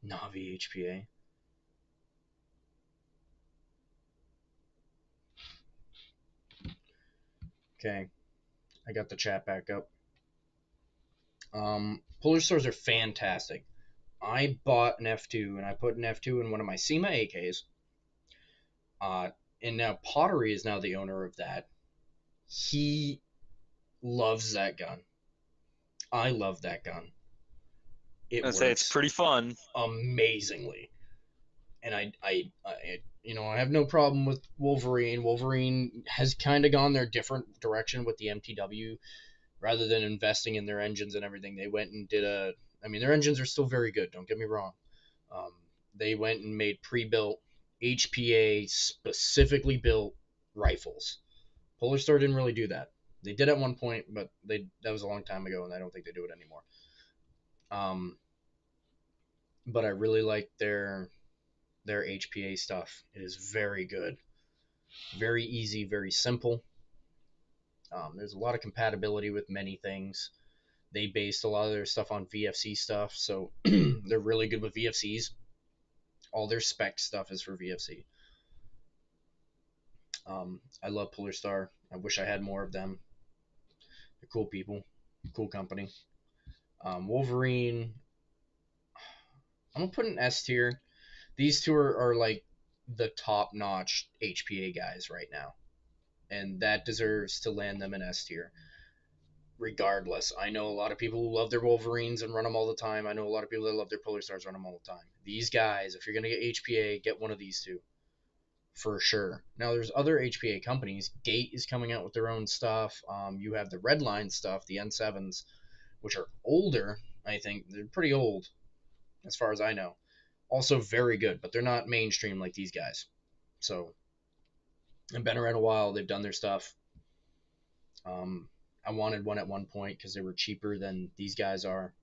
Navi HPA. Okay, I got the chat back up. Polar Stars are fantastic. I bought an F2 and I put an F2 in one of my SEMA AKs. And now Pottery is now the owner of that. He loves that gun. I love that gun. I'd say it's pretty fun. Amazingly. And I have no problem with Wolverine. Wolverine has kind of gone their different direction with the MTW. Rather than investing in their engines and everything, they went and did their engines are still very good, don't get me wrong. They went and made pre-built HPA specifically built rifles. Polar Star didn't really do that. They did at one point, but that was a long time ago, and I don't think they do it anymore. But I really like their their HPA stuff. It is very good, very easy, very simple. There's a lot of compatibility with many things. They based a lot of their stuff on VFC stuff, so they're really good with VFCs. All their spec stuff is for VFC. I love Polar Star. I wish I had more of them. They're cool people, cool company. Wolverine, I'm gonna put an S tier. These two are like the top notch HPA guys right now, and that deserves to land them in S tier. Regardless, I know a lot of people who love their Wolverines and run them all the time. I know a lot of people that love their Polar Stars, run them all the time. These guys, if you're gonna get HPA, get one of these two for sure. Now there's other HPA companies. Gate is coming out with their own stuff. You have the Redline stuff, the N7s, which are older. I think they're pretty old, as far as I know. Also very good, but they're not mainstream like these guys. So, they've been around a while. They've done their stuff. Um, I wanted one at one point because they were cheaper than these guys are.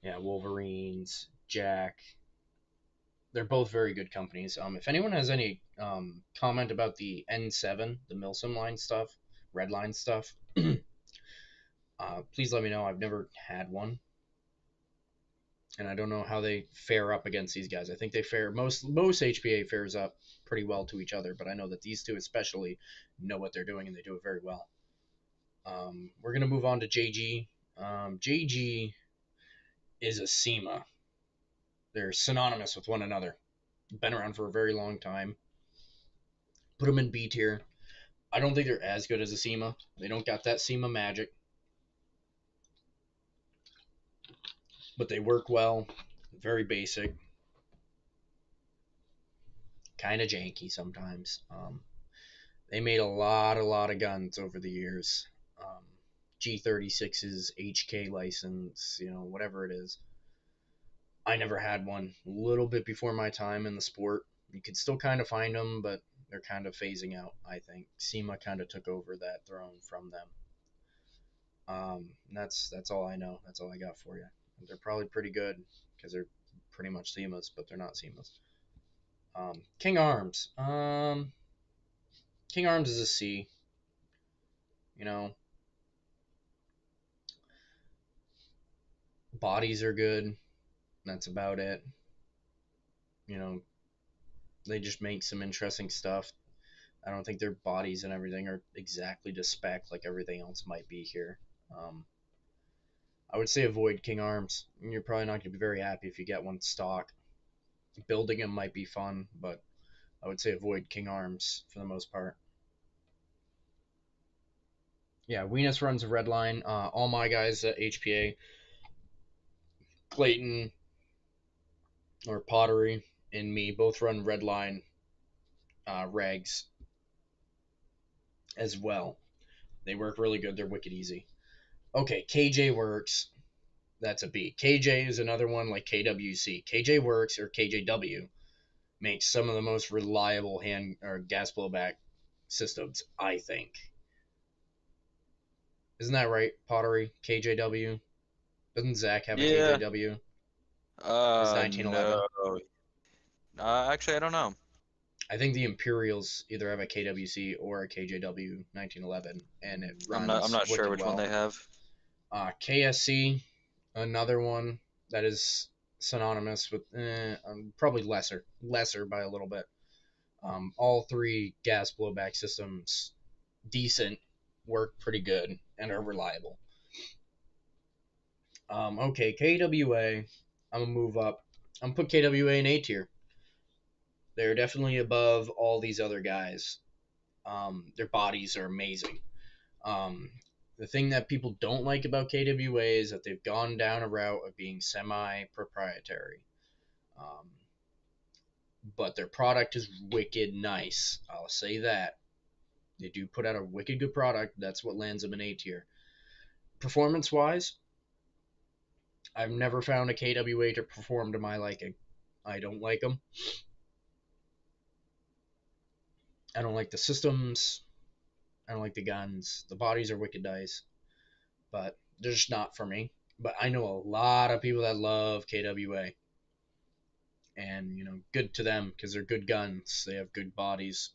Yeah, Wolverines, Jack. They're both very good companies. If anyone has any comment about the N7, the Milsim line stuff, Red line stuff, please let me know. I've never had one, and I don't know how they fare up against these guys. I think they fare most HPA fares up pretty well to each other, but I know that these two especially know what they're doing and they do it very well. We're gonna move on to JG. JG is a SEMA. They're synonymous with one another. Been around for a very long time. Put them in B tier. I don't think they're as good as a SEMA. They don't got that SEMA magic, but they work well. Very basic. Kind of janky sometimes. They made a lot of guns over the years. G36s, HK license, whatever it is. I never had one. A little bit before my time in the sport. You could still kind of find them, but they're kind of phasing out, I think. SEMA kind of took over that throne from them. That's all I know. That's all I got for you. They're probably pretty good because they're pretty much SEMAs, but they're not SEMAs. King Arms. King Arms is a C. Bodies are good. That's about it. They just make some interesting stuff. I don't think their bodies and everything are exactly to spec like everything else might be here. I would say avoid King Arms. You're probably not going to be very happy if you get one stock. Building them might be fun, but I would say avoid King Arms for the most part. Yeah, Weenus runs a red line. All my guys at HPA, Clayton or Pottery and me both run red line rags as well. They work really good. They're wicked easy. Okay, KJ Works. That's a B. KJ is another one like KWC. KJ Works or KJW makes some of the most reliable hand or gas blowback systems, I think. Isn't that right, Pottery? KJW? Doesn't Zach have a Yeah. KJW? His 1911. No. Actually, I don't know. I think the Imperials either have a KWC or a KJW 1911, and it runs I'm not sure wicked which well. one they have. KSC, another one that is synonymous with probably lesser by a little bit. All three gas blowback systems, decent, work pretty good, and are reliable. Okay, KWA, I'm gonna move up. I'm gonna put KWA in A tier. They're definitely above all these other guys. Their bodies are amazing. The thing that people don't like about KWA is that they've gone down a route of being semi-proprietary. Um, but their product is wicked nice. I'll say that. They do put out a wicked good product. That's what lands them in A tier. Performance-wise, I've never found a KWA to perform to my liking. I don't like them. I don't like the systems. I don't like the guns. The bodies are wicked nice, but they're just not for me. But I know a lot of people that love KWA. and good to them because they're good guns. They have good bodies.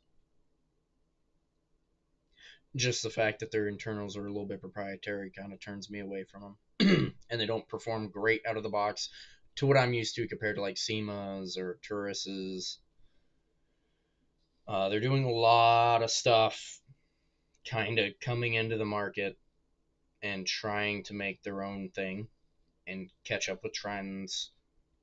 Just the fact that their internals are a little bit proprietary kind of turns me away from them, and they don't perform great out of the box to what I'm used to compared to like SEMAs or Tauruses. They're doing a lot of stuff, kind of coming into the market and trying to make their own thing and catch up with trends.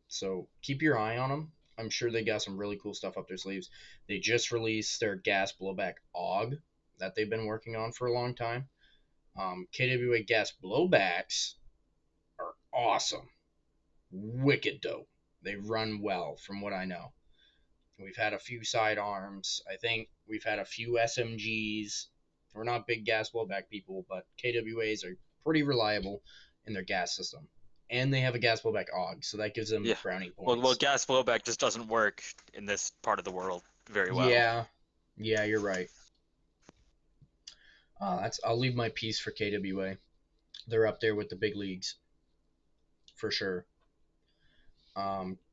So keep your eye on them. I'm sure they got some really cool stuff up their sleeves. They just released their gas blowback AUG that they've been working on for a long time. KWA gas blowbacks are awesome. Wicked dope. They run well from what I know. We've had a few sidearms. I think we've had a few SMGs. We're not big gas blowback people, but KWAs are pretty reliable in their gas system. And they have a gas blowback AUG, so that gives them Yeah. brownie Well, points. gas blowback just doesn't work in this part of the world very well. Yeah, you're right. I'll leave my piece for KWA. They're up there with the big leagues, for sure.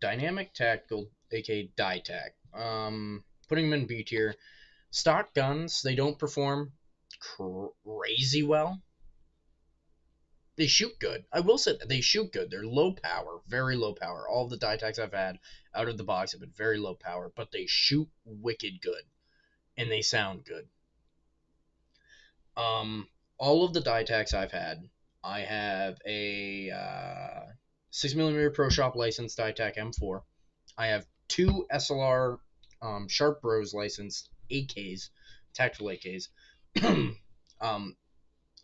Dynamic Tactical, aka DieTac. Putting them in B tier. Stock guns, they don't perform crazy well. They shoot good. I will say that they shoot good. They're low power, very low power. All of the DieTacs I've had out of the box have been very low power, but they shoot wicked good, and they sound good. All of the DieTacs I've had, I have a 6mm Pro Shop licensed DieTac M4. I have two SLR Sharp Bros licensed AKs, tactical AKs, and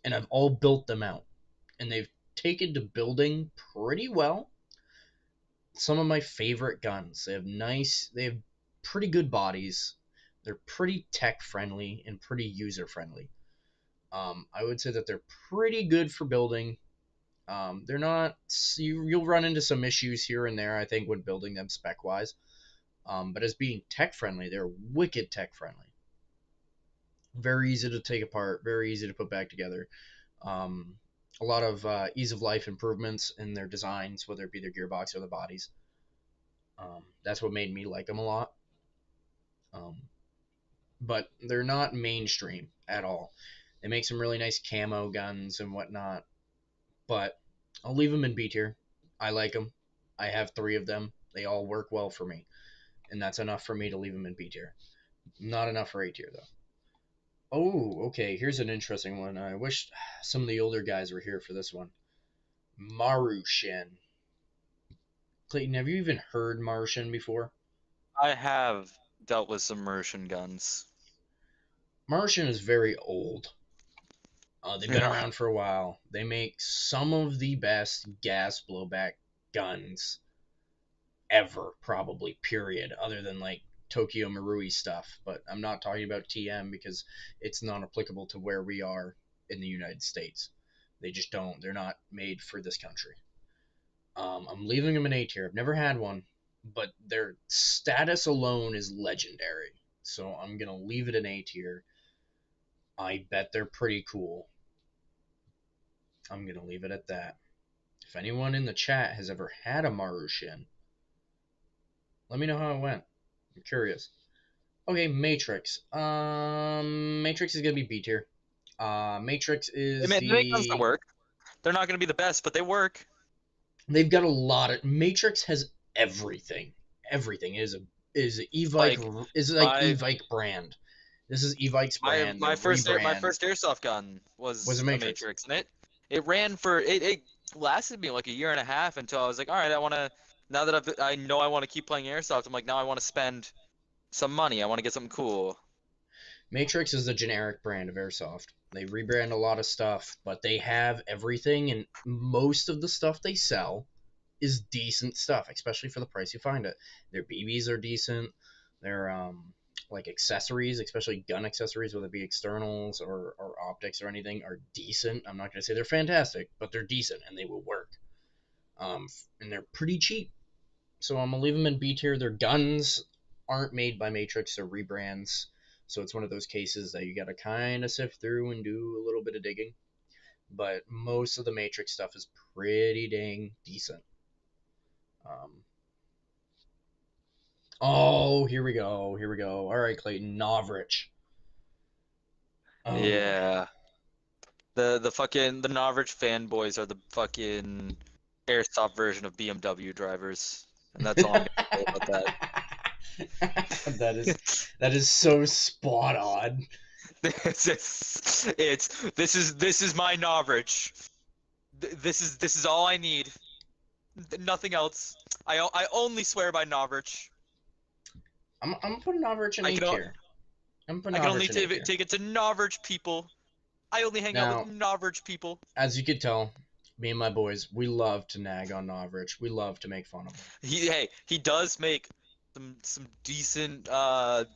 I've all built them out, and they've taken to building pretty well. Some of my favorite guns. They have pretty good bodies. They're pretty tech friendly and pretty user friendly. I would say that they're pretty good for building. They're not. You'll run into some issues here and there, I think, when building them spec wise. But as being tech friendly, they're wicked tech friendly. Very easy to take apart, very easy to put back together. A lot of ease of life improvements in their designs, whether it be their gearbox or the bodies. That's what made me like them a lot. But they're not mainstream at all. They make some really nice camo guns and whatnot, but I'll leave them in B tier. I like them. I have 3 of them. They all work well for me, and that's enough for me to leave them in B tier. Not enough for A tier, though. Oh, okay. Here's an interesting one. I wish some of the older guys were here for this one. Marushin. Clayton, have you even heard Marushin before? I have dealt with some Mercian guns. Marushin is very old. They've been Yeah. around for a while. They make some of the best gas blowback guns ever, probably, period, other than like Tokyo Marui stuff. But I'm not talking about TM because it's not applicable to where we are in the United States. They just don't. They're not made for this country. I'm leaving them in A tier. I've never had one, but their status alone is legendary. So I'm going to leave it in A tier. I bet they're pretty cool. I'm going to leave it at that. If anyone in the chat has ever had a Marushin, let me know how it went. I'm curious. Okay, Matrix. Matrix is going to be B tier. Matrix is They make guns that the... work. They're not going to be the best, but they work. They've got a lot of... Matrix has everything. Everything is Like my Evike brand. This is Evike's my brand. my Their first rebrand airsoft gun was was a a Matrix. Matrix, and it ran for it lasted me like a year and a half until I was like, all right, I want to now that I know I want to keep playing airsoft. I'm like, now I want to spend some money. I want to get something cool. Matrix is the generic brand of airsoft. They rebrand a lot of stuff, but they have everything, and most of the stuff they sell is decent stuff, especially for the price you find it. Their BBs are decent. Their like accessories, especially gun accessories, whether it be externals or optics or anything, are decent. I'm not gonna say they're fantastic, but they're decent and they will work. And they're pretty cheap. So I'm gonna leave them in B tier. Their guns aren't made by Matrix; they're rebrands. So it's one of those cases that you gotta kind of sift through and do a little bit of digging. But most of the Matrix stuff is pretty dang decent. Um, Oh, here we go. Here we go. All right, Clayton. Novrich. Oh. Yeah. The Novrich fanboys are the fucking airsoft version of BMW drivers, and that's all I'm gonna say about that. That is so spot on. This is my Novrich. This is all I need. Nothing else. I only swear by Novrich. I'm putting Novrich in I A can o- tier. I'm putting I can only Novrich in A tier. take it to Novrich people. I only hang out with Now, Novrich people. as you could tell, me and my boys, we love to nag on Novrich. We love to make fun of him. He does make some decent But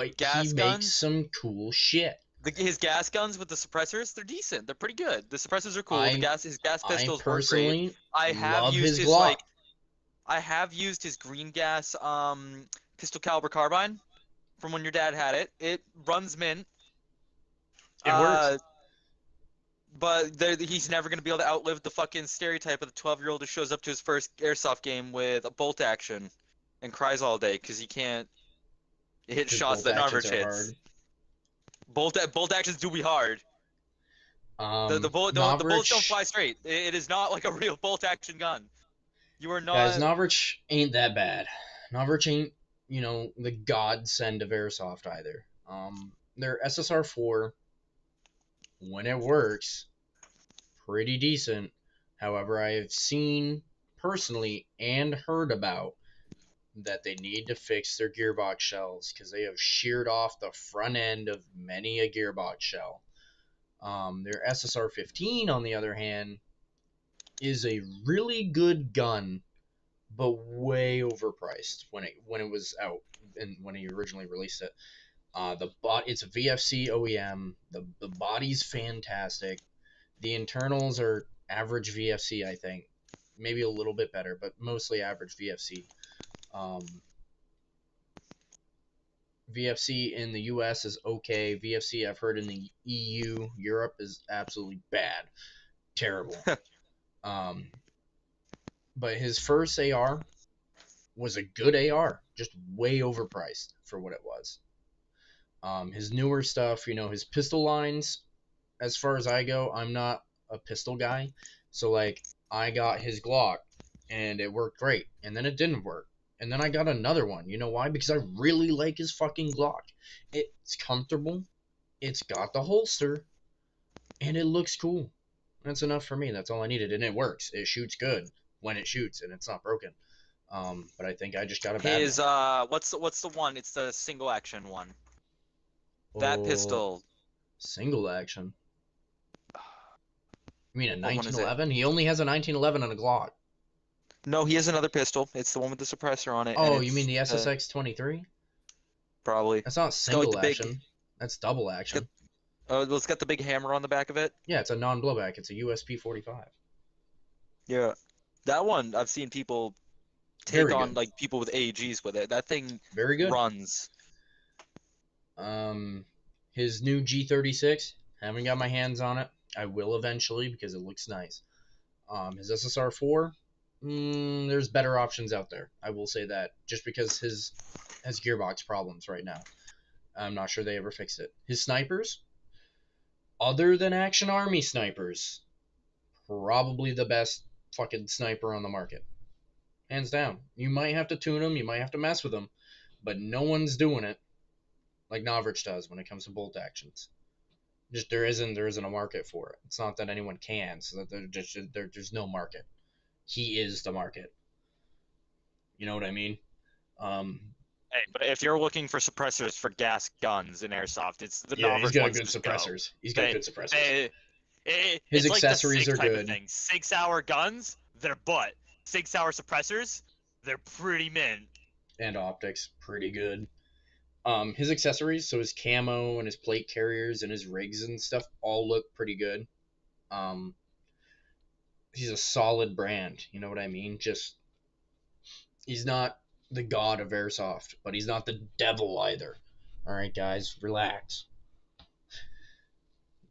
he gas makes guns. some cool shit. His gas guns with the suppressors, they're decent. They're pretty good. The suppressors are cool. I His gas I pistols work great. personally I have love used his his Glock. I have used his green gas pistol caliber carbine from when your dad had it. It runs mint. It works. But he's never gonna be able to outlive the fucking stereotype of the 12-year-old who shows up to his first airsoft game with a bolt action and cries all day because he can't hit 'Cause shots bolt that actions Narvich are hits. hard. Bolt actions do be hard. The bullets don't fly Novrich, straight. It is not like a real bolt action gun. You are guys, not. Novrich ain't that bad. Novrich ain't, the godsend of airsoft either. Their SSR4, when it works, pretty decent. However, I have seen personally and heard about that they need to fix their gearbox shells because they have sheared off the front end of many a gearbox shell. Their SSR 15, on the other hand, is a really good gun, but way overpriced when it was out and when he originally released it. It's a VFC OEM. The body's fantastic. The internals are average VFC, I think, maybe a little bit better, but mostly average VFC. Um, VFC in the US is okay. VFC I've heard in the EU, Europe is absolutely bad, terrible. um, but his first AR was a good AR, just way overpriced for what it was. His newer stuff, his pistol lines, as far as I go, I'm not a pistol guy. So, like, I got his Glock, and it worked great. And then it didn't work. And then I got another one. You know why? Because I really like his fucking Glock. It's comfortable. It's got the holster. And it looks cool. That's enough for me. That's all I needed. And it works. It shoots good when it shoots, and it's not broken. But I think I just got a bad His one. what's the one? It's the single action one. That Oh, pistol. single action. You mean a What one is it? 1911? He only has a 1911 on a Glock. No, he has another pistol. It's the one with the suppressor on it. Oh, and you mean it's the SSX 23? probably. That's not It's got like single the big. action. That's double action. It's got the big hammer on the back of it. Yeah, it's a non-blowback. It's a USP 45. Yeah, that one I've seen people take Very on good. like people with AGs with it. That thing Very good. runs. His new G36. Haven't got my hands on it. I will eventually because it looks nice. His SSR4. There's better options out there. I will say that just because his has gearbox problems right now. I'm not sure they ever fixed it. His snipers, other than Action Army snipers, probably the best fucking sniper on the market. Hands down. You might have to tune them, you might have to mess with them, but no one's doing it like Novrich does when it comes to bolt actions. Just there isn't a market for it. It's not that anyone can, so that there's no market. He is the market. You know what I mean? Um, Hey, but if you're looking for suppressors for gas guns in airsoft, it's the yeah, he's Novrich got ones good to go. suppressors. He's got good suppressors. His It's like the accessories SIG are type of good. thing. 6-hour guns, they're butt. 6-hour suppressors, they're pretty mint. And optics, pretty good. His accessories, so his camo and his plate carriers and his rigs and stuff, all look pretty good. Um, he's a solid brand. You know what I mean? Just he's not the god of airsoft, but he's not the devil either. All right, guys, relax.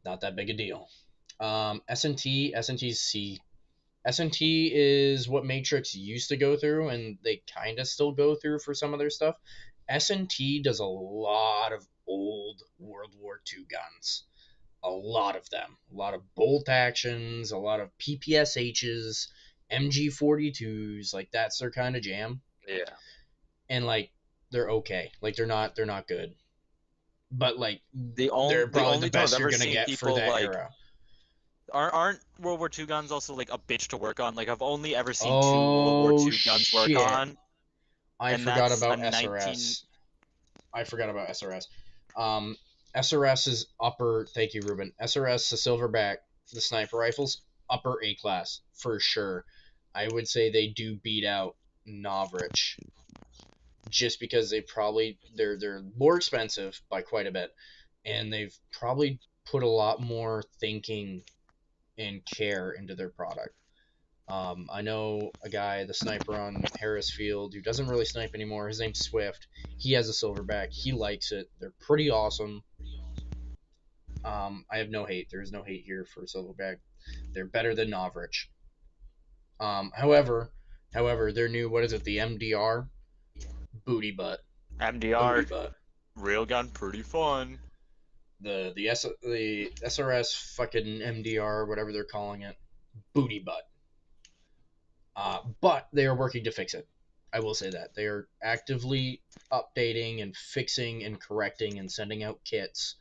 Not that big a deal. S&T's C. S&T is what Matrix used to go through, and they kind of still go through for some of their stuff. S&T does a lot of old World War II guns. A lot of them. A lot of bolt actions, a lot of PPSHs, MG42s. Like, that's their kind of jam. Yeah. And, like, they're okay. Like, they're not good. But, like, The they're probably only the time I've best you're ever going to seen get for people that like era. aren't World War II guns also like a bitch to work on? Like I've only ever seen two World War Oh, II guns work shit. on, I and forgot that's a about 19. SRS. I forgot about SRS. SRS is upper. Thank you, Ruben. SRS, the Silverback, the sniper rifles, upper A class for sure. I would say they do beat out Novrich, just because they're more expensive by quite a bit, and they've probably put a lot more thinking and care into their product. I know a guy, the sniper on Harris Field, who doesn't really snipe anymore. His name's Swift. He has a Silverback. He likes it. They're pretty awesome. I have no hate. There is no hate here for Silverback. They're better than Novrich. However, their new, what is it? The MDR, booty butt, booty MDR butt. real gun, pretty fun. The SRS fucking MDR, whatever they're calling it, booty butt. But they are working to fix it. I will say that they are actively updating and fixing and correcting and sending out kits,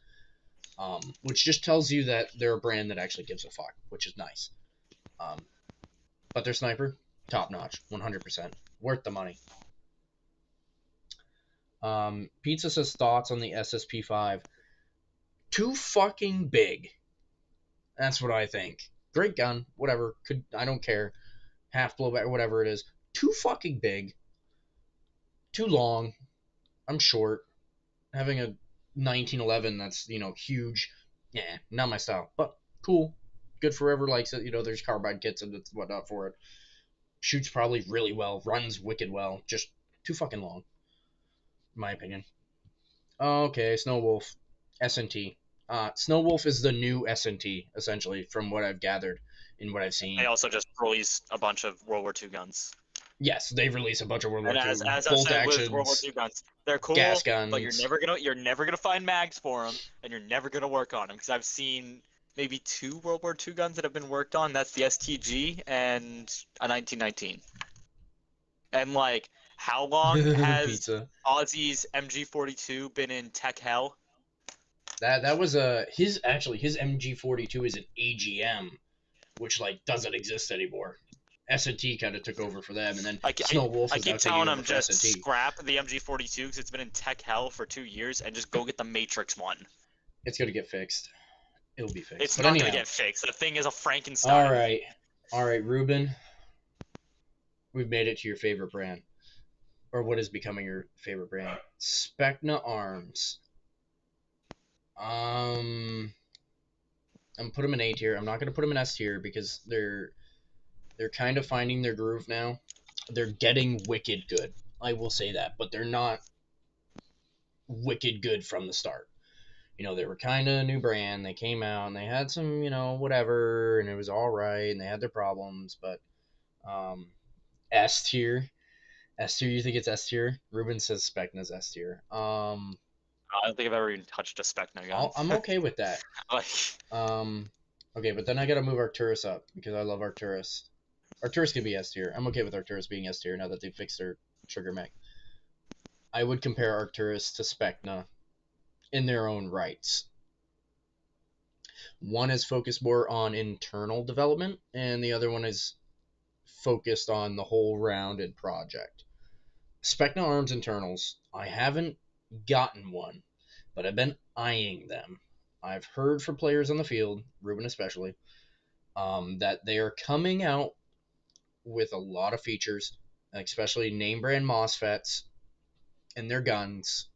which just tells you that they're a brand that actually gives a fuck, which is nice. But their sniper, top notch, 100%, worth the money. Pizza says thoughts on the SSP5. Too fucking big. That's what I think. Great gun, whatever. I don't care. Half blowback, whatever it is. Too fucking big. Too long. I'm short. Having a 1911 that's huge, yeah, not my style. But cool, good for whoever likes it. There's carbide kits and whatnot for it. Shoots probably really well. Runs wicked well. Just too fucking long, in my opinion. Okay, Snowwolf, S&T. Snowwolf is the new S&T essentially, from what I've gathered and what I've seen. They also just released a bunch of World War II guns. Yes, they've released a bunch of World War And II as I bolt said with World War actions, II guns, they're cool, gas guns. but you're never gonna find mags for them, and you're never gonna work on them because I've seen maybe two World War II guns that have been worked on. That's the STG and a 1919. And like, how long has Pizza. Ozzy's MG42 been in tech hell? That was his MG42 is an AGM, which like doesn't exist anymore. S&T kind of took over for them, and then Snow Wolf I is now keep taking telling over them for just S&T. scrap the MG42 because it's been in tech hell for 2 years and just go get the Matrix one. It's gonna get fixed. It'll be fixed. It's But not anyhow, gonna get fixed. The thing is a Frankenstein. all right, Ruben. We've made it to your favorite brand, or what is becoming your favorite brand, Specna Arms. I'm put them in A tier. I'm not gonna put them in S tier because they're kind of finding their groove now. They're getting wicked good. I will say that, but they're not wicked good from the start. They were kind of a new brand. They came out and they had some, whatever, and it was all right, and they had their problems, but S tier. S tier, you think it's S tier? Ruben says Specna's S tier. I don't think I've ever even touched a Specna gun. I'm okay with that. Like, Okay, but then I gotta move Arcturus up because I love Arcturus. Arcturus can be S tier. I'm okay with Arcturus being S tier now that they fixed their trigger mech. I would compare Arcturus to Specna in their own rights. One is focused more on internal development, and the other one is focused on the whole rounded project. Specna Arms internals, I haven't gotten one, but I've been eyeing them. I've heard from players on the field, Ruben especially, that they are coming out with a lot of features, especially name brand MOSFETs in their guns.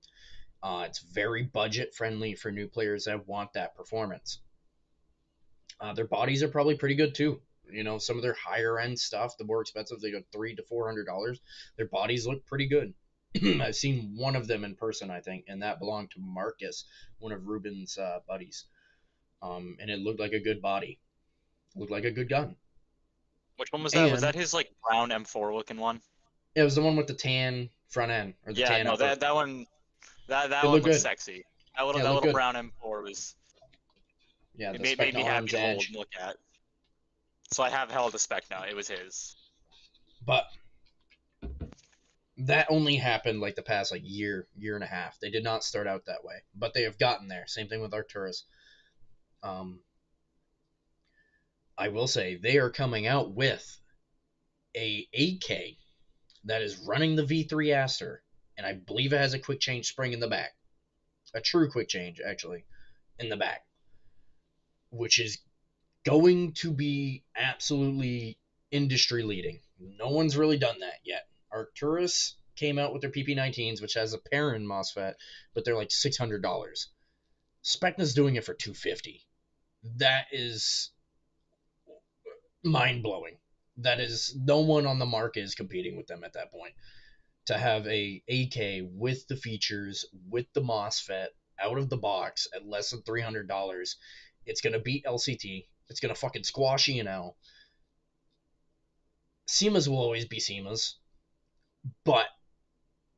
It's very budget friendly for new players that want that performance. Their bodies are probably pretty good too. Some of their higher end stuff, the more expensive, they go $300 to $400. Their bodies look pretty good. I've seen one of them in person, I think, and that belonged to Marcus, one of Ruben's buddies. And it looked like a good body. Looked like a good gun. Which one was that? Was And that his like brown M4 looking one? it was the one with the tan front end or the Yeah, tan no, upper. that one that It one looked looks good. sexy. Yeah, it That looked little good. brown M4 was Yeah, it the made Spectre me happy Arms to hold Edge. and look at. So I have held a spec now. It was his. But that only happened like the past like year and a half. They did not start out that way, but they have gotten there. Same thing with Arcturus. I will say they are coming out with a AK that is running the V3 Aster, and I believe it has a quick change spring in the back, a true quick change actually in the back, which is going to be absolutely industry leading. No one's really done that yet. Arcturus came out with their PP19s, which has a Perrin MOSFET, but they're like $600. Specna's doing it for $250. That is mind blowing. That is no one on the market is competing with them at that point. To have a AK with the features, with the MOSFET out of the box at less than $300, it's gonna beat LCT. It's gonna fucking squash E&L. SEMAs will always be SEMAs, but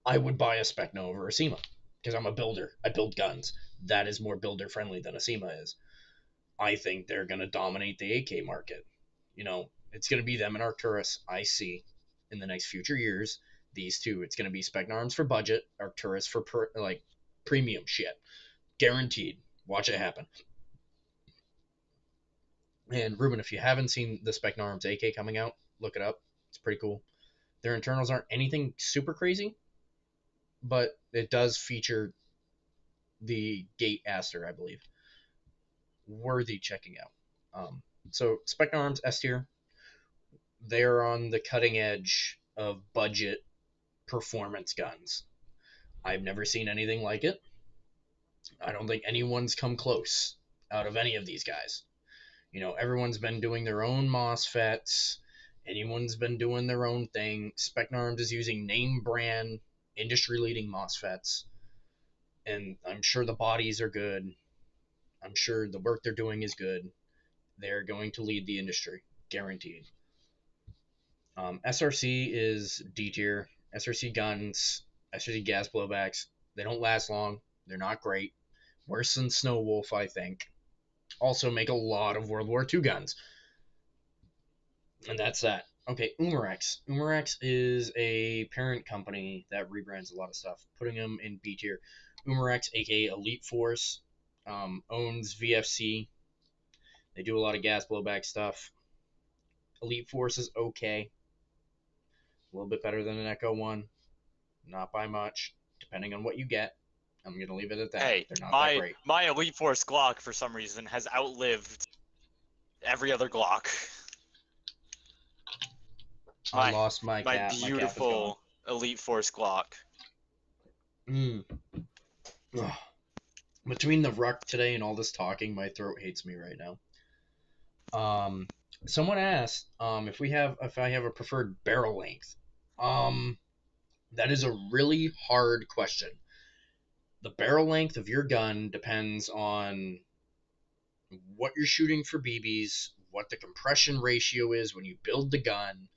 I would buy a Specna over a SEMA because I'm a builder. I build guns. That is more builder friendly than a SEMA is. I think they're gonna dominate the AK market. It's gonna be them and Arcturus. I see in the next future years these two. It's gonna be Specna Arms for budget, Arcturus for like premium shit, guaranteed. Watch it happen. And Ruben, if you haven't seen the Specna Arms AK coming out, look it up. It's pretty cool. Their internals aren't anything super crazy, but it does feature the Gate Aster, I believe. Worthy checking out. So Specna Arms S tier, they're on the cutting edge of budget performance guns. I've never seen anything like it. I don't think anyone's come close out of any of these guys. Everyone's been doing their own MOSFETs. Anyone's been doing their own thing. Specnarms is using name brand, industry leading MOSFETs. And I'm sure the bodies are good. I'm sure the work they're doing is good. They're going to lead the industry, guaranteed. SRC is D tier. SRC guns, SRC gas blowbacks. They don't last long. They're not great. Worse than Snow Wolf, I think. Also make a lot of World War II guns. And that's that. Okay, Umarex. Umarex is a parent company that rebrands a lot of stuff, putting them in B tier. Umarex, aka Elite Force, owns VFC. They do a lot of gas blowback stuff. Elite Force is okay. A little bit better than an Echo 1. Not by much, depending on what you get. I'm going to leave it at that. Hey, They're not that my great. my Elite Force Glock for some reason has outlived every other Glock. I lost my my cap. My cap is gone. beautiful Elite Force Glock. Between the ruck today and all this talking, my throat hates me right now. Someone asked if I have a preferred barrel length. That is a really hard question. The barrel length of your gun depends on what you're shooting for BBs, what the compression ratio is when you build the gun.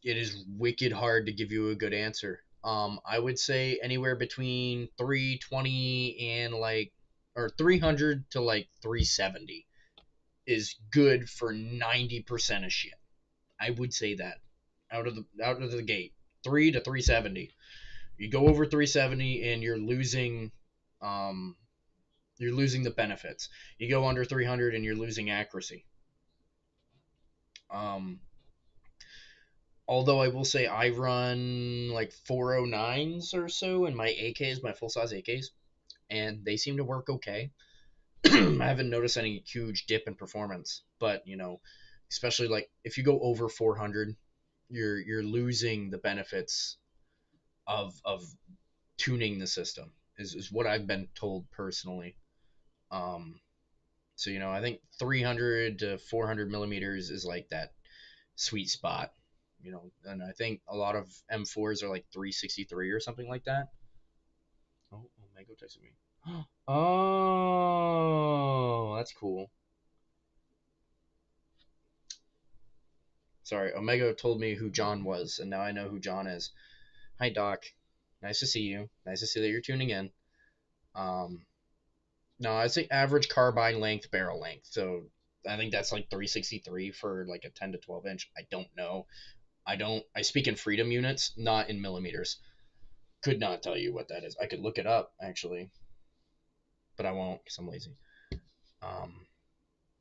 It is wicked hard to give you a good answer. I would say anywhere between 320 and or 300 to 370 is good for 90% of shit. I would say that out of the gate, 3 to 370. You go over 370 and you're losing the benefits. You go under 300 and you're losing accuracy. Although I will say I run like 409s or so in my AKs, my full size AKs, and they seem to work okay. I haven't noticed any huge dip in performance, but especially like if you go over 400, you're losing the benefits of tuning the system is what I've been told personally. So I think 300 to 400 millimeters is like that sweet spot. And I think a lot of M4s are like 363 or something like that. Oh, Omega texted me. Oh, that's cool. sorry, Omega told me who John was, and now I know who John is. Hi, Doc. Nice to see you. Nice to see that you're tuning in. No, I'd say average carbine length, barrel length. So I think that's like 363 for like a 10 to 12 inch. I don't know. I speak in freedom units, not in millimeters. Could not tell you what that is. I could look it up actually, but I won't because I'm lazy. Um,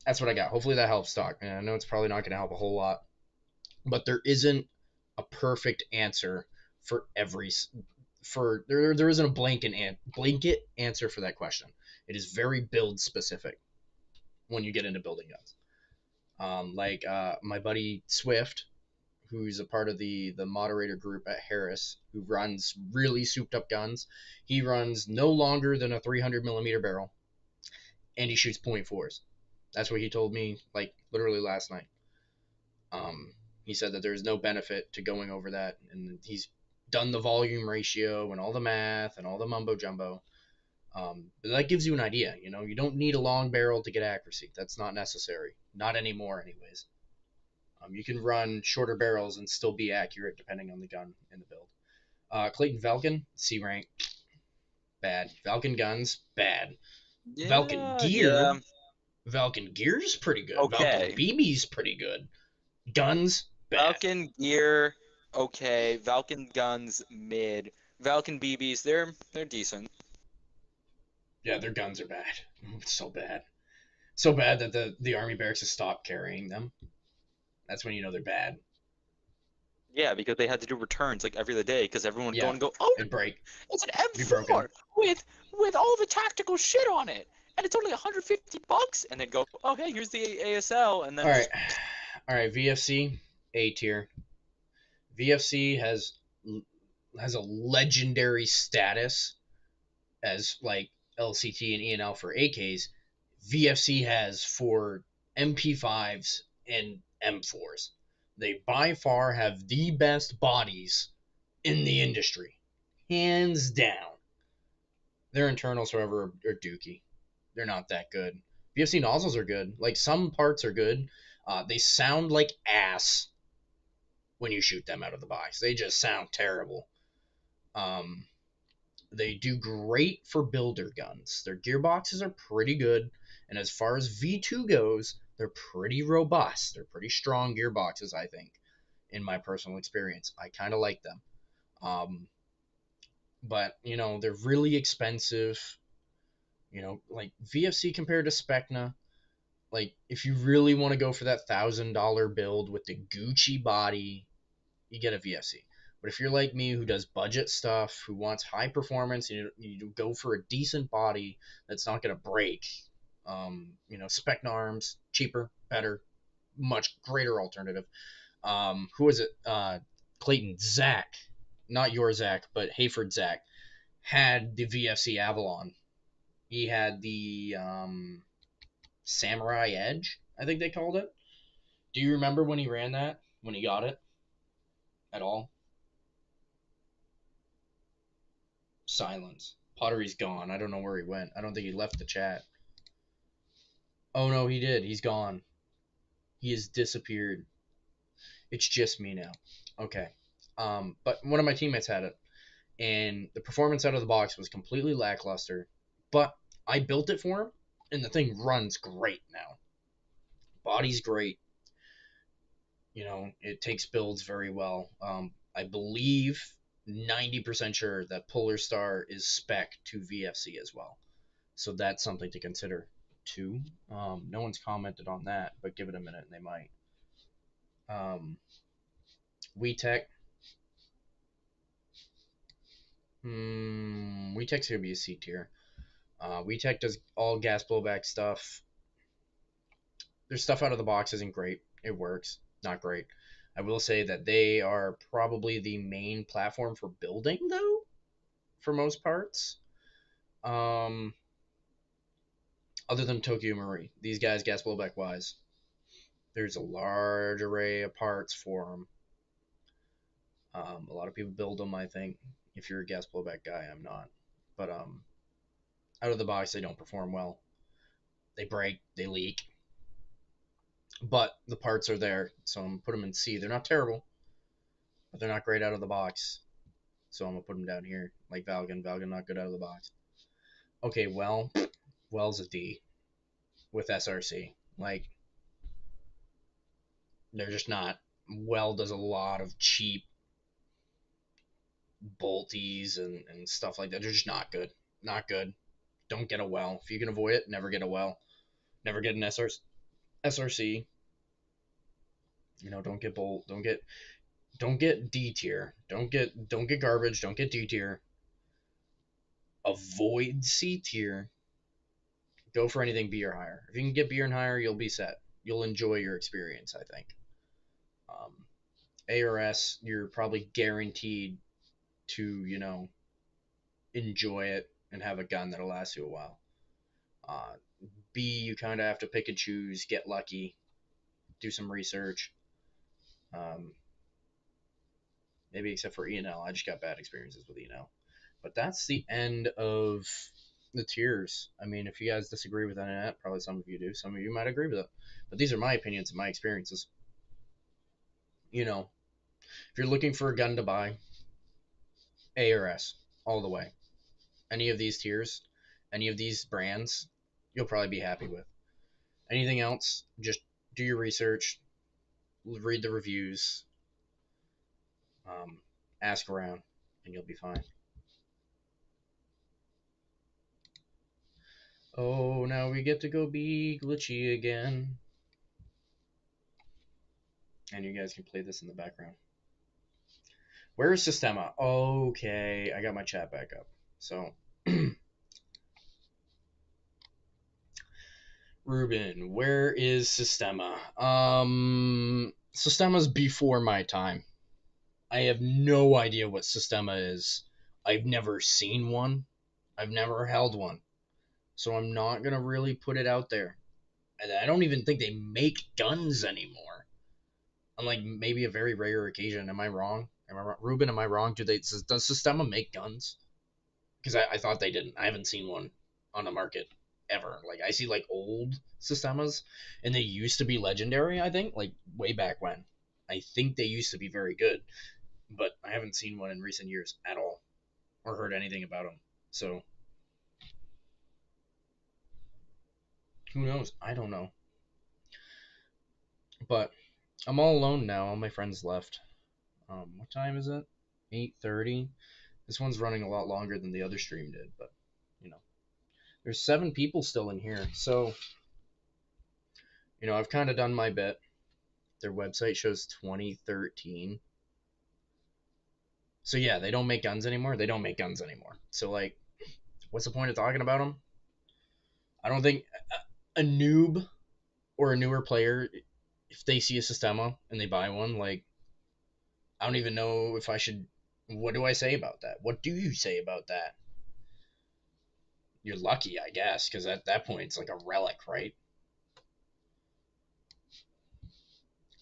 that's what I got. Hopefully that helps, Doc. And I know it's probably not going to help a whole lot, but there isn't a perfect answer for every there isn't a blanket answer for that question. It is very build specific when you get into building guns. My buddy Swift, who's a part of the moderator group at Harris, who runs really souped up guns. He runs no longer than a 300 millimeter barrel, and he shoots .4s. That's what he told me, like literally last night. He said that there's no benefit to going over that, and he's done the volume ratio and all the math and all the mumbo jumbo. But that gives you an idea. You don't need a long barrel to get accuracy. That's not necessary. Not anymore, anyways. You can run shorter barrels and still be accurate depending on the gun and the build. Clayton Valken, C rank, bad. Valken guns, bad. Valken Yeah, gear, yeah. Valken gear's pretty good. Valken Okay. BB's pretty good. Guns, bad. Falcon gear, okay. Falcon guns, mid. Falcon BBs, they're decent. Yeah, their guns are bad. It's so bad. So bad that the army barracks has stopped carrying them. That's when you know they're bad. Yeah, because they had to do returns like every other day because everyone would go Yeah, and go, oh, it'd break. it's an Be broken. M4 with all the tactical shit on it, and it's only $150, and they'd go, oh hey, here's the ASL, and then All right, all right. VFC, A tier. VFC has a legendary status as like LCT and ENL for AKs. VFC has for MP5s and M4s. They by far have the best bodies in the industry, hands down. Their internals, however, are dookie. They're not that good. VFC nozzles are good. Like some parts are good. They sound like ass when you shoot them out of the box. They just sound terrible. Um, they do great for builder guns. Their gearboxes are pretty good, and as far as V2 goes, they're pretty robust. They're pretty strong gearboxes, I think, in my personal experience. I kind of like them. But they're really expensive. Like VFC compared to Specna. Like if you really want to go for that $1,000 build with the Gucci body, you get a VFC. But if you're like me who does budget stuff, who wants high performance, you go for a decent body that's not going to break. Specna arms, cheaper, better, much greater alternative. Who is it? Clayton Zach, not your Zach, but Hayford Zach, had the VFC Avalon. He had the Samurai Edge, I think they called it. Do you remember when he ran that? When he got it? At all? Silence. Pottery's gone. I don't know where he went. I don't think he left the chat. Oh no, he did. He's gone. He has disappeared. It's just me now. Okay. But one of my teammates had it, and the performance out of the box was completely lackluster. But I built it for him, and the thing runs great now. Body's great. It takes builds very well. I believe 90% sure that Polar Star is spec to VFC as well. So that's something to consider too. No one's commented on that, but give it a minute and they might. WeTech. WeTech's going to be a C tier. WeTech does all gas blowback stuff. Their stuff out of the box isn't great. It works. Not great. I will say that they are probably the main platform for building, though, for most parts. Other than Tokyo Marine, these guys, gas blowback wise, there's a large array of parts for them. A lot of people build them, I think. If you're a gas blowback guy, I'm not. But out of the box, they don't perform well. They break, they leak. but the parts are there, so I'm gonna put them in C. They're not terrible, but they're not great out of the box. So I'm gonna put them down here, like Valgan. Valgan not good out of the box. Okay, Well's a D with SRC. Like, they're just not. Well does a lot of cheap bolties and stuff like that. They're just not good. Not good. Don't get a well. If you can avoid it, never get a well. Never get an SRC. You know, don't get bolt. Don't get D tier. Don't get garbage. Don't get D tier. Avoid C tier. Go for anything B or higher. If you can get B or higher, you'll be set. You'll enjoy your experience, I think. A or S, you're probably guaranteed to, enjoy it and have a gun that'll last you a while. Uh, B, you kind of have to pick and choose, get lucky, do some research. Um, maybe except for E&L. I just got bad experiences with E&L. But that's the end of the tiers. I mean, if you guys disagree with any of that, probably some of you do. Some of you might agree with it. But these are my opinions and my experiences. If you're looking for a gun to buy, A or S, all the way. Any of these tiers, any of these brands, you'll probably be happy with. Anything else, just do your research, read the reviews, ask around, and you'll be fine. Oh, now we get to go be glitchy again. And you guys can play this in the background. Where is Sistema? Okay, I got my chat back up. So, Ruben, where is Sistema? Sistema's before my time. I have no idea what Sistema is. I've never seen one. I've never held one. So I'm not going to really put it out there. And I don't even think they make guns anymore. On like maybe a very rare occasion. Am I wrong? Ruben, am I wrong? Does Sistema make guns? Because I thought they didn't. I haven't seen one on the market ever. Like, I see like old Sistemas, and they used to be legendary, I think, like way back when. I think they used to be very good, but I haven't seen one in recent years at all or heard anything about them. So, who knows? I don't know. But I'm all alone now. All my friends left. What time is it? 8:30. This one's running a lot longer than the other stream did, but there's 7 people still in here. So, I've kind of done my bit. Their website shows 2013. So yeah, they don't make guns anymore. They don't make guns anymore. So like, what's the point of talking about them? I don't think a noob or a newer player, if they see a Sistema and they buy one, like, I don't even know if I should. What do I say about that? What do you say about that? You're lucky, I guess, because at that point it's like a relic, right?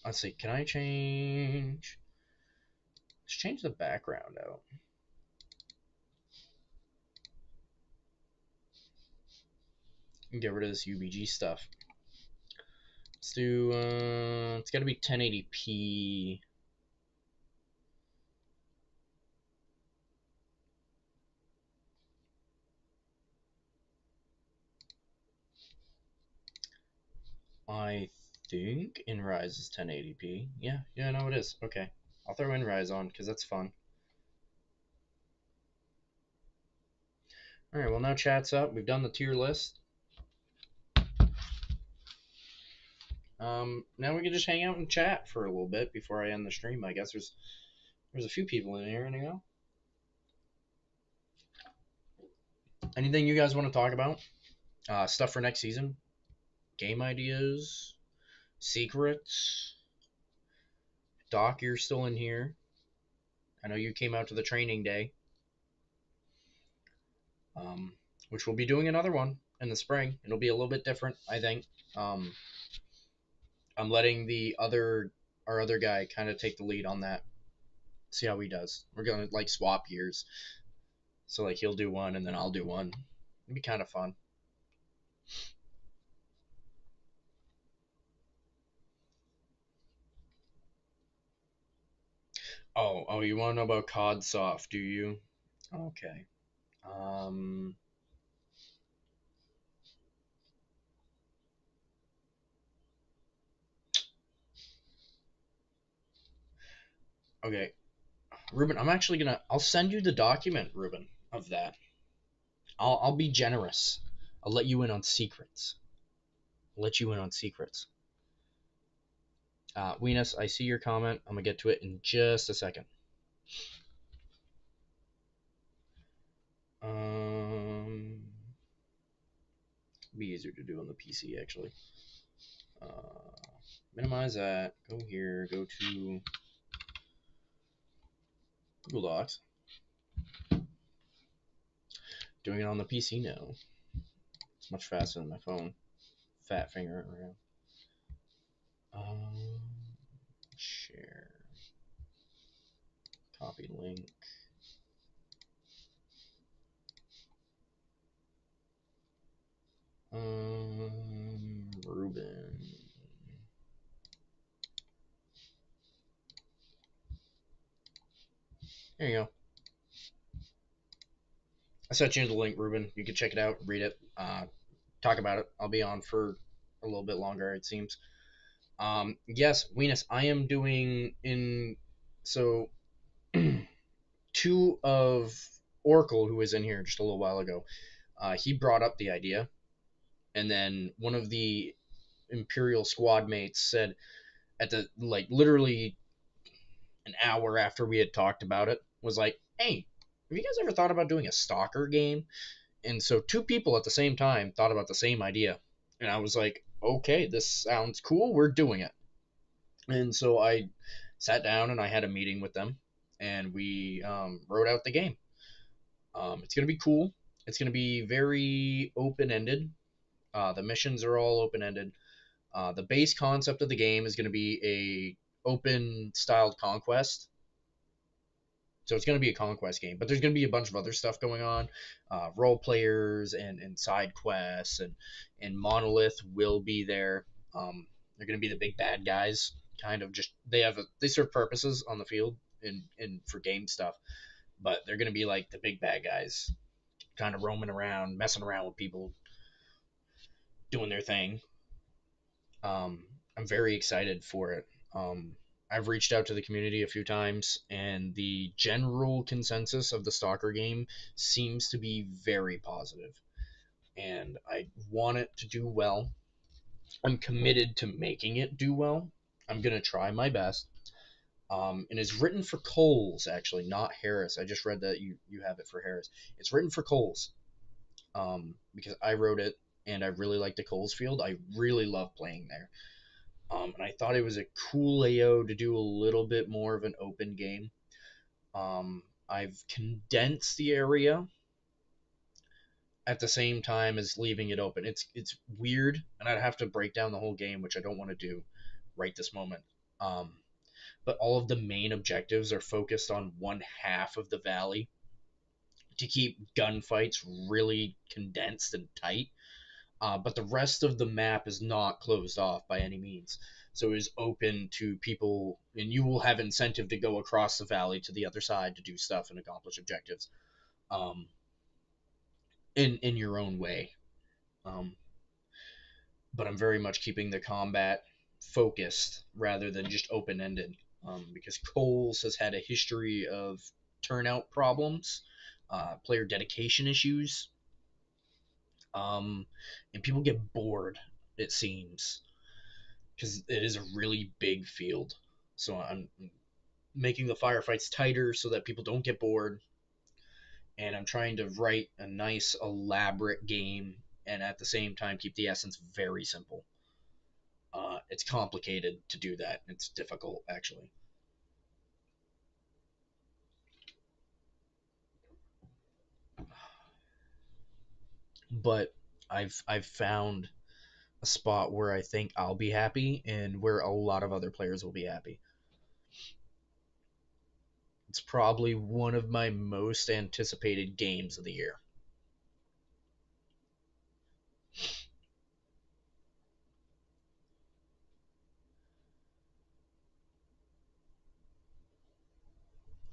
Let's see. Can I change? Let's change the background out. And get rid of this UBG stuff. Let's do. It's got to be 1080p. I think InRise is 1080p. Yeah, no, it is. Okay. I'll throw InRise on because that's fun. Alright, well, now chat's up. We've done the tier list. Now we can just hang out and chat for a little bit before I end the stream. I guess there's a few people in here, anyhow. Anything you guys want to talk about? Stuff for next season? Game ideas? Secrets? Doc, you're still in here. I know you came out to the training day. Which we'll be doing another one in the spring. It'll be a little bit different, I think. I'm letting our other guy kind of take the lead on that. See how he does. We're gonna like swap years. So like he'll do one and then I'll do one. It'd be kind of fun. Oh, you want to know about COD Soft, do you? Okay. Um, okay. Ruben, I'll send you the document, Ruben, of that. I'll be generous. I'll let you in on secrets. I'll let you in on secrets. Weenus, I see your comment. I'm gonna get to it in just a second. Um, be easier to do on the PC actually. Minimize that. Go here. Go to Google Docs. Doing it on the PC now. It's much faster than my phone. Fat finger around. Share. Copy link. Ruben. There you go. I sent you the link, Ruben. You can check it out, read it, talk about it. I'll be on for a little bit longer, it seems. Yes, Venus, I am doing in so two of Oracle, who was in here just a little while ago. He brought up the idea, and then one of the Imperial squad mates said at the like literally an hour after we had talked about it was like, "Hey, have you guys ever thought about doing a stalker game?" And so two people at the same time thought about the same idea, and I was like, "Okay, this sounds cool. We're doing it." And so I sat down and I had a meeting with them, and we wrote out the game. It's gonna be cool. It's gonna be very open ended. The missions are all open ended. The base concept of the game is gonna be a open styled conquest. So it's going to be a conquest game, but there's going to be a bunch of other stuff going on, role players and side quests, and Monolith will be there. They're going to be the big bad guys, kind of just they serve purposes on the field and for game stuff, but they're going to be like the big bad guys, kind of roaming around, messing around with people, doing their thing. I'm very excited for it. I've reached out to the community a few times, and the general consensus of the Stalker game seems to be very positive. And I want it to do well. I'm committed to making it do well. I'm gonna try my best. And it's written for Coles, actually, not Harris. I just read that you have it for Harris. It's written for Coles, because I wrote it, and I really like the Coles field. I really love playing there. And I thought it was a cool AO to do a little bit more of an open game. I've condensed the area at the same time as leaving it open. It's weird, and I'd have to break down the whole game, which I don't want to do right this moment. Um, but all of the main objectives are focused on one half of the valley to keep gunfights really condensed and tight. But the rest of the map is not closed off by any means. So it is open to people, and you will have incentive to go across the valley to the other side to do stuff and accomplish objectives, um, in your own way. Um, but I'm very much keeping the combat focused rather than just open ended, because Coles has had a history of turnout problems, player dedication issues, and people get bored. It seems because it is a really big field. So I'm making the firefights tighter so that people don't get bored, and I'm trying to write a nice, elaborate game, and at the same time keep the essence very simple. It's complicated to do that. It's difficult, actually. But I've found a spot where I think I'll be happy and where a lot of other players will be happy. It's probably one of my most anticipated games of the year.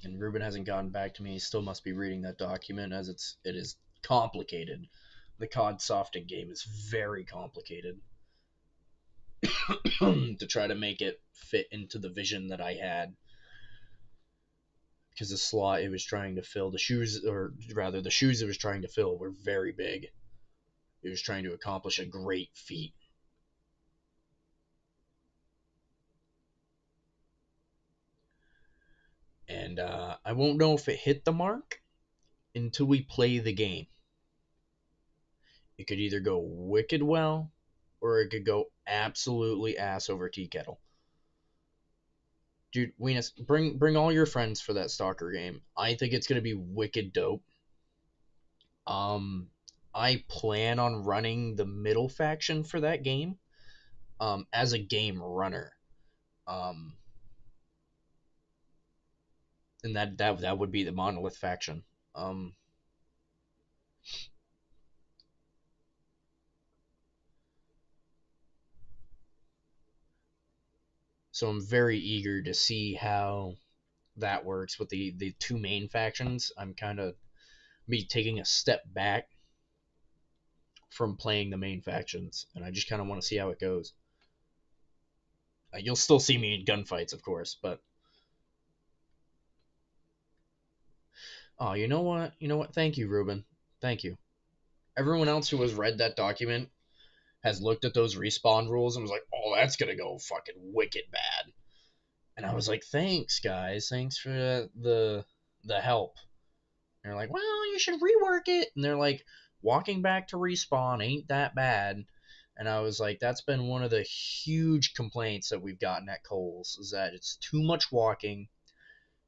and Ruben hasn't gotten back to me. He still must be reading that document, as it is complicated. The COD softing game is very complicated to try to make it fit into the vision that I had. Because the slot it was trying to fill, the shoes, or rather, the shoes it was trying to fill were very big. It was trying to accomplish a great feat. And I won't know if it hit the mark until we play the game. It could either go wicked well, or it could go absolutely ass over tea kettle. Dude, Weenus, bring all your friends for that stalker game. I think it's gonna be wicked dope. I plan on running the middle faction for that game. As a game runner. Um, and that would be the monolith faction. Um, so I'm very eager to see how that works with the two main factions. I'm kind of me taking a step back from playing the main factions, and I just kind of want to see how it goes. You'll still see me in gunfights, of course, but oh, you know what? You know what? Thank you, Ruben. Thank you. Everyone else who has read that document has looked at those respawn rules and was like, "Oh, that's gonna go fucking wicked bad." And I was like, "Thanks, guys. Thanks for the help." And they're like, "Well, you should rework it." And they're like, "Walking back to respawn ain't that bad." And I was like, "That's been one of the huge complaints that we've gotten at Coles is that it's too much walking,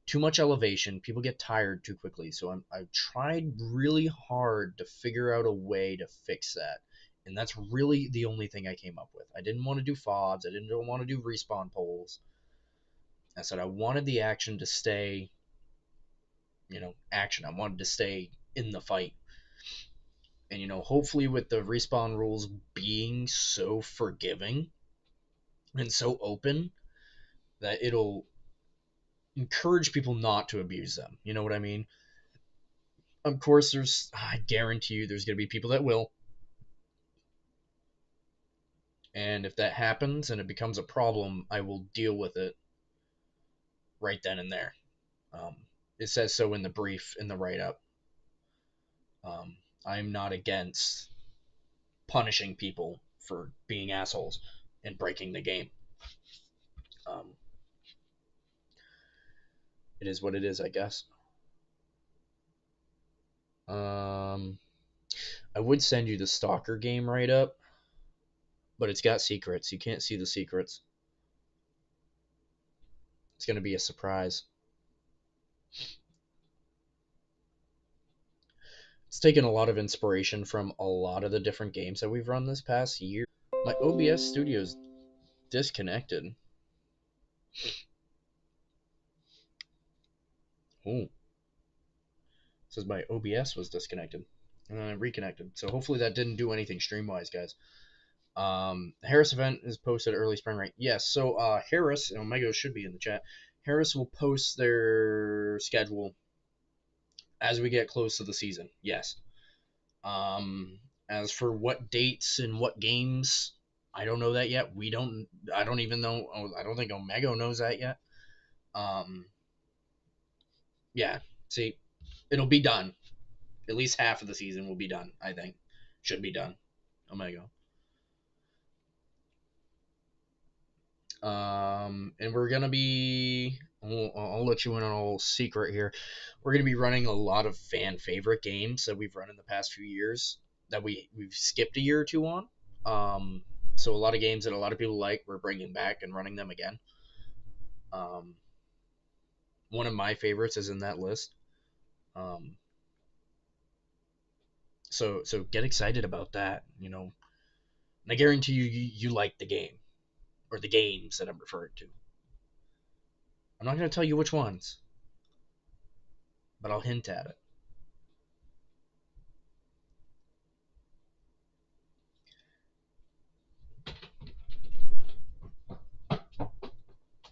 too much elevation. People get tired too quickly." So I've tried really hard to figure out a way to fix that. And that's really the only thing I came up with. I didn't want to do FOBs. I didn't want to do respawn poles. I said I wanted the action to stay, action. I wanted to stay in the fight. And, hopefully with the respawn rules being so forgiving and so open that it'll encourage people not to abuse them. You know what I mean? Of course, I guarantee you there's going to be people that will. And if that happens and it becomes a problem, I will deal with it right then and there. Um, it says so in the brief, in the write up. I'm not against punishing people for being assholes and breaking the game. Um, it is what it is, I guess. I would send you the Stalker game write up, but it's got secrets. You can't see the secrets. It's going to be a surprise. It's taken a lot of inspiration from a lot of the different games that we've run this past year. My OBS studio's disconnected. Ooh. It says my OBS was disconnected. And then I reconnected. So hopefully that didn't do anything stream-wise, guys. Harris event is posted early spring, right? Yes. So Harris and Omega should be in the chat. Harris will post their schedule as we get close to the season. Yes. As for what dates and what games, I don't know that yet. I don't even know. I don't think Omega knows that yet. Yeah. See, it'll be done. At least half of the season will be done. I think should be done. Omega. And we're gonna be. I'll let you in on a little secret here. We're gonna be running a lot of fan favorite games that we've run in the past few years that we've skipped a year or two on. So a lot of games that a lot of people like, we're bringing back and running them again. One of my favorites is in that list. So get excited about that. And I guarantee you like the game or the games that I'm referring to. I'm not going to tell you which ones, but I'll hint at it.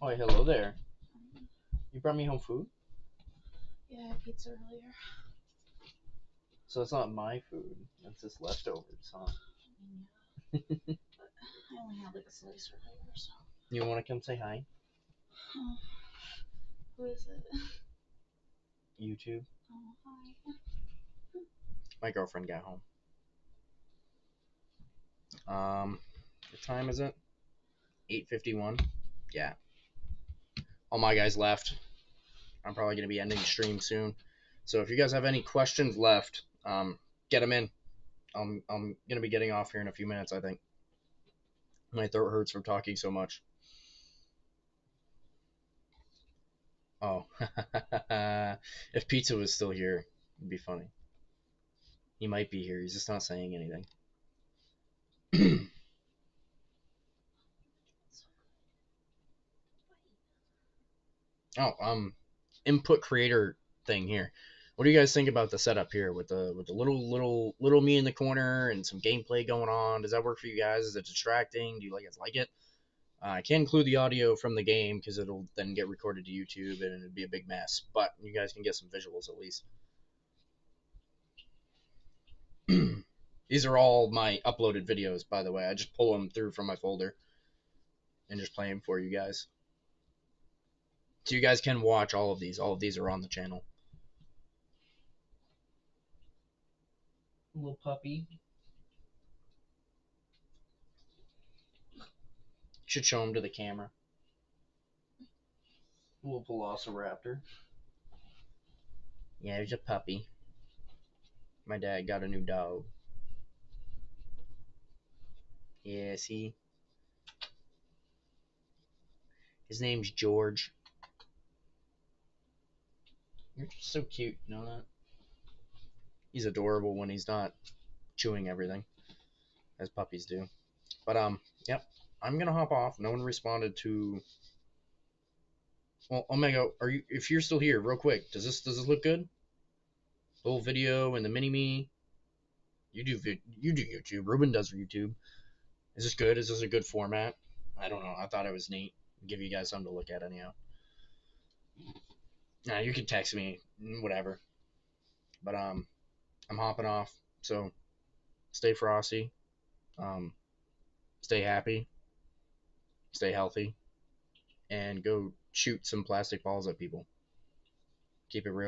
Oh, hello there. You brought me home food? Yeah, I had pizza earlier. So it's not my food. It's just leftovers, huh? Yeah. I only had like a slice earlier, so. You want to come say hi? Oh. Who is it? YouTube. Oh, hi. My girlfriend got home. What time is it? 8:51. Yeah. All my guys left. I'm probably gonna be ending the stream soon. So if you guys have any questions left, get them in. I'm gonna be getting off here in a few minutes. I think my throat hurts from talking so much. Oh, if Pizza was still here, it'd be funny. He might be here. He's just not saying anything. Oh, input creator thing here. What do you guys think about the setup here with the little me in the corner and some gameplay going on? Does that work for you guys? Is it distracting? Do you guys like it? I can include the audio from the game because it'll then get recorded to YouTube and it'd be a big mess. But you guys can get some visuals at least. These are all my uploaded videos, by the way. I just pull them through from my folder and just play them for you guys. So you guys can watch all of these. All of these are on the channel. Little puppy. Should show him to the camera. Little velociraptor. Yeah, there's a puppy. My dad got a new dog. Yeah, see? His name's George. You're just so cute, you know that? He's adorable when he's not chewing everything, as puppies do. But, yep. I'm gonna hop off. No one responded to... Well, Omega, are you? If you're still here, real quick, does this look good? The whole video and the mini me. You do YouTube. Ruben does YouTube. Is this good? Is this a good format? I don't know. I thought it was neat. Give you guys something to look at anyhow. Nah, you can text me, whatever. But I'm hopping off. So stay frosty. Um, stay happy. Stay healthy. And go shoot some plastic balls at people. Keep it real.